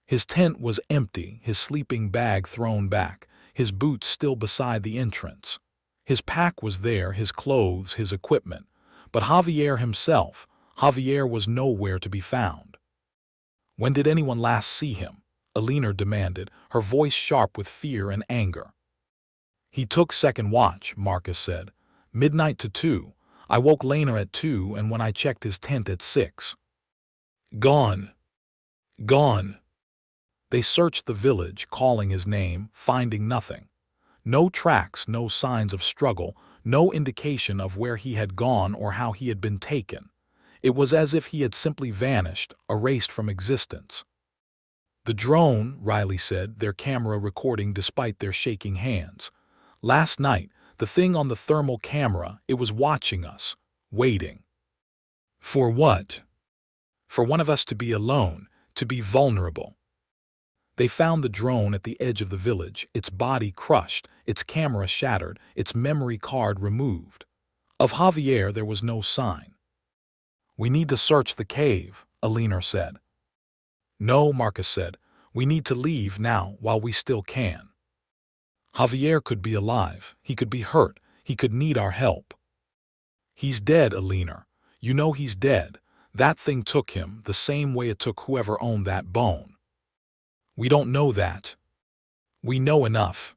Speaker 1: His tent was empty, his sleeping bag thrown back, his boots still beside the entrance. His pack was there, his clothes, his equipment. But Javier himself, Javier was nowhere to be found. When did anyone last see him? Alina demanded, her voice sharp with fear and anger. He took second watch, Marcus said. Midnight to 2. I woke Lena at 2, and when I checked his tent at 6. Gone. Gone. They searched the village, calling his name, finding nothing. No tracks, no signs of struggle, no indication of where he had gone or how he had been taken. It was as if he had simply vanished, erased from existence. The drone, Riley said, their camera recording despite their shaking hands. Last night, the thing on the thermal camera, it was watching us, waiting. For what? For one of us to be alone, to be vulnerable. They found the drone at the edge of the village, its body crushed, its camera shattered, its memory card removed. Of Javier there was no sign. We need to search the cave, Alina said. No, Marcus said. We need to leave now while we still can. Javier could be alive, he could be hurt, he could need our help. He's dead, Alina. You know he's dead. That thing took him the same way it took whoever owned that bone. We don't know that. We know enough.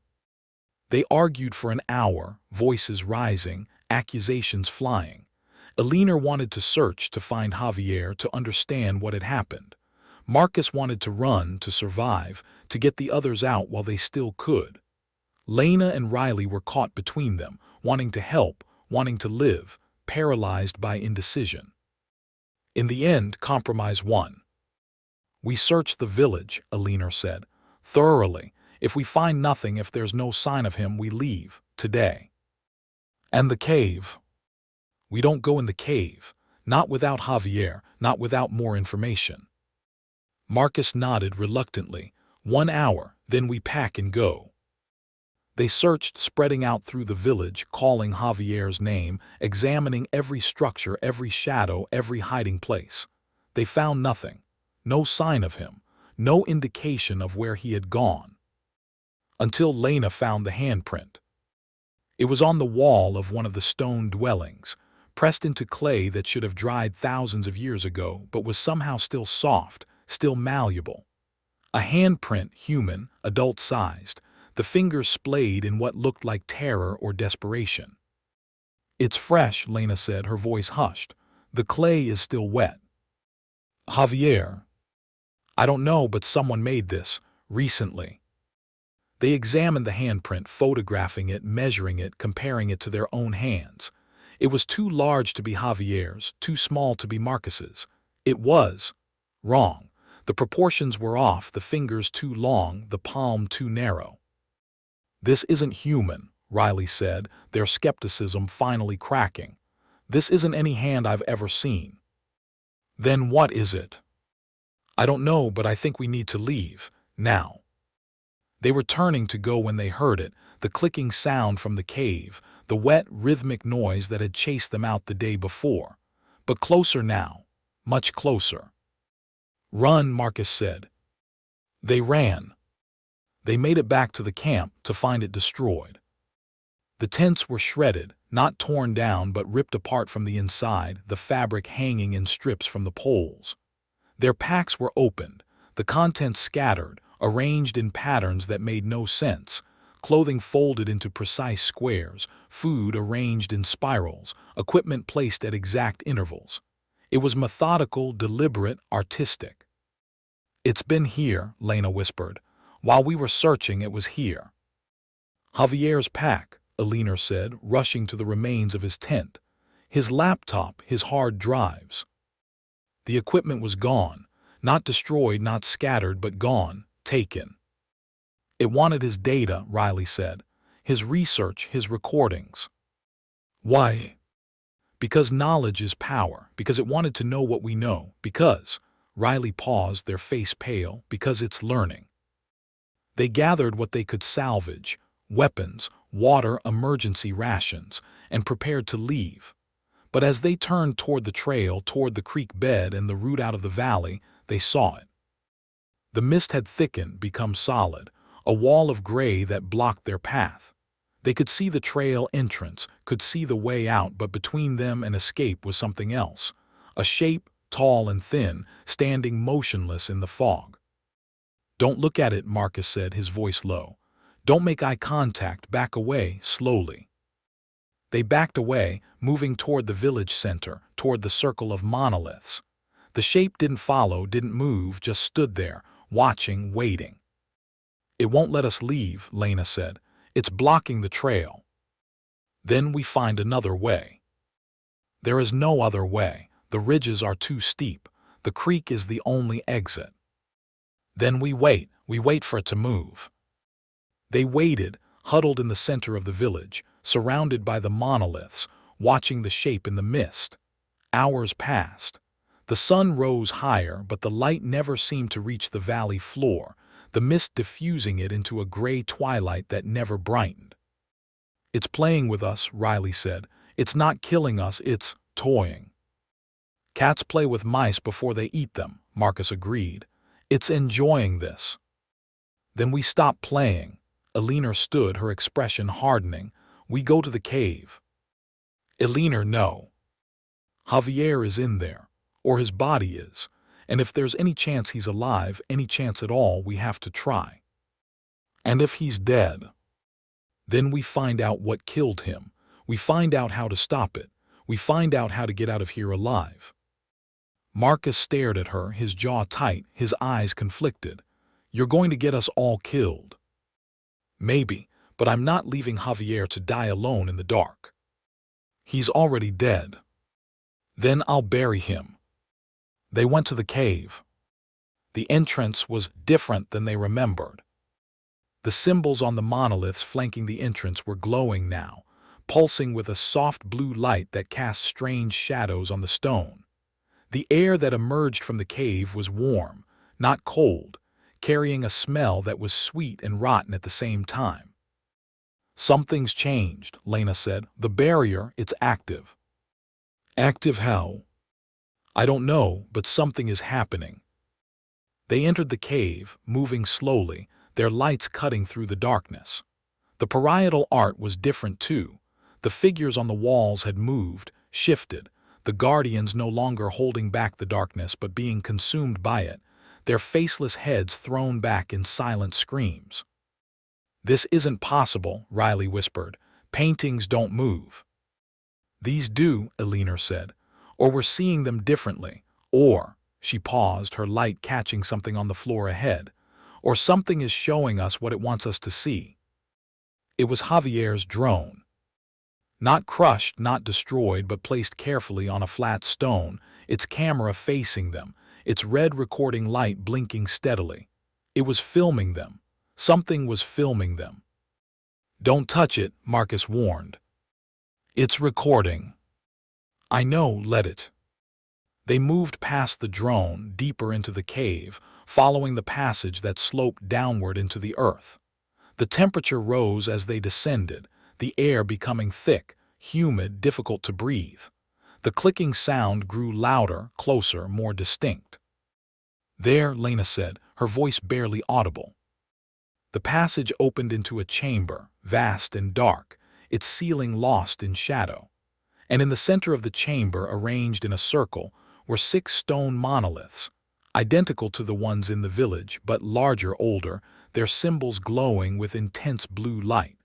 Speaker 1: They argued for an hour, voices rising, accusations flying. Alina wanted to search to find Javier, to understand what had happened. Marcus wanted to run, to survive, to get the others out while they still could. Lena and Riley were caught between them, wanting to help, wanting to live, paralyzed by indecision. In the end, compromise won. We searched the village, Alina said, thoroughly. If we find nothing, if there's no sign of him, we leave, today. And the cave? We don't go in the cave. Not without Javier, not without more information. Marcus nodded reluctantly. 1 hour, then we pack and go. They searched, spreading out through the village, calling Javier's name, examining every structure, every shadow, every hiding place. They found nothing. No sign of him. No indication of where he had gone. Until Lena found the handprint. It was on the wall of one of the stone dwellings, pressed into clay that should have dried thousands of years ago, but was somehow still soft, still malleable. A handprint, human, adult-sized, the fingers splayed in what looked like terror or desperation. It's fresh, Lena said, her voice hushed. The clay is still wet. Javier. I don't know, but someone made this, recently. They examined the handprint, photographing it, measuring it, comparing it to their own hands. It was too large to be Javier's, too small to be Marcus's. It was wrong. The proportions were off, the fingers too long, the palm too narrow. This isn't human, Riley said, their skepticism finally cracking. This isn't any hand I've ever seen. Then what is it? I don't know, but I think we need to leave, now. They were turning to go when they heard it, the clicking sound from the cave, the wet, rhythmic noise that had chased them out the day before. But closer now, much closer. Run, Marcus said. They ran. They made it back to the camp to find it destroyed. The tents were shredded, not torn down but ripped apart from the inside, the fabric hanging in strips from the poles. Their packs were opened, the contents scattered, arranged in patterns that made no sense, clothing folded into precise squares, food arranged in spirals, equipment placed at exact intervals. It was methodical, deliberate, artistic. It's been here, Lena whispered. While we were searching, it was here. Javier's pack, Alina said, rushing to the remains of his tent. His laptop, his hard drives. The equipment was gone, not destroyed, not scattered, but gone, taken. It wanted his data, Riley said, his research, his recordings. Why? Because knowledge is power, because it wanted to know what we know, because, Riley paused, their face pale, because it's learning. They gathered what they could salvage, weapons, water, emergency rations, and prepared to leave. But as they turned toward the trail, toward the creek bed and the route out of the valley, they saw it. The mist had thickened, become solid, a wall of gray that blocked their path. They could see the trail entrance, could see the way out, but between them and escape was something else. A shape, tall and thin, standing motionless in the fog. Don't look at it, Marcus said, his voice low. Don't make eye contact, back away, slowly. They backed away, moving toward the village center, toward the circle of monoliths. The shape didn't follow, didn't move, just stood there, watching, waiting. It won't let us leave, Lena said. It's blocking the trail. Then we find another way. There is no other way. The ridges are too steep. The creek is the only exit. Then we wait for it to move. They waited, huddled in the center of the village, surrounded by the monoliths, watching the shape in the mist. Hours passed. The sun rose higher, but the light never seemed to reach the valley floor, the mist diffusing it into a gray twilight that never brightened. It's playing with us, Riley said. It's not killing us, it's toying. Cats play with mice before they eat them, Marcus agreed. It's enjoying this. Then we stop playing. Alina stood, her expression hardening. We go to the cave. Alina, no. Javier is in there, or his body is, and if there's any chance he's alive, any chance at all, we have to try. And if he's dead, then we find out what killed him. We find out how to stop it. We find out how to get out of here alive. Marcus stared at her, his jaw tight, his eyes conflicted. You're going to get us all killed. Maybe, but I'm not leaving Javier to die alone in the dark. He's already dead. Then I'll bury him. They went to the cave. The entrance was different than they remembered. The symbols on the monoliths flanking the entrance were glowing now, pulsing with a soft blue light that cast strange shadows on the stone. The air that emerged from the cave was warm, not cold, carrying a smell that was sweet and rotten at the same time. "Something's changed," Lena said. "The barrier, it's active." "Active how?" "I don't know, but something is happening." They entered the cave, moving slowly, their lights cutting through the darkness. The parietal art was different too. The figures on the walls had moved, shifted, the guardians no longer holding back the darkness but being consumed by it, their faceless heads thrown back in silent screams. "This isn't possible," Riley whispered. "Paintings don't move." "These do," Eleanor said. "Or we're seeing them differently. Or," she paused, her light catching something on the floor ahead, "or something is showing us what it wants us to see." It was Javier's drone. Not crushed, not destroyed, but placed carefully on a flat stone, its camera facing them, its red recording light blinking steadily. It was filming them. Something was filming them. "Don't touch it," Marcus warned. "It's recording." "I know, let it." They moved past the drone, deeper into the cave, following the passage that sloped downward into the earth. The temperature rose as they descended, the air becoming thick, humid, difficult to breathe. The clicking sound grew louder, closer, more distinct. "There," Lena said, her voice barely audible. The passage opened into a chamber, vast and dark, its ceiling lost in shadow. And in the center of the chamber, arranged in a circle, were 6 stone monoliths, identical to the ones in the village, but larger, older, their symbols glowing with intense blue light.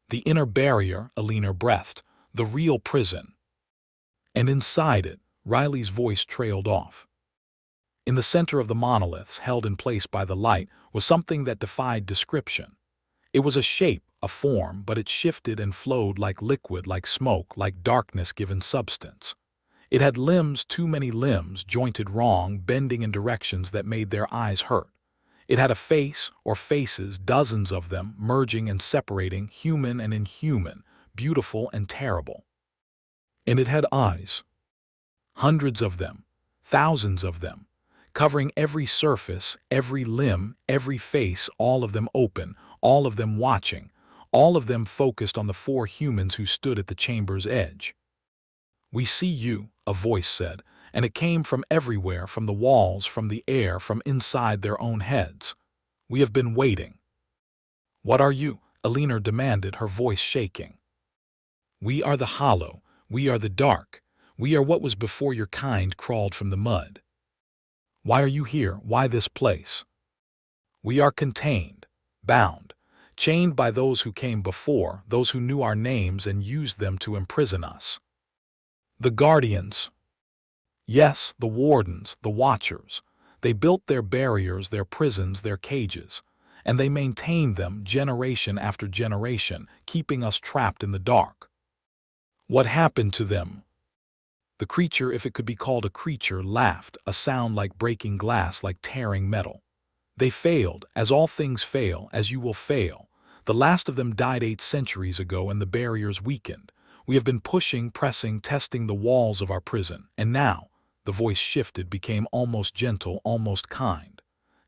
Speaker 1: "The inner barrier," Eleanor breathed, "the real prison." And inside it, Riley's voice trailed off. In the center of the monoliths, held in place by the light, was something that defied description. It was a shape, a form, but it shifted and flowed like liquid, like smoke, like darkness given substance. It had limbs, too many limbs, jointed wrong, bending in directions that made their eyes hurt. It had a face, or faces, dozens of them, merging and separating, human and inhuman, beautiful and terrible. And it had eyes. Hundreds of them, thousands of them, covering every surface, every limb, every face, all of them open, all of them watching, all of them focused on the 4 humans who stood at the chamber's edge. "We see you," a voice said, and it came from everywhere, from the walls, from the air, from inside their own heads. "We have been waiting." "What are you?" Eleanor demanded, her voice shaking. "We are the hollow. We are the dark. We are what was before your kind crawled from the mud." "Why are you here? Why this place?" "We are contained, bound, chained by those who came before, those who knew our names and used them to imprison us." "The guardians." "Yes, the wardens, the watchers. They built their barriers, their prisons, their cages, and they maintained them generation after generation, keeping us trapped in the dark." "What happened to them?" The creature, if it could be called a creature, laughed, a sound like breaking glass, like tearing metal. "They failed, as all things fail, as you will fail. The last of them died 8 centuries ago, and the barriers weakened. We have been pushing, pressing, testing the walls of our prison, and now," the voice shifted, became almost gentle, almost kind.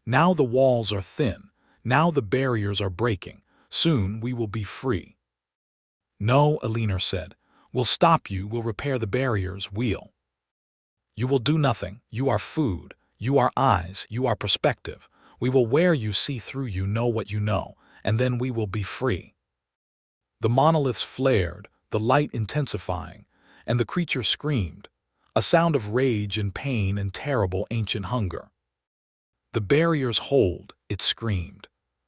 Speaker 1: "Now the walls are thin. Now the barriers are breaking. Soon we will be free." "No," Eleanor said. "We'll stop you, we'll repair the barriers, we'll—" "You will do nothing. You are food. You are eyes. You are perspective. We will wear you, see through you, know what you know, and then we will be free." The monoliths flared, the light intensifying, and the creature screamed, a sound of rage and pain and terrible ancient hunger. "The barriers hold," it screamed.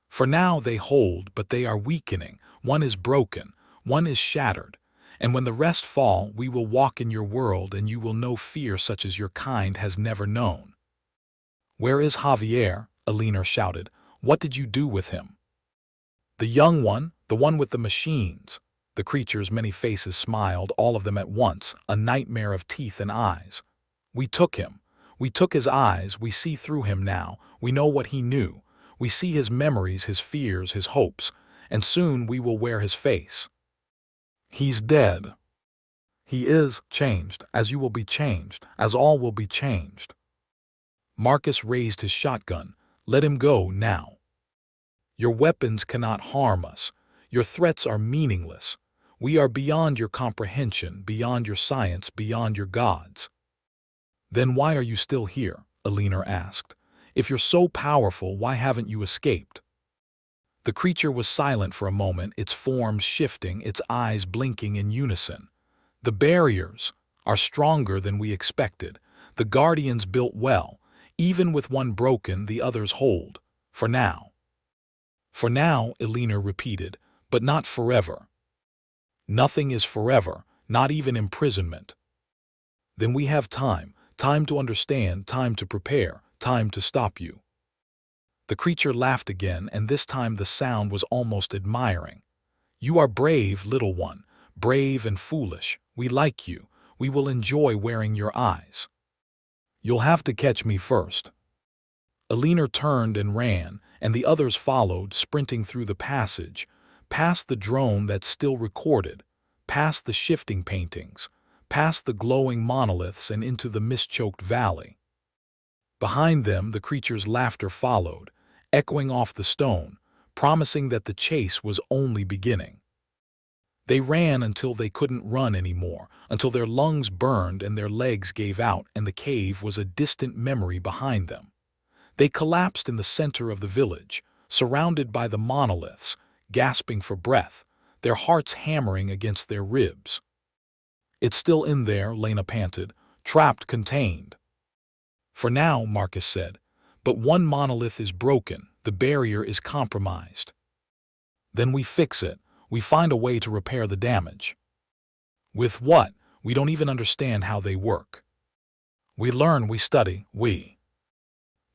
Speaker 1: "For now they hold, but they are weakening. One is broken, one is shattered. And when the rest fall, we will walk in your world, and you will know fear such as your kind has never known." "Where is Javier?" Eleanor shouted. "What did you do with him?" "The young one, the one with the machines." The creature's many faces smiled, all of them at once, a nightmare of teeth and eyes. "We took him. We took his eyes, we see through him now, we know what he knew. We see his memories, his fears, his hopes, and soon we will wear his face. He's dead. He is changed, as you will be changed, as all will be changed. Marcus raised his shotgun. Let him go now. Your weapons cannot harm us. Your threats are meaningless. We are beyond your comprehension, beyond your science, beyond your gods. Then why are you still here? Elinor asked. If you're so powerful, why haven't you escaped? The creature was silent for a moment, its form shifting, its eyes blinking in unison. The barriers are stronger than we expected. The Guardians built well. Even with one broken, the others hold. For now. For now, Elinor repeated, but not forever. Nothing is forever, not even imprisonment. Then we have time, time to understand, time to prepare, time to stop you. The creature laughed again, and this time the sound was almost admiring. You are brave, little one, brave and foolish. We like you. We will enjoy wearing your eyes. You'll have to catch me first. Elinor turned and ran, and the others followed, sprinting through the passage, past the drone that still recorded, past the shifting paintings, past the glowing monoliths and into the mist-choked valley. Behind them, the creature's laughter followed, echoing off the stone, promising that the chase was only beginning. They ran until they couldn't run anymore, until their lungs burned and their legs gave out and the cave was a distant memory behind them. They collapsed in the center of the village, surrounded by the monoliths, gasping for breath, their hearts hammering against their ribs. It's still in there, Lena panted, trapped, contained. For now, Marcus said, but one monolith is broken, the barrier is compromised. Then we fix it, we find a way to repair the damage. With what? We don't even understand how they work. We learn, we study, we.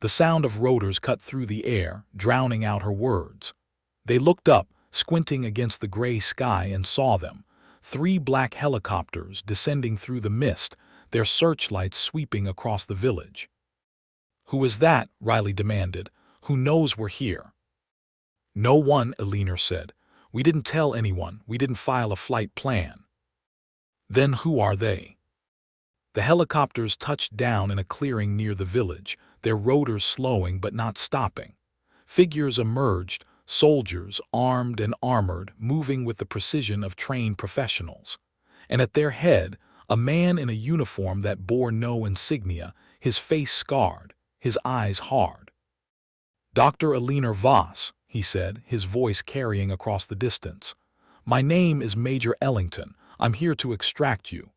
Speaker 1: The sound of rotors cut through the air, drowning out her words. They looked up, squinting against the gray sky, and saw them. 3 black helicopters descending through the mist, their searchlights sweeping across the village. Who is that? Riley demanded. Who knows we're here? No one, Elinor said. We didn't tell anyone, we didn't file a flight plan. Then who are they? The helicopters touched down in a clearing near the village, their rotors slowing but not stopping. Figures emerged, soldiers, armed and armored, moving with the precision of trained professionals. And at their head, a man in a uniform that bore no insignia, his face scarred, his eyes hard. Dr. Elinor Voss, he said, his voice carrying across the distance. My name is Major Ellington. I'm here to extract you.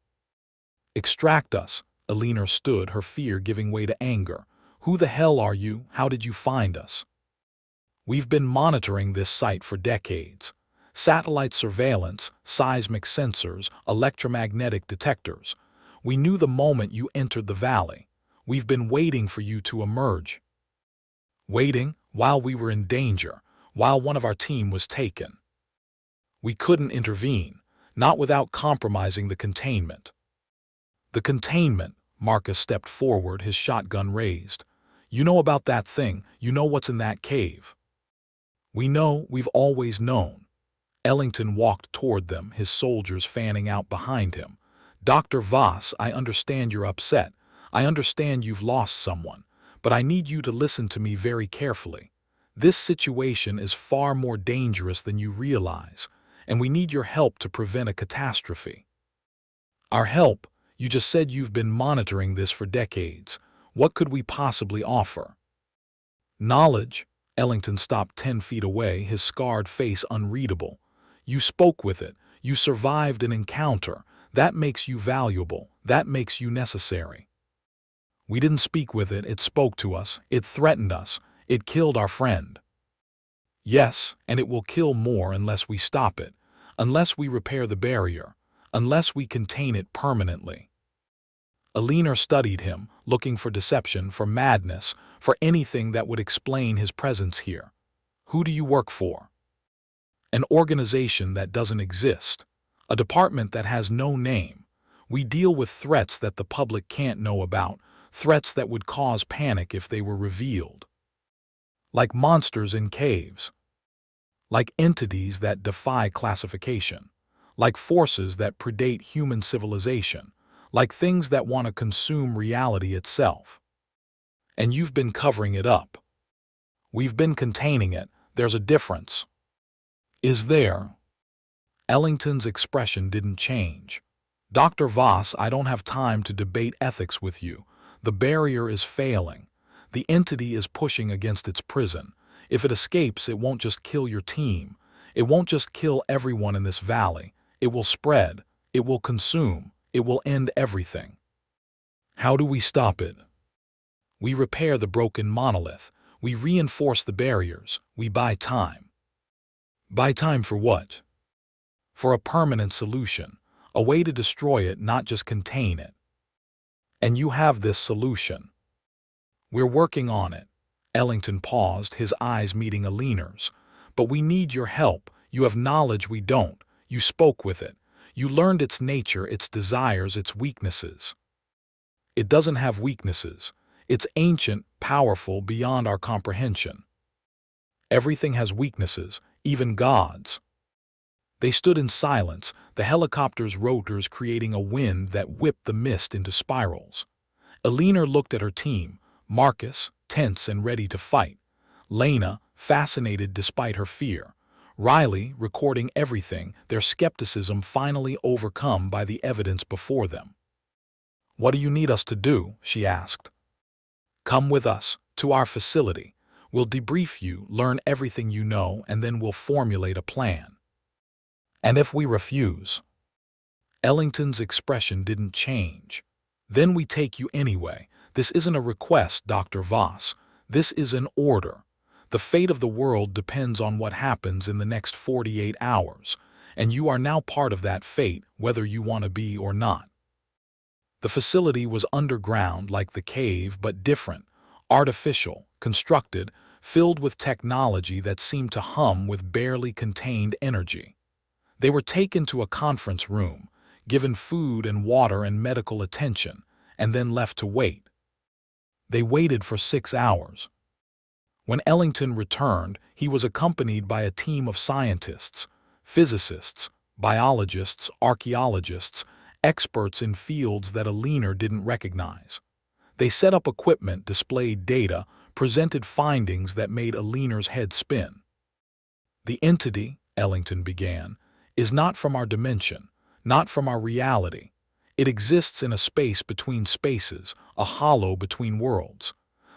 Speaker 1: Extract us. Elinor stood, her fear giving way to anger. Who the hell are you? How did you find us? We've been monitoring this site for decades. Satellite surveillance, seismic sensors, electromagnetic detectors. We knew the moment you entered the valley. We've been waiting for you to emerge. Waiting while we were in danger, while one of our team was taken. We couldn't intervene, not without compromising the containment. The containment, Marcus stepped forward, his shotgun raised. You know about that thing, you know what's in that cave. We know, we've always known. Ellington walked toward them, his soldiers fanning out behind him. Dr. Voss, I understand you're upset. I understand you've lost someone. But I need you to listen to me very carefully. This situation is far more dangerous than you realize, and we need your help to prevent a catastrophe. Our help? You just said you've been monitoring this for decades. What could we possibly offer? Knowledge. Ellington stopped 10 feet away, his scarred face unreadable. You spoke with it. You survived an encounter. That makes you valuable. That makes you necessary. We didn't speak with it. It spoke to us. It threatened us. It killed our friend. Yes, and it will kill more unless we stop it, unless we repair the barrier, unless we contain it permanently. Elinor studied him, looking for deception, for madness, for anything that would explain his presence here. Who do you work for? An organization that doesn't exist. A department that has no name. We deal with threats that the public can't know about, threats that would cause panic if they were revealed. Like monsters in caves. Like entities that defy classification. Like forces that predate human civilization. Like things that want to consume reality itself. And you've been covering it up. We've been containing it. There's a difference. Is there? Ellington's expression didn't change. Dr. Voss, I don't have time to debate ethics with you. The barrier is failing. The entity is pushing against its prison. If it escapes, it won't just kill your team. It won't just kill everyone in this valley. It will spread. It will consume. It will end everything. How do we stop it? We repair the broken monolith. We reinforce the barriers. We buy time. Buy time for what? For a permanent solution. A way to destroy it, not just contain it. And you have this solution. We're working on it. Ellington paused, his eyes meeting Alina's. But we need your help. You have knowledge we don't. You spoke with it. You learned its nature, its desires, its weaknesses. It doesn't have weaknesses. It's ancient, powerful, beyond our comprehension. Everything has weaknesses, even gods. They stood in silence, the helicopter's rotors creating a wind that whipped the mist into spirals. Alina looked at her team, Marcus, tense and ready to fight. Lena, fascinated despite her fear. Riley, recording everything, their skepticism finally overcome by the evidence before them. What do you need us to do? She asked. Come with us, to our facility. We'll debrief you, learn everything you know, and then we'll formulate a plan. And if we refuse? Ellington's expression didn't change. Then we take you anyway. This isn't a request, Dr. Voss. This is an order. The fate of the world depends on what happens in the next 48 hours, and you are now part of that fate, whether you want to be or not. The facility was underground like the cave, but different, artificial, constructed, filled with technology that seemed to hum with barely contained energy. They were taken to a conference room, given food and water and medical attention, and then left to wait. They waited for 6 hours. When Ellington returned, he was accompanied by a team of scientists, physicists, biologists, archaeologists, experts in fields that Alina didn't recognize. They set up equipment, displayed data, presented findings that made Alina's head spin. The entity, Ellington began, is not from our dimension, not from our reality. It exists in a space between spaces, a hollow between worlds.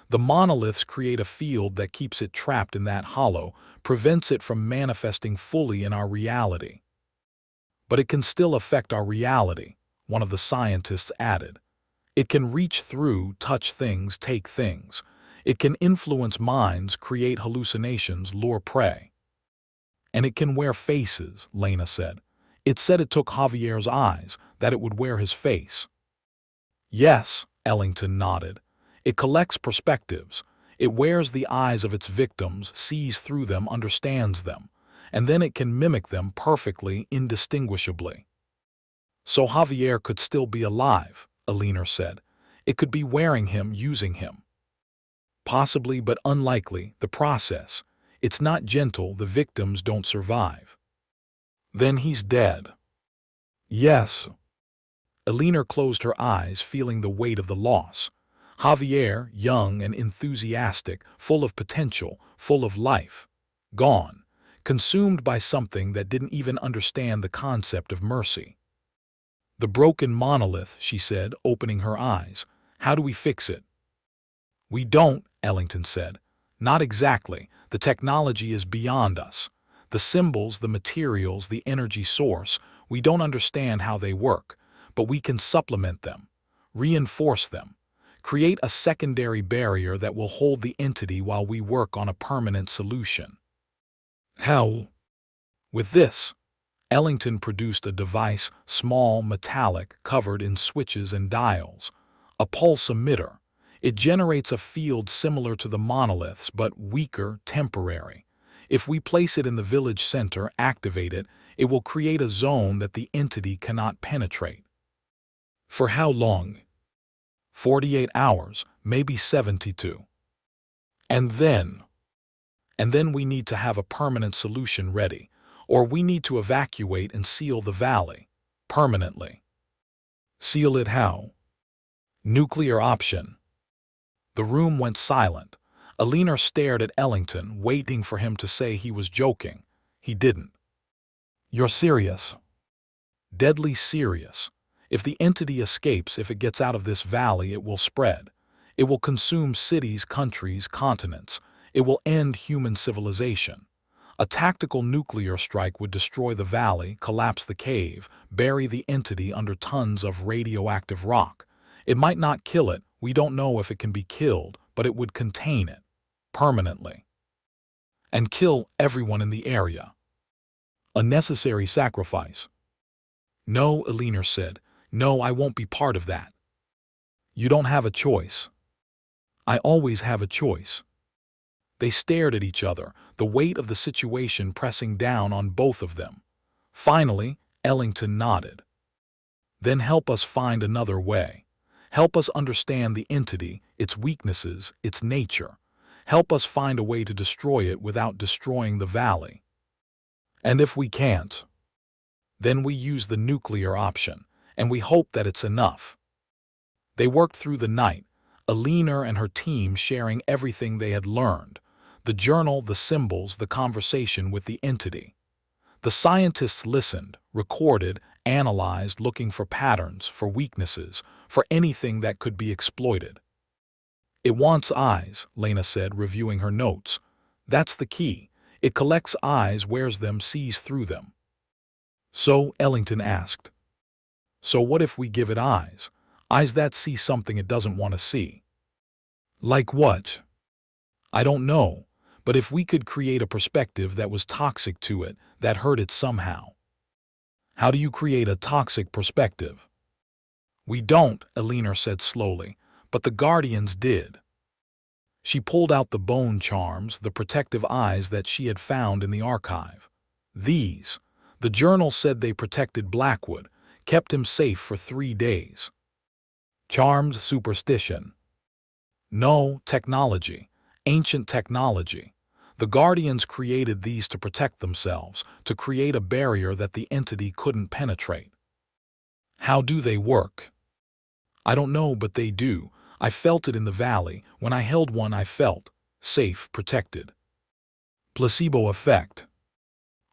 Speaker 1: The monoliths create a field that keeps it trapped in that hollow, prevents it from manifesting fully in our reality. But it can still affect our reality, one of the scientists added. It can reach through, touch things, take things. It can influence minds, create hallucinations, lure prey. And it can wear faces, Lena said. It said it took Javier's eyes, that it would wear his face. Yes, Ellington nodded. It collects perspectives. It wears the eyes of its victims, sees through them, understands them, and then it can mimic them perfectly, indistinguishably. So Javier could still be alive, Alina said. It could be wearing him, using him. Possibly, but unlikely, the process. It's not gentle, the victims don't survive. Then he's dead. Yes. Alina closed her eyes, feeling the weight of the loss. Javier, young and enthusiastic, full of potential, full of life. Gone. Consumed by something that didn't even understand the concept of mercy. The broken monolith, she said, opening her eyes. How do we fix it? We don't, Ellington said. Not exactly. The technology is beyond us. The symbols, the materials, the energy source, we don't understand how they work, but we can supplement them, reinforce them, create a secondary barrier that will hold the entity while we work on a permanent solution. How? With this, Ellington produced a device, small, metallic, covered in switches and dials, a pulse emitter. It generates a field similar to the monoliths, but weaker, temporary. If we place it in the village center, activate it, it will create a zone that the entity cannot penetrate. For how long? 48 hours, maybe 72. And then, we need to have a permanent solution ready, or we need to evacuate and seal the valley. Permanently. Seal it how? Nuclear option. The room went silent. Alina stared at Ellington, waiting for him to say he was joking. He didn't. You're serious? Deadly serious. If the entity escapes, if it gets out of this valley, it will spread. It will consume cities, countries, continents. It will end human civilization. A tactical nuclear strike would destroy the valley, collapse the cave, bury the entity under tons of radioactive rock. It might not kill it, we don't know if it can be killed, but it would contain it. Permanently. And kill everyone in the area. A necessary sacrifice. No, Alina said. No, I won't be part of that. You don't have a choice. I always have a choice. They stared at each other, the weight of the situation pressing down on both of them. Finally, Ellington nodded. Then help us find another way. Help us understand the entity, its weaknesses, its nature. Help us find a way to destroy it without destroying the valley. And if we can't, then we use the nuclear option, and we hope that it's enough. They worked through the night, Alina and her team sharing everything they had learned. The journal, the symbols, the conversation with the entity. The scientists listened, recorded, analyzed, looking for patterns, for weaknesses, for anything that could be exploited. It wants eyes, Lena said, reviewing her notes. That's the key. It collects eyes, wears them, sees through them. So, Ellington asked. So what if we give it eyes? Eyes that see something it doesn't want to see. Like what? I don't know. But if we could create a perspective that was toxic to it, that hurt it somehow. How do you create a toxic perspective? We don't, Alina said slowly, but the Guardians did. She pulled out the bone charms, the protective eyes that she had found in the archive. These, the journal said they protected Blackwood, kept him safe for 3 days. Charms, superstition. No, technology. Ancient technology. The Guardians created these to protect themselves, to create a barrier that the entity couldn't penetrate. How do they work? I don't know, but they do. I felt it in the valley. When I held one, I felt safe, protected. Placebo effect.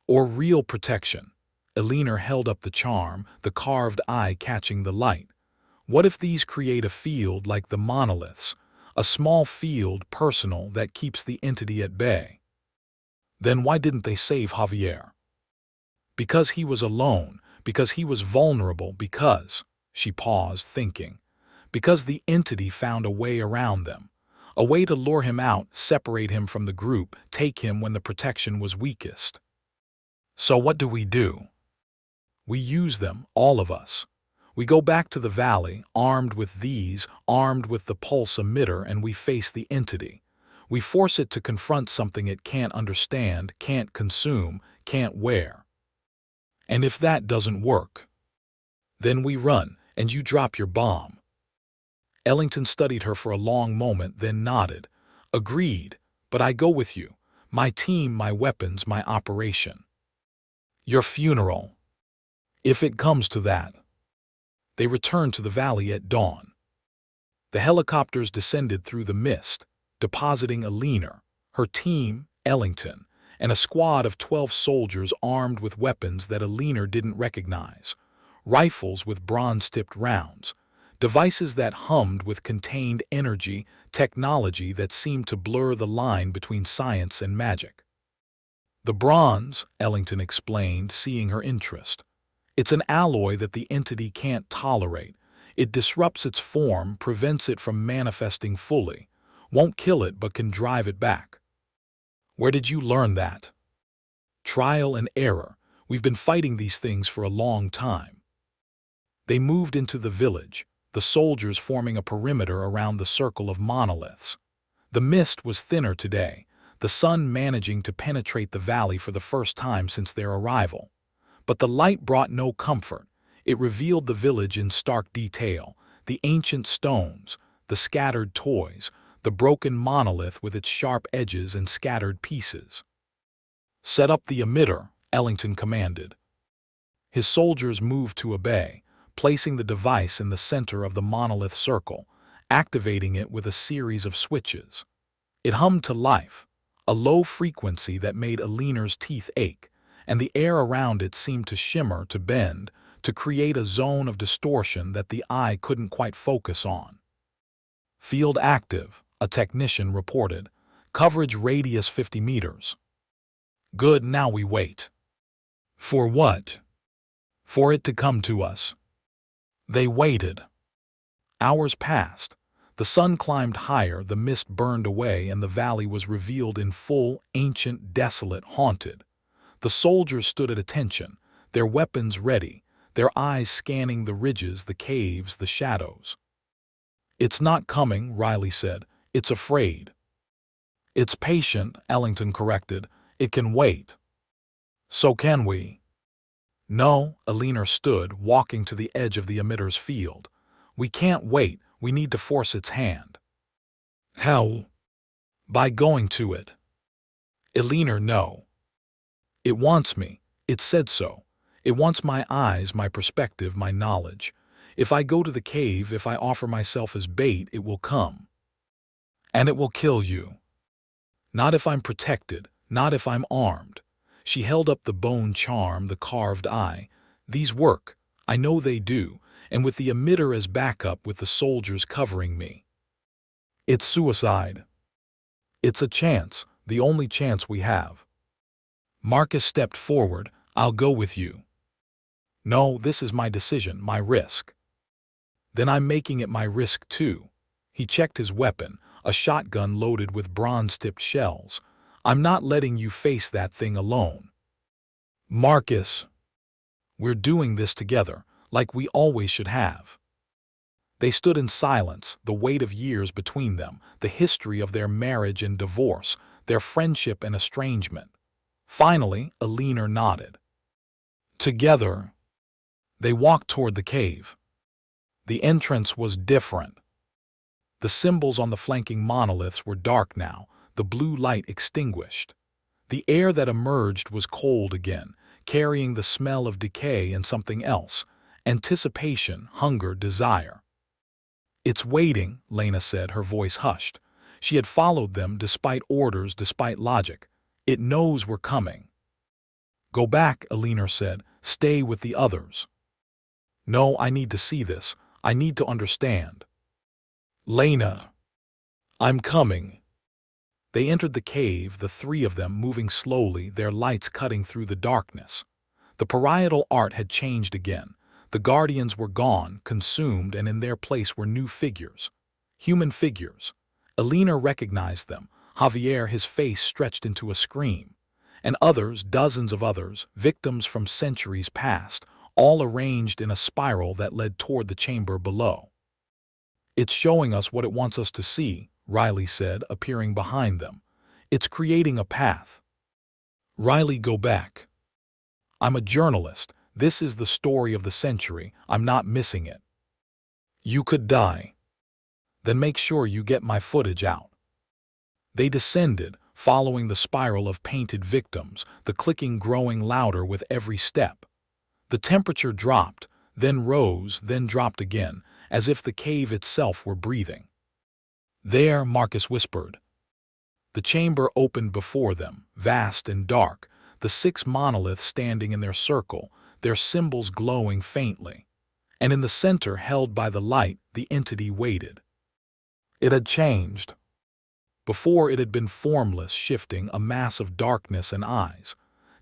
Speaker 1: Or real protection. Alina held up the charm, the carved eye catching the light. What if these create a field like the monoliths? A small field, personal, that keeps the entity at bay. Then why didn't they save Javier? Because he was alone, because he was vulnerable, because, she paused, thinking, because the entity found a way around them, a way to lure him out, separate him from the group, take him when the protection was weakest. So what do? We use them, all of us. We go back to the valley, armed with these, armed with the pulse emitter, and we face the entity. We force it to confront something it can't understand, can't consume, can't wear. And if that doesn't work, then we run, and you drop your bomb. Ellington studied her for a long moment, then nodded. Agreed, but I go with you. My team, my weapons, my operation. Your funeral. If it comes to that. They returned to the valley at dawn. The helicopters descended through the mist, depositing Alina, her team, Ellington, and a squad of 12 soldiers armed with weapons that Alina didn't recognize. Rifles with bronze-tipped rounds, devices that hummed with contained energy, technology that seemed to blur the line between science and magic. The bronze, Ellington explained, seeing her interest. It's an alloy that the entity can't tolerate. It disrupts its form, prevents it from manifesting fully. Won't kill it, but can drive it back. Where did you learn that? Trial and error. We've been fighting these things for a long time. They moved into the village, the soldiers forming a perimeter around the circle of monoliths. The mist was thinner today, the sun managing to penetrate the valley for the first time since their arrival. But the light brought no comfort. It revealed the village in stark detail, The ancient stones, the scattered toys, the broken monolith with its sharp edges and scattered pieces. "Set up the emitter," Ellington commanded. His soldiers moved to obey, placing the device in the center of the monolith circle, activating it with a series of switches. It hummed to life, a low frequency that made Aliner's teeth ache, and the air around it seemed to shimmer, to bend, to create a zone of distortion that the eye couldn't quite focus on. "Field active," a technician reported. "Coverage radius 50 meters. Good, now we wait." For what? For it to come to us. They waited. Hours passed. The sun climbed higher, the mist burned away, and the valley was revealed in full, ancient, desolate, haunted. The soldiers stood at attention, their weapons ready, their eyes scanning the ridges, the caves, the shadows. "It's not coming," Riley said. "It's afraid." "It's patient," Ellington corrected. "It can wait." "So can we." "No," Aliner stood, walking to the edge of the emitter's field. "We can't wait. We need to force its hand." "How?" "By going to it." "Aliner, no. It wants me. It said so. It wants my eyes, my perspective, my knowledge. If I go to the cave, if I offer myself as bait, it will come. And it will kill you. Not if I'm protected, not if I'm armed." She held up the bone charm, the carved eye. "These work. I know they do, and with the emitter as backup, with the soldiers covering me. It's suicide. It's a chance, the only chance we have." Marcus stepped forward. "I'll go with you." "No, this is my decision, my risk." "Then I'm making it my risk too." He checked his weapon, a shotgun loaded with bronze-tipped shells. "I'm not letting you face that thing alone." "Marcus, we're doing this together, like we always should have." They stood in silence, the weight of years between them, the history of their marriage and divorce, their friendship and estrangement. Finally, Aliner nodded. Together, they walked toward the cave. The entrance was different. The symbols on the flanking monoliths were dark now, the blue light extinguished. The air that emerged was cold again, carrying the smell of decay and something else, anticipation, hunger, desire. "It's waiting," Lena said, her voice hushed. She had followed them despite orders, despite logic. "It knows we're coming." "Go back," Aliner said. "Stay with the others." "No, I need to see this. I need to understand." "Lena, I'm coming." They entered the cave, the three of them moving slowly, their lights cutting through the darkness. The parietal art had changed again. The guardians were gone, consumed, and in their place were new figures. Human figures. Aliner recognized them. Javier, his face stretched into a scream. And others, dozens of others, victims from centuries past, all arranged in a spiral that led toward the chamber below. "It's showing us what it wants us to see," Riley said, appearing behind them. "It's creating a path." "Riley, go back. I'm a journalist. This is the story of the century. I'm not missing it." "You could die." "Then make sure you get my footage out." They descended, following the spiral of painted victims, the clicking growing louder with every step. The temperature dropped, then rose, then dropped again, as if the cave itself were breathing. "There," Marcus whispered. The chamber opened before them, vast and dark, the 6 monoliths standing in their circle, their symbols glowing faintly. And in the center, held by the light, the entity waited. It had changed. Before it had been formless, shifting, a mass of darkness and eyes.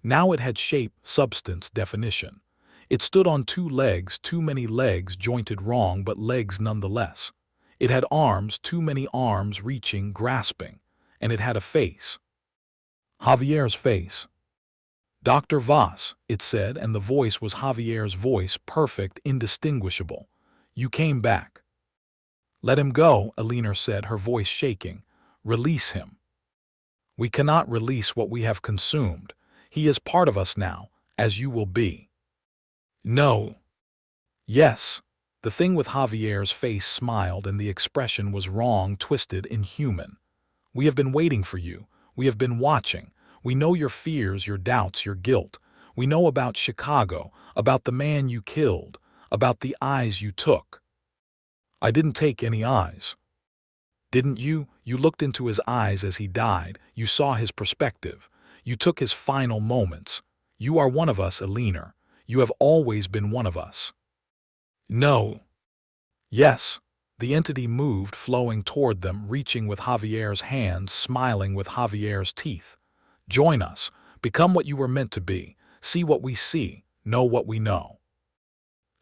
Speaker 1: Now it had shape, substance, definition. It stood on 2 legs, too many legs, jointed wrong, but legs nonetheless. It had arms, too many arms, reaching, grasping. And it had a face. Javier's face. "Dr. Voss," it said, and the voice was Javier's voice, perfect, indistinguishable. "You came back." "Let him go," Aliner said, her voice shaking. "Release him." "We cannot release what we have consumed. He is part of us now, as you will be." "No." "Yes." The thing with Javier's face smiled, and the expression was wrong, twisted, inhuman. "We have been waiting for you. We have been watching. We know your fears, your doubts, your guilt. We know about Chicago, about the man you killed, about the eyes you took." "I didn't take any eyes." "Didn't you? You looked into his eyes as he died. You saw his perspective. You took his final moments. You are one of us, Eleanor. You have always been one of us." "No." "Yes." The entity moved, flowing toward them, reaching with Javier's hands, smiling with Javier's teeth. "Join us. Become what you were meant to be. See what we see. Know what we know."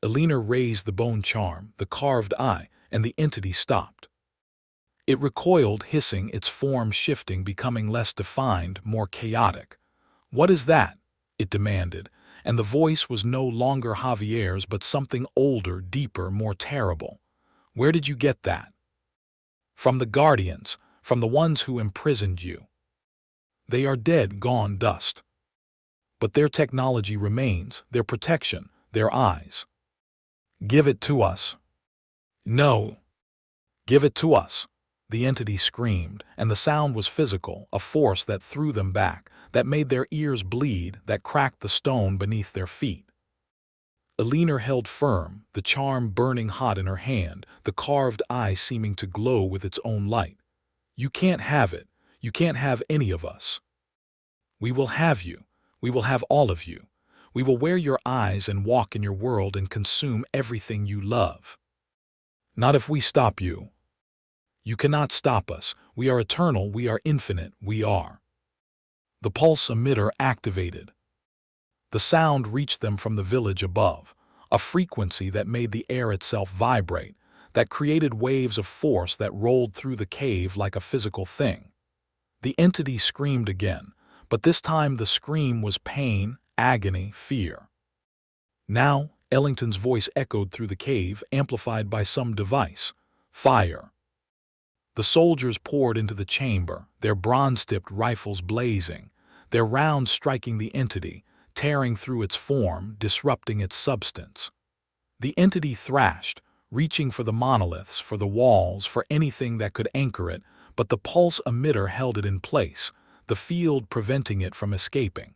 Speaker 1: Eleanor raised the bone charm, the carved eye, and the entity stopped. It recoiled, hissing, its form shifting, becoming less defined, more chaotic. "What is that?" it demanded, and the voice was no longer Javier's but something older, deeper, more terrible. "Where did you get that?" "From the Guardians, from the ones who imprisoned you. They are dead, gone, dust. But their technology remains, their protection, their eyes." "Give it to us." "No." "Give it to us." The entity screamed, and the sound was physical, a force that threw them back, that made their ears bleed, that cracked the stone beneath their feet. Eleanor held firm, the charm burning hot in her hand, the carved eye seeming to glow with its own light. "You can't have it. You can't have any of us. We will have you. We will have all of you. We will wear your eyes and walk in your world and consume everything you love." "Not if we stop you." "You cannot stop us. We are eternal. We are infinite. We are." The pulse emitter activated. The sound reached them from the village above, a frequency that made the air itself vibrate, that created waves of force that rolled through the cave like a physical thing. The entity screamed again, but this time the scream was pain, agony, fear. Now, Ellington's voice echoed through the cave, amplified by some device. "Fire." The soldiers poured into the chamber, their bronze-tipped rifles blazing, their rounds striking the entity, tearing through its form, disrupting its substance. The entity thrashed, reaching for the monoliths, for the walls, for anything that could anchor it, but the pulse emitter held it in place, the field preventing it from escaping.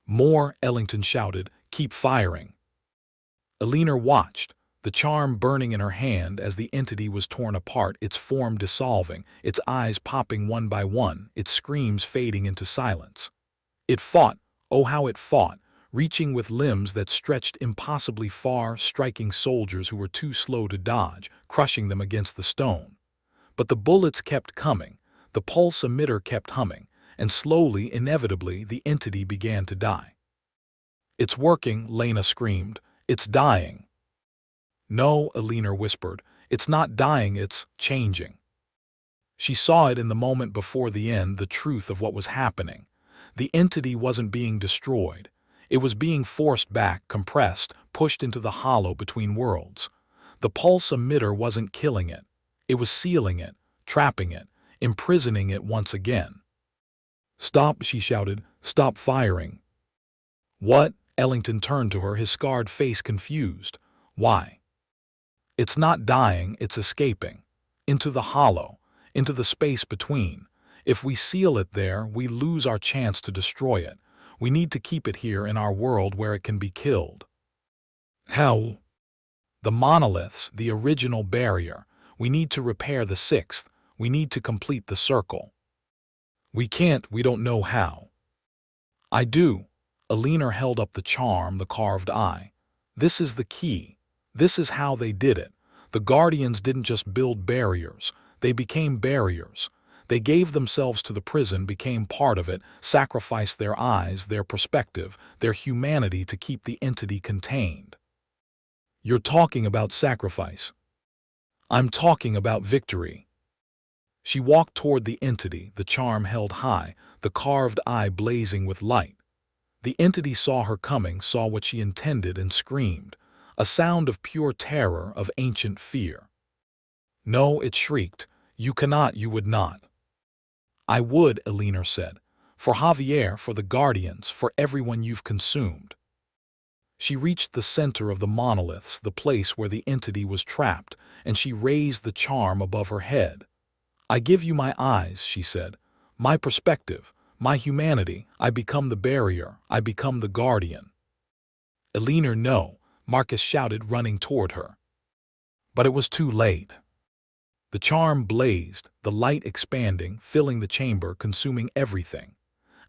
Speaker 1: "More," Ellington shouted. "Keep firing." Eleanor watched, the charm burning in her hand as the entity was torn apart, its form dissolving, its eyes popping one by one, its screams fading into silence. It fought, oh how it fought, reaching with limbs that stretched impossibly far, striking soldiers who were too slow to dodge, crushing them against the stone. But the bullets kept coming, the pulse emitter kept humming, and slowly, inevitably, the entity began to die. "It's working," Lena screamed. "It's dying." "No," Eleanor whispered. "It's not dying, it's changing." She saw it in the moment before the end, the truth of what was happening. The entity wasn't being destroyed. It was being forced back, compressed, pushed into the hollow between worlds. The pulse emitter wasn't killing it. It was sealing it, trapping it, imprisoning it once again. "Stop," she shouted. "Stop firing." "What?" Ellington turned to her, his scarred face confused. "Why?" "It's not dying, it's escaping. Into the hollow, into the space between. If we seal it there, we lose our chance to destroy it. We need to keep it here in our world where it can be killed." "How?" "The monoliths, the original barrier. We need to repair the sixth. We need to complete the circle." "We can't, we don't know how." "I do." Eleanor held up the charm, the carved eye. "This is the key. This is how they did it. The Guardians didn't just build barriers. They became barriers. They gave themselves to the prison, became part of it, sacrificed their eyes, their perspective, their humanity to keep the entity contained." "You're talking about sacrifice." "I'm talking about victory." She walked toward the entity, the charm held high, the carved eye blazing with light. The entity saw her coming, saw what she intended, and screamed, a sound of pure terror, of ancient fear. "No," it shrieked. "You cannot, you would not." "I would," Eleanor said. "For Javier, for the Guardians, for everyone you've consumed." She reached the center of the monoliths, the place where the entity was trapped, and she raised the charm above her head. "I give you my eyes," she said, "my perspective, my humanity. I become the barrier, I become the guardian." "Eleanor, no," Marcus shouted, running toward her. But it was too late. The charm blazed, the light expanding, filling the chamber, consuming everything.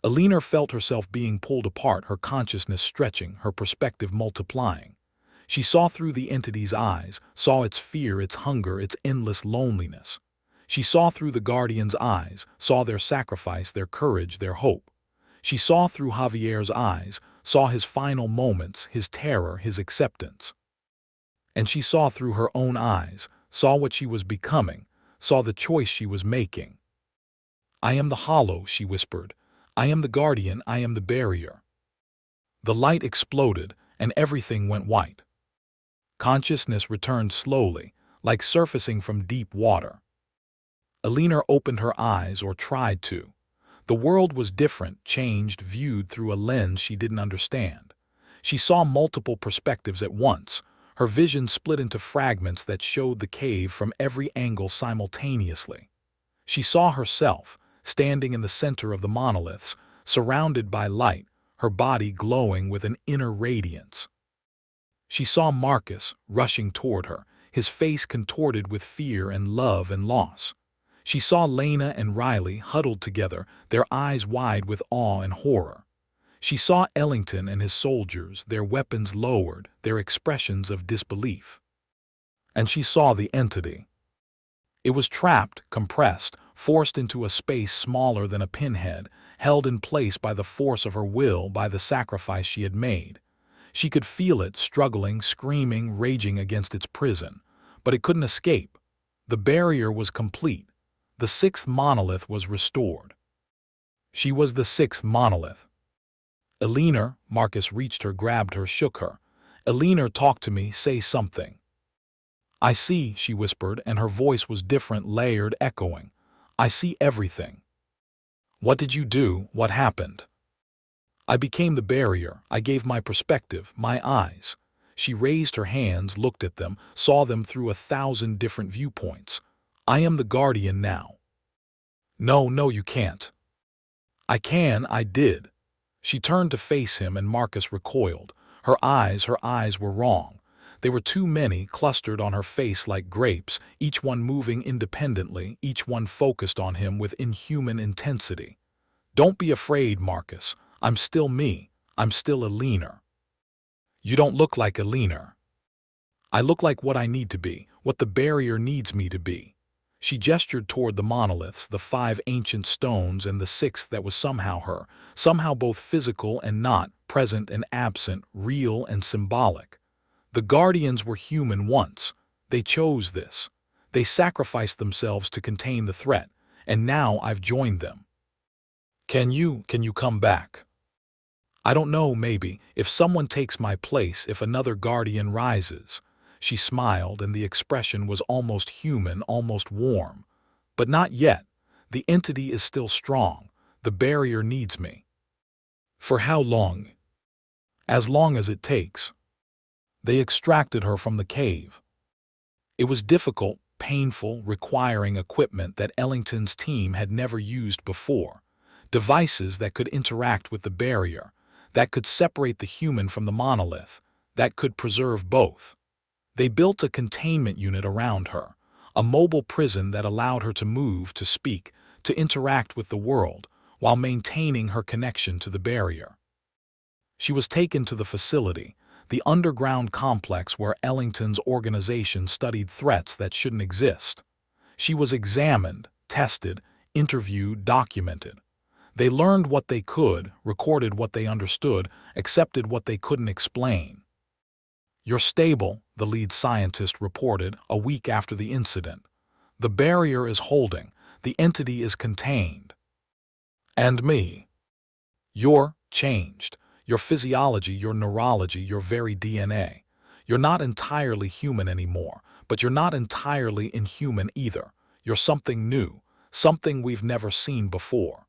Speaker 1: Eleanor felt herself being pulled apart, her consciousness stretching, her perspective multiplying. She saw through the entity's eyes, saw its fear, its hunger, its endless loneliness. She saw through the guardian's eyes, saw their sacrifice, their courage, their hope. She saw through Javier's eyes, saw his final moments, his terror, his acceptance. And she saw through her own eyes, saw what she was becoming, saw the choice she was making. "I am the hollow," she whispered. "I am the guardian, I am the barrier." The light exploded, and everything went white. Consciousness returned slowly, like surfacing from deep water. Eleanor opened her eyes, or tried to. The world was different, changed, viewed through a lens she didn't understand. She saw multiple perspectives at once. Her vision split into fragments that showed the cave from every angle simultaneously. She saw herself, standing in the center of the monoliths, surrounded by light, her body glowing with an inner radiance. She saw Marcus rushing toward her, his face contorted with fear and love and loss. She saw Lena and Riley huddled together, their eyes wide with awe and horror. She saw Ellington and his soldiers, their weapons lowered, their expressions of disbelief. And she saw the entity. It was trapped, compressed, forced into a space smaller than a pinhead, held in place by the force of her will, by the sacrifice she had made. She could feel it, struggling, screaming, raging against its prison. But it couldn't escape. The barrier was complete. The sixth monolith was restored. She was the sixth monolith. "Eleanor," Marcus reached her, grabbed her, shook her. "Eleanor, talk to me, say something." "I see," she whispered, and her voice was different, layered, echoing. "I see everything." "What did you do? What happened?" "I became the barrier. I gave my perspective, my eyes." She raised her hands, looked at them, saw them through 1,000 different viewpoints. "I am the guardian now." "No, no, you can't." "I can, I did." She turned to face him, and Marcus recoiled. Her eyes were wrong. They were too many, clustered on her face like grapes, each one moving independently, each one focused on him with inhuman intensity. "Don't be afraid, Marcus. I'm still me. I'm still Eleanor." "You don't look like Eleanor." "I look like what I need to be, what the barrier needs me to be." She gestured toward the monoliths, the 5 ancient stones and the 6th that was somehow her, somehow both physical and not, present and absent, real and symbolic. The guardians were human once. They chose this. They sacrificed themselves to contain the threat, and now I've joined them. Can you come back?" "I don't know, maybe, if someone takes my place, if another guardian rises." She smiled, and the expression was almost human, almost warm. "But not yet. The entity is still strong. The barrier needs me." "For how long?" "As long as it takes." They extracted her from the cave. It was difficult, painful, requiring equipment that Ellington's team had never used before. Devices that could interact with the barrier, that could separate the human from the monolith, that could preserve both. They built a containment unit around her, a mobile prison that allowed her to move, to speak, to interact with the world, while maintaining her connection to the barrier. She was taken to the facility, the underground complex where Ellington's organization studied threats that shouldn't exist. She was examined, tested, interviewed, documented. They learned what they could, recorded what they understood, accepted what they couldn't explain. "You're stable," the lead scientist reported a week after the incident. "The barrier is holding. The entity is contained." "And me?" "You're changed. Your physiology, your neurology, your very DNA. You're not entirely human anymore, but you're not entirely inhuman either. You're something new, something we've never seen before."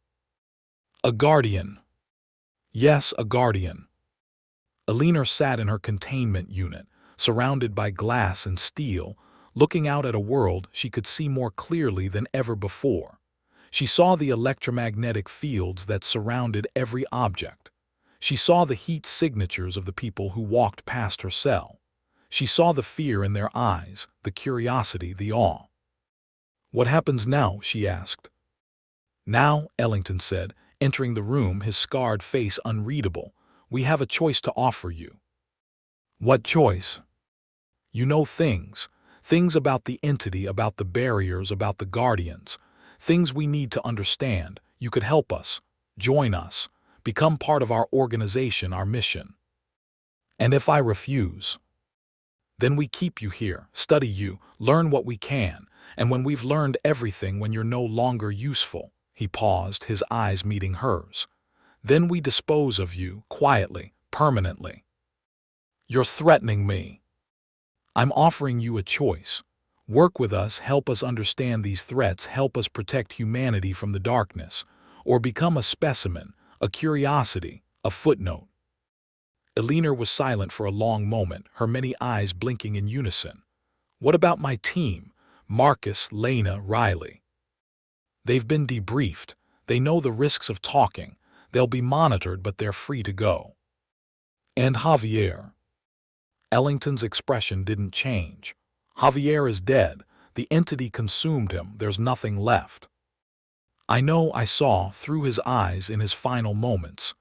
Speaker 1: "A guardian." "Yes, a guardian." Eleanor sat in her containment unit, surrounded by glass and steel, looking out at a world she could see more clearly than ever before. She saw the electromagnetic fields that surrounded every object. She saw the heat signatures of the people who walked past her cell. She saw the fear in their eyes, the curiosity, the awe. "What happens now?" she asked. "Now," Ellington said, entering the room, his scarred face unreadable, "we have a choice to offer you." "What choice?" "You know things. Things about the entity, about the barriers, about the guardians. Things we need to understand. You could help us. Join us. Become part of our organization, our mission." "And if I refuse?" "Then we keep you here, study you, learn what we can, and when we've learned everything, when you're no longer useful," he paused, his eyes meeting hers, "then we dispose of you, quietly, permanently." "You're threatening me." "I'm offering you a choice. Work with us, help us understand these threats, help us protect humanity from the darkness, or become a specimen, a curiosity, a footnote." Eleanor was silent for a long moment, her many eyes blinking in unison. "What about my team? Marcus, Lena, Riley?" "They've been debriefed. They know the risks of talking. They'll be monitored, but they're free to go." "And Javier?" Ellington's expression didn't change. "Javier is dead. The entity consumed him. There's nothing left." "I know, I saw, through his eyes in his final moments."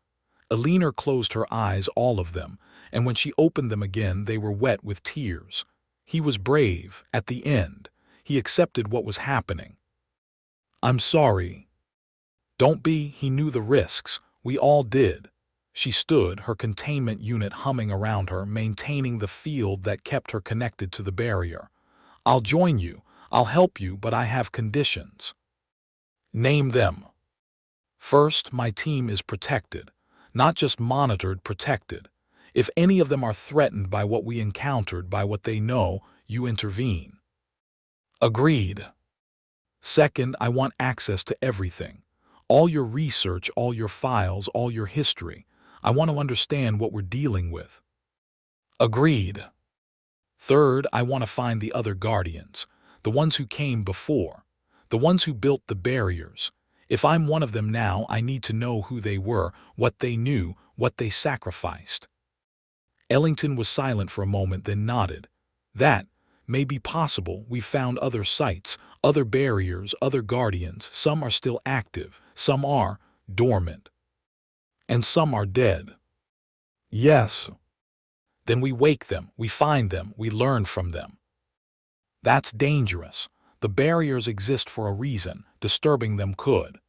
Speaker 1: Eleanor closed her eyes, all of them, and when she opened them again they were wet with tears. "He was brave, at the end. He accepted what was happening." "I'm sorry." "Don't be, he knew the risks. We all did." She stood, her containment unit humming around her, maintaining the field that kept her connected to the barrier. "I'll join you. I'll help you, but I have conditions." "Name them." "First, my team is protected. Not just monitored, protected. If any of them are threatened by what we encountered, by what they know, you intervene." "Agreed." "Second, I want access to everything. All your research, all your files, all your history. I want to understand what we're dealing with." "Agreed." "Third, I want to find the other guardians, the ones who came before, the ones who built the barriers. If I'm one of them now, I need to know who they were, what they knew, what they sacrificed." Ellington was silent for a moment, then nodded. "That may be possible. We've found other sites, other barriers, other guardians. Some are still active, some are dormant. And some are dead." "Yes." "Then we wake them, we find them, we learn from them." "That's dangerous. The barriers exist for a reason. Disturbing them could."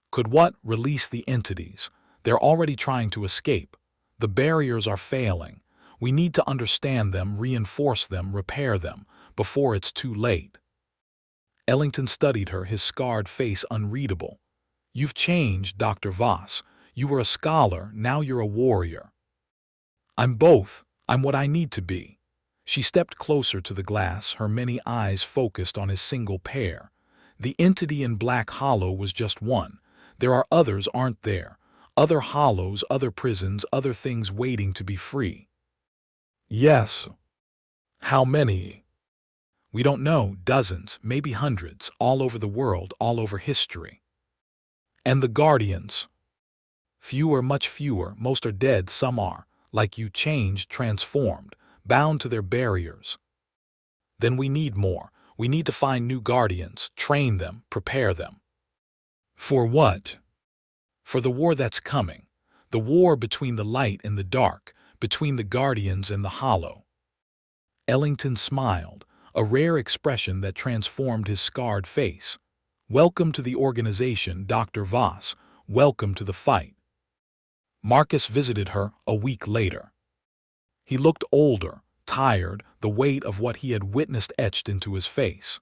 Speaker 1: "Could what?" "Release the entities. They're already trying to escape. The barriers are failing. We need to understand them, reinforce them, repair them, before it's too late." Ellington studied her, his scarred face unreadable. "You've changed, Dr. Voss. You were a scholar, now you're a warrior." "I'm both. I'm what I need to be." She stepped closer to the glass, her many eyes focused on his single pair. "The entity in Black Hollow was just one. There are others, aren't there? Other hollows, other prisons, other things waiting to be free." "Yes." "How many?" "We don't know. Dozens, maybe hundreds, all over the world, all over history." "And the guardians?" "Fewer, much fewer. Most are dead, some are, like you, changed, transformed, bound to their barriers." "Then we need more. We need to find new guardians, train them, prepare them." "For what?" "For the war that's coming. The war between the light and the dark, between the guardians and the hollow." Ellington smiled, a rare expression that transformed his scarred face. "Welcome to the organization, Dr. Voss. Welcome to the fight." Marcus visited her a week later. He looked older, tired, the weight of what he had witnessed etched into his face.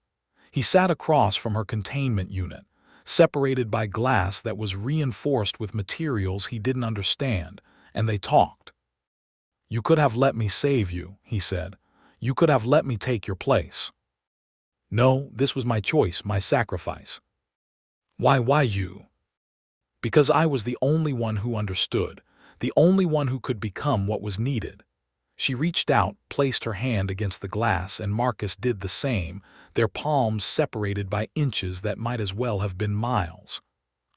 Speaker 1: He sat across from her containment unit, separated by glass that was reinforced with materials he didn't understand, and they talked. "You could have let me save you," he said. "You could have let me take your place." "No, this was my choice, my sacrifice." Why you?" "Because I was the only one who understood. the only one who could become what was needed. She reached out, placed her hand against the glass, and Marcus did the same, their palms separated by inches that might as well have been miles.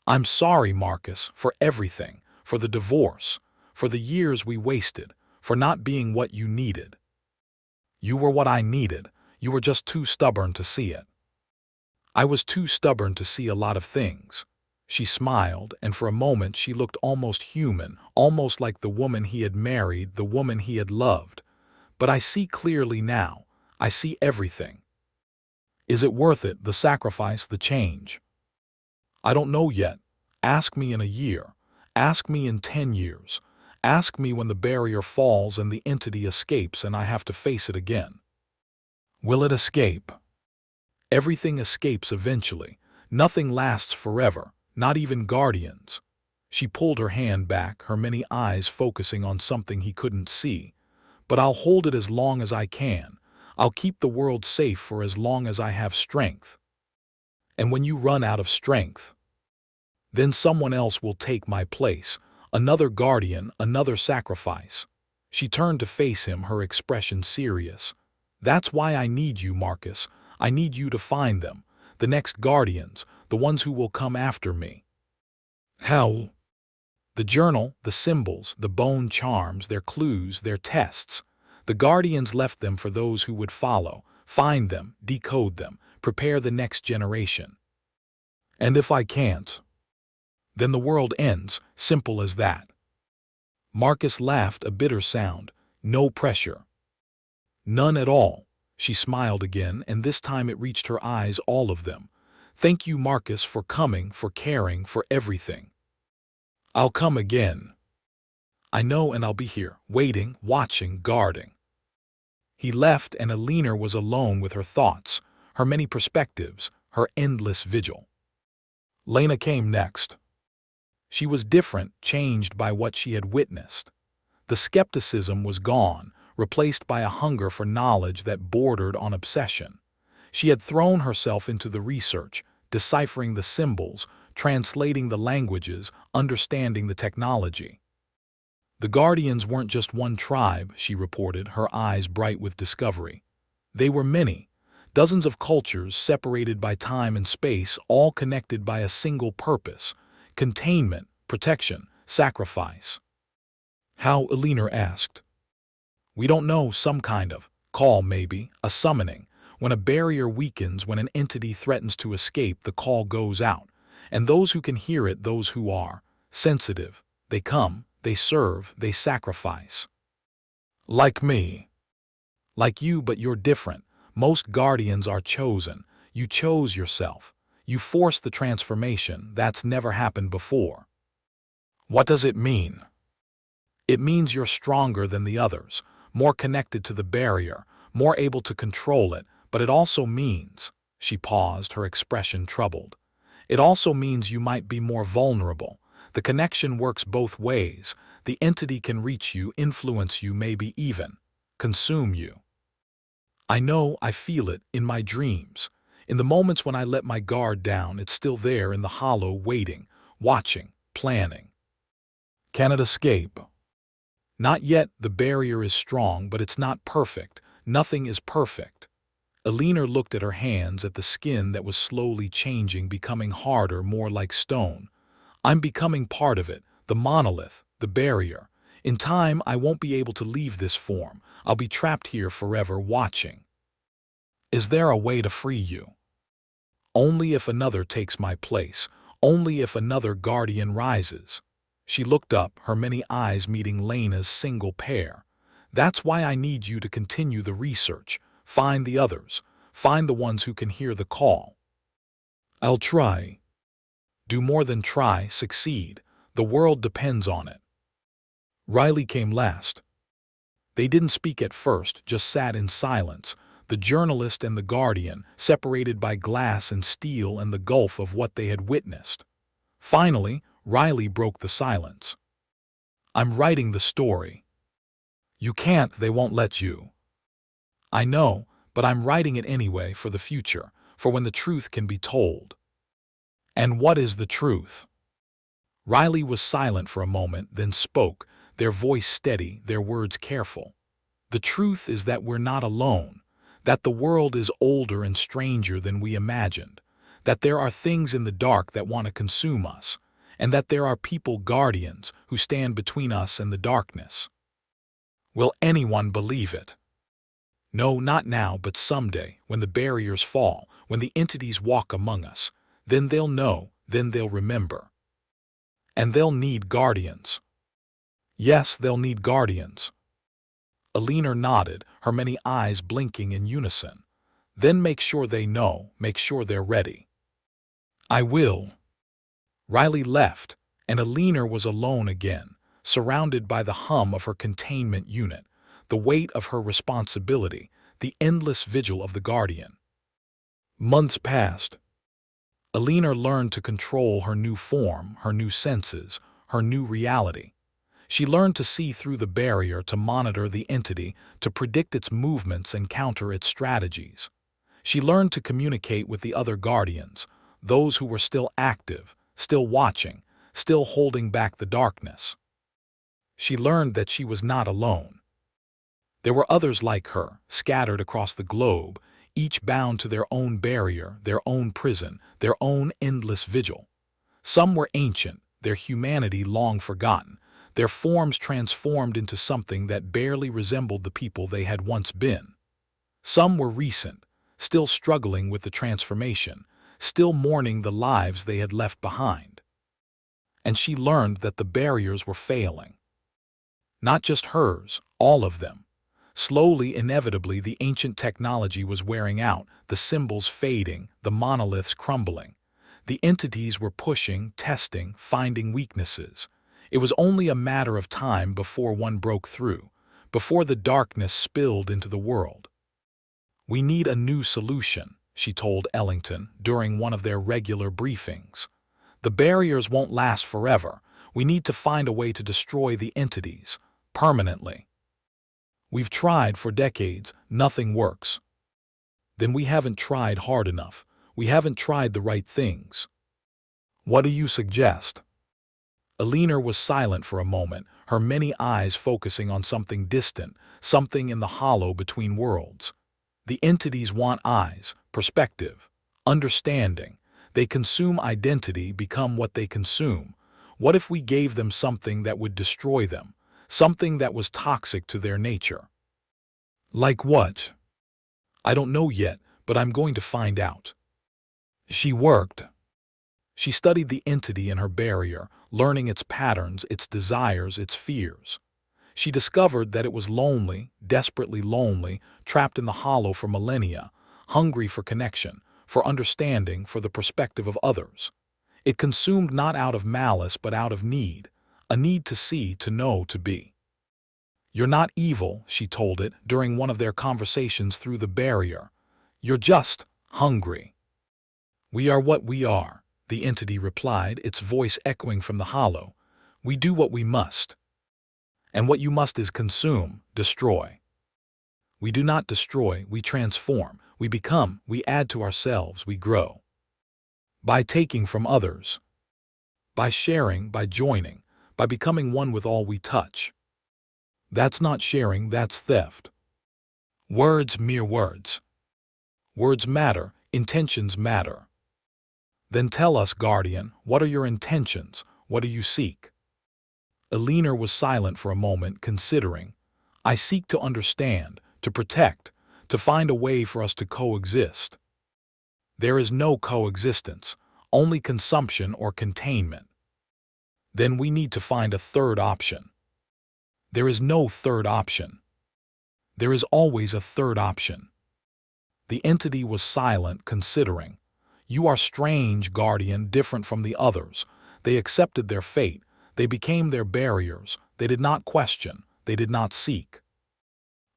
Speaker 1: "I'm sorry, Marcus, for everything, for the divorce, for the years we wasted, for not being what you needed. You were what I needed. You were just too stubborn to see it." "I was too stubborn to see a lot of things." She smiled, and for a moment she looked almost human, almost like the woman he had married, the woman he had loved. "But I see clearly now. I see everything. Is it worth it, the sacrifice, the change?" "I don't know yet. Ask me in a year. Ask me in 10 years. Ask me when the barrier falls and the entity escapes and I have to face it again." "Will it escape?" "Everything escapes eventually. Nothing lasts forever, not even guardians." She pulled her hand back, her many eyes focusing on something he couldn't see. "But I'll hold it as long as I can. I'll keep the world safe for as long as I have strength. And when you run out of strength, then someone else will take my place, another guardian, another sacrifice." She turned to face him, her expression serious. "That's why I need you, Marcus. I need you to find them, the next guardians, the ones who will come after me." "How?" "The journal, the symbols, the bone charms, their clues, their tests. The guardians left them for those who would follow. Find them, decode them, prepare the next generation. And if I can't, then the world ends, simple as that." Marcus laughed, a bitter sound. "No pressure." "None at all." She smiled again, and this time it reached her eyes, all of them. "Thank you, Marcus, for coming, for caring, for everything. I'll come again. I know, and I'll be here, waiting, watching, guarding." He left, and Elena was alone with her thoughts, her many perspectives, her endless vigil. Lena came next. She was different, changed by what she had witnessed. The skepticism was gone, replaced by a hunger for knowledge that bordered on obsession. She had thrown herself into the research, deciphering the symbols, translating the languages, understanding the technology. The Guardians weren't just one tribe, she reported, her eyes bright with discovery. They were many, dozens of cultures separated by time and space, all connected by a single purpose: containment, protection, sacrifice. "How?" Elena asked. "We don't know, some kind of call, maybe, a summoning. When a barrier weakens, when an entity threatens to escape, the call goes out. And those who can hear it, those who are sensitive, they come, they serve, they sacrifice. Like me. Like you, but you're different. Most guardians are chosen. You chose yourself. You forced the transformation. That's never happened before." "What does it mean?" "It means you're stronger than the others, more connected to the barrier, more able to control it, but it also means," she paused, her expression troubled, "it also means you might be more vulnerable. The connection works both ways. The entity can reach you, influence you, maybe even consume you. I know, I feel it, in my dreams. In the moments when I let my guard down, it's still there in the hollow, waiting, watching, planning. Can it escape? Not yet. The barrier is strong, but it's not perfect. Nothing is perfect." Elena looked at her hands, at the skin that was slowly changing, becoming harder, more like stone. "I'm becoming part of it, the monolith, the barrier. In time, I won't be able to leave this form. I'll be trapped here forever, watching. Is there a way to free you? Only if another takes my place, only if another guardian rises." She looked up, her many eyes meeting Lena's single pair. "That's why I need you to continue the research. Find the others. Find the ones who can hear the call." "I'll try." "Do more than try, succeed. The world depends on it." Riley came last. They didn't speak at first, just sat in silence, the journalist and the guardian, separated by glass and steel and the gulf of what they had witnessed. Finally, Riley broke the silence. "I'm writing the story." "You can't, they won't let you." "I know, but I'm writing it anyway, for the future, for when the truth can be told." "And what is the truth?" Riley was silent for a moment, then spoke, their voice steady, their words careful. The truth is that we're not alone, that the world is older and stranger than we imagined, that there are things in the dark that want to consume us, and that there are people guardians who stand between us and the darkness. Will anyone believe it? No, not now, but someday, when the barriers fall, when the entities walk among us, then they'll know, then they'll remember. And they'll need guardians. Yes, they'll need guardians. Alina nodded, her many eyes blinking in unison. Then make sure they know, make sure they're ready. I will. Riley left, and Alina was alone again, surrounded by the hum of her containment unit, the weight of her responsibility, the endless vigil of the guardian. Months passed. Alina learned to control her new form, her new senses, her new reality. She learned to see through the barrier, to monitor the entity, to predict its movements and counter its strategies. She learned to communicate with the other guardians, those who were still active, still watching, still holding back the darkness. She learned that she was not alone. There were others like her, scattered across the globe, each bound to their own barrier, their own prison, their own endless vigil. Some were ancient, their humanity long forgotten, their forms transformed into something that barely resembled the people they had once been. Some were recent, still struggling with the transformation, still mourning the lives they had left behind. And she learned that the barriers were failing. Not just hers, all of them. Slowly, inevitably, the ancient technology was wearing out, the symbols fading, the monoliths crumbling. The entities were pushing, testing, finding weaknesses. It was only a matter of time before one broke through, before the darkness spilled into the world. We need a new solution, she told Ellington during one of their regular briefings. The barriers won't last forever. We need to find a way to destroy the entities, permanently. We've tried for decades, nothing works. Then we haven't tried hard enough. We haven't tried the right things. What do you suggest? Alina was silent for a moment, her many eyes focusing on something distant, something in the hollow between worlds. The entities want eyes, perspective, understanding. They consume identity, become what they consume. What if we gave them something that would destroy them, something that was toxic to their nature? Like what? I don't know yet, but I'm going to find out. She worked. She studied the entity in her barrier, learning its patterns, its desires, its fears. She discovered that it was lonely, desperately lonely, trapped in the hollow for millennia, hungry for connection, for understanding, for the perspective of others. It consumed not out of malice but out of need, a need to see, to know, to be. You're not evil, she told it during one of their conversations through the barrier. You're just hungry. We are what we are, the entity replied, its voice echoing from the hollow. We do what we must. And what you must is consume, destroy. We do not destroy, we transform, we become, we add to ourselves, we grow. By taking from others. By sharing, by joining, by becoming one with all we touch. That's not sharing, that's theft. Words, mere words. Words matter, intentions matter. Then tell us, guardian, what are your intentions? What do you seek? Alina was silent for a moment, considering. I seek to understand, to protect, to find a way for us to coexist. There is no coexistence, only consumption or containment. Then we need to find a third option. There is no third option. There is always a third option. The entity was silent, considering. You are strange, guardian, different from the others. They accepted their fate. They became their barriers. They did not question. They did not seek.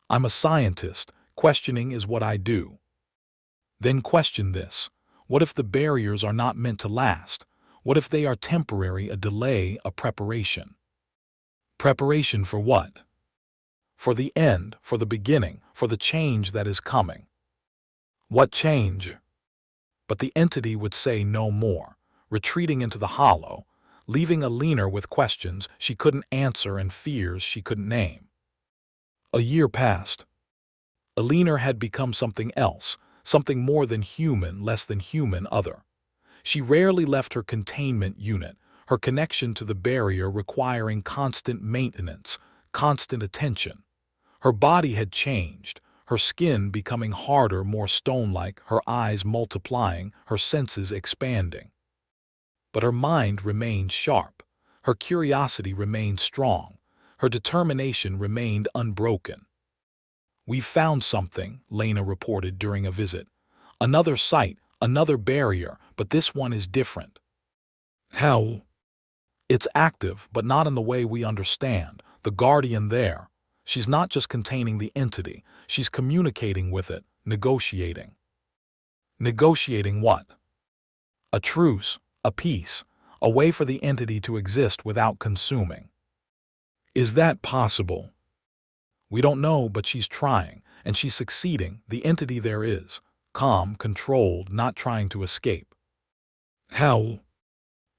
Speaker 1: I'm a scientist. Questioning is what I do. Then question this. What if the barriers are not meant to last? What if they are temporary, a delay, a preparation? Preparation for what? For the end, for the beginning, for the change that is coming. What change? But the entity would say no more, retreating into the hollow, leaving Alina with questions she couldn't answer and fears she couldn't name. A year passed. Alina had become something else, something more than human, less than human other. She rarely left her containment unit, her connection to the barrier requiring constant maintenance, constant attention. Her body had changed, her skin becoming harder, more stone-like, her eyes multiplying, her senses expanding. But her mind remained sharp, her curiosity remained strong, her determination remained unbroken. "We've found something," Lena reported during a visit. "Another site, another barrier, but this one is different." "How?" "It's active, but not in the way we understand. The guardian there. She's not just containing the entity, she's communicating with it, negotiating." "Negotiating what?" "A truce, a peace, a way for the entity to exist without consuming." "Is that possible?" "We don't know, but she's trying, and she's succeeding. The entity there is calm, controlled, not trying to escape." "How?"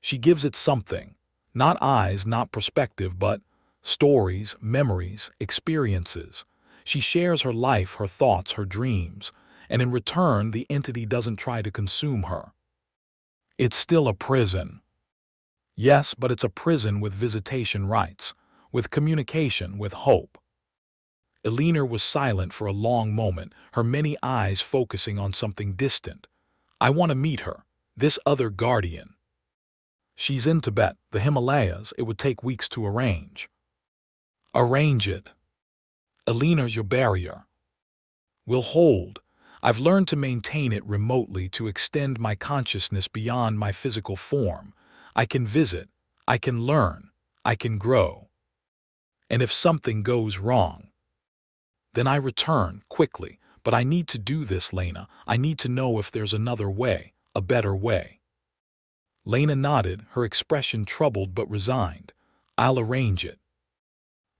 Speaker 1: "She gives it something. Not eyes, not perspective, but stories, memories, experiences. She shares her life, her thoughts, her dreams, and in return the entity doesn't try to consume her." "It's still a prison." "Yes, but it's a prison with visitation rights, with communication, with hope." Alina was silent for a long moment, her many eyes focusing on something distant. "I want to meet her, this other guardian." "She's in Tibet, the Himalayas. It would take weeks to arrange." "Arrange it." "Alina's your barrier." "Will hold. I've learned to maintain it remotely, to extend my consciousness beyond my physical form. I can visit, I can learn, I can grow. And if something goes wrong, then I return, quickly. But I need to do this, Lena. I need to know if there's another way, a better way." Lena nodded, her expression troubled but resigned. "I'll arrange it."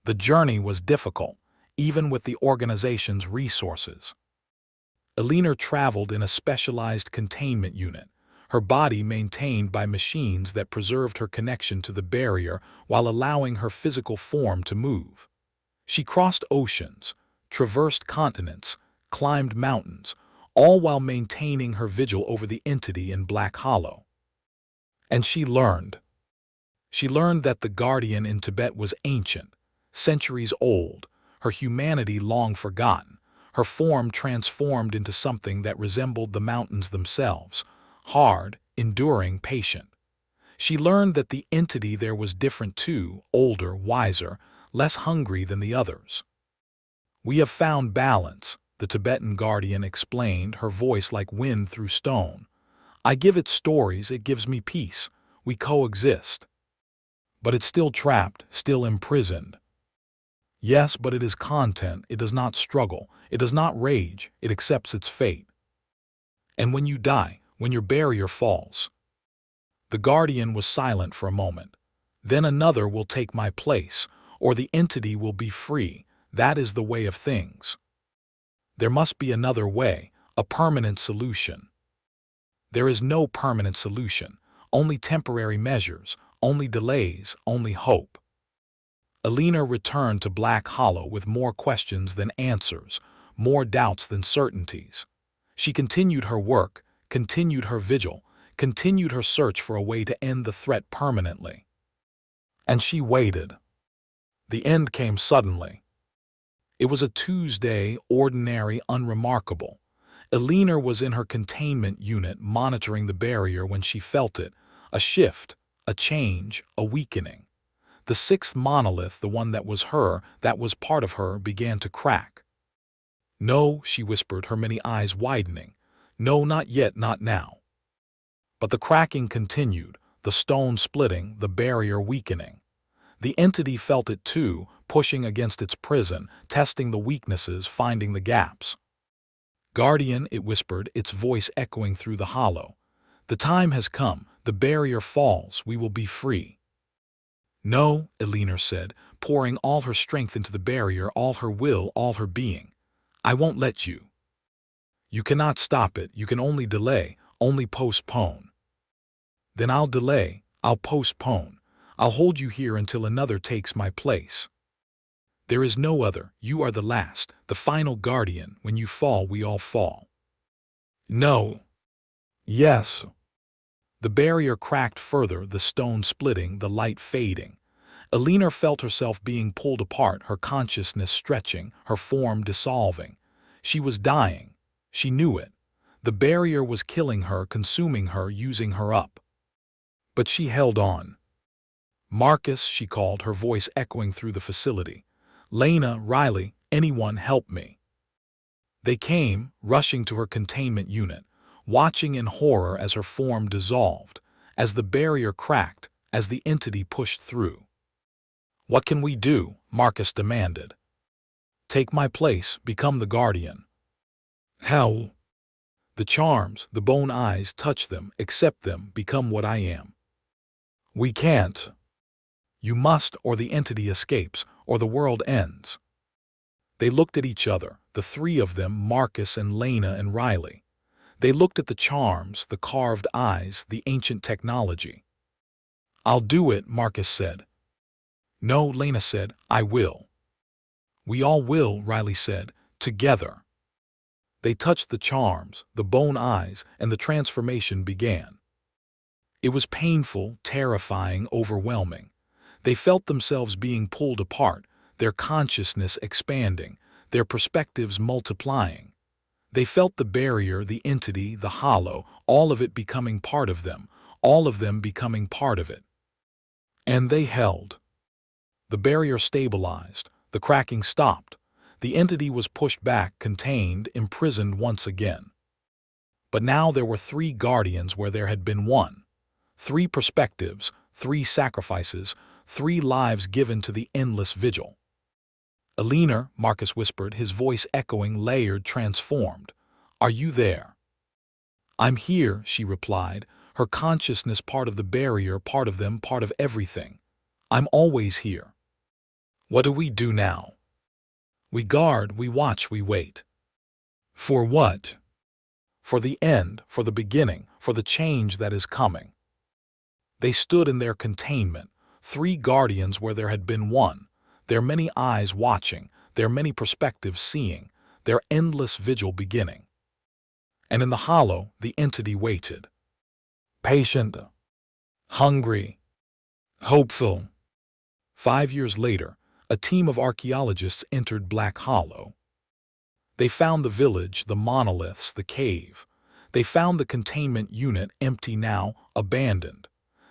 Speaker 1: The journey was difficult, even with the organization's resources. Alina traveled in a specialized containment unit, her body maintained by machines that preserved her connection to the barrier while allowing her physical form to move. She crossed oceans, traversed continents, climbed mountains, all while maintaining her vigil over the entity in Black Hollow. And she learned. She learned that the guardian in Tibet was ancient, centuries old, her humanity long forgotten, her form transformed into something that resembled the mountains themselves, hard, enduring, patient. She learned that the entity there was different too, older, wiser, less hungry than the others. "We have found balance," the Tibetan guardian explained, her voice like wind through stone. "I give it stories, it gives me peace. We coexist." "But it's still trapped, still imprisoned." "Yes, but it is content, it does not struggle, it does not rage, it accepts its fate." "And when you die, when your barrier falls?" The guardian was silent for a moment. "Then another will take my place, or the entity will be free. That is the way of things." "There must be another way, a permanent solution." "There is no permanent solution, only temporary measures, only delays, only hope." Alina returned to Black Hollow with more questions than answers, more doubts than certainties. She continued her work, continued her vigil, continued her search for a way to end the threat permanently. And she waited. The end came suddenly. It was a Tuesday, ordinary, unremarkable. Alina was in her containment unit monitoring the barrier when she felt it, a shift, a change, a weakening. The sixth monolith, the one that was her, that was part of her, began to crack. "No," she whispered, her many eyes widening. "No, not yet, not now." But the cracking continued, the stone splitting, the barrier weakening. The entity felt it too, pushing against its prison, testing the weaknesses, finding the gaps. "Guardian," it whispered, its voice echoing through the hollow. "The time has come, the barrier falls, we will be free." "No," Alina said, pouring all her strength into the barrier, all her will, all her being. "I won't let you. You cannot stop it, you can only delay, only postpone." "Then I'll delay, I'll postpone. I'll hold you here until another takes my place. There is no other. You are the last, the final guardian. When you fall, we all fall. No. Yes. The barrier cracked further, the stone splitting, the light fading. Alina felt herself being pulled apart, her consciousness stretching, her form dissolving. She was dying. She knew it. The barrier was killing her, consuming her, using her up. But she held on. Marcus, she called, her voice echoing through the facility. Lena, Riley, anyone help me. They came, rushing to her containment unit, watching in horror as her form dissolved, as the barrier cracked, as the entity pushed through. What can we do? Marcus demanded. Take my place, become the guardian. How? The charms, the bone eyes, touch them, accept them, become what I am. We can't. You must, or the entity escapes, or the world ends. They looked at each other, the three of them, Marcus and Lena and Riley. They looked at the charms, the carved eyes, the ancient technology. I'll do it, Marcus said. No, Lena said, I will. We all will, Riley said, together. They touched the charms, the bone eyes, and the transformation began. It was painful, terrifying, overwhelming. They felt themselves being pulled apart, their consciousness expanding, their perspectives multiplying. They felt the barrier, the entity, the hollow, all of it becoming part of them, all of them becoming part of it. And they held. The barrier stabilized, the cracking stopped. The entity was pushed back, contained, imprisoned once again. But now there were three guardians where there had been one. Three perspectives, three sacrifices, three lives given to the endless vigil. Alina, Marcus whispered, his voice echoing, layered, transformed. Are you there? I'm here, she replied, her consciousness part of the barrier, part of them, part of everything. I'm always here. What do we do now? We guard, we watch, we wait. For what? For the end, for the beginning, for the change that is coming. They stood in their containment, three guardians where there had been one, their many eyes watching, their many perspectives seeing, their endless vigil beginning. And in the hollow, the entity waited. Patient, hungry, hopeful. 5 years later, a team of archaeologists entered Black Hollow. They found the village, the monoliths, the cave. They found the containment unit, empty now, abandoned.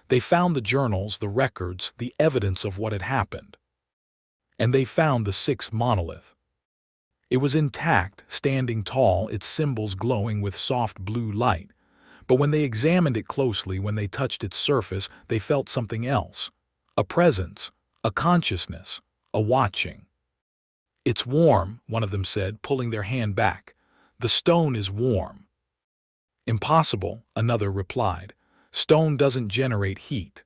Speaker 1: They found the journals, the records, the evidence of what had happened. And they found the sixth monolith. It was intact, standing tall, its symbols glowing with soft blue light. But when they examined it closely, when they touched its surface, they felt something else. A presence, a consciousness, a watching. It's warm, one of them said, pulling their hand back. The stone is warm. Impossible, another replied. Stone doesn't generate heat.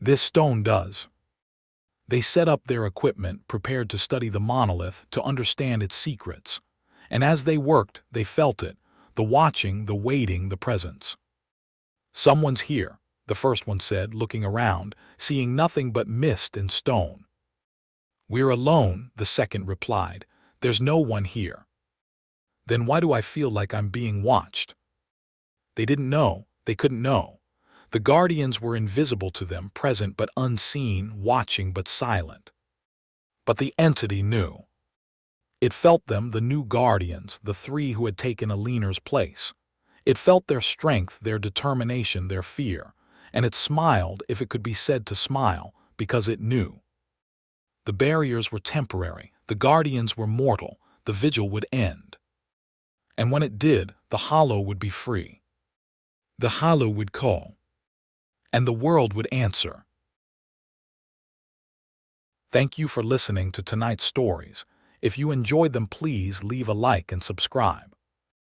Speaker 1: This stone does. They set up their equipment, prepared to study the monolith, to understand its secrets. And as they worked, they felt it, the watching, the waiting, the presence. Someone's here, the first one said, looking around, seeing nothing but mist and stone. We're alone, the second replied. There's no one here. Then why do I feel like I'm being watched? They didn't know, they couldn't know. The guardians were invisible to them, present but unseen, watching but silent. But the entity knew. It felt them, the new guardians, the three who had taken Alina's place. It felt their strength, their determination, their fear, and it smiled, if it could be said to smile, because it knew. The barriers were temporary, the guardians were mortal, the vigil would end. And when it did, the hollow would be free. The hollow would call. And the world would answer. Thank you for listening to tonight's stories. If you enjoyed them, please leave a like and subscribe.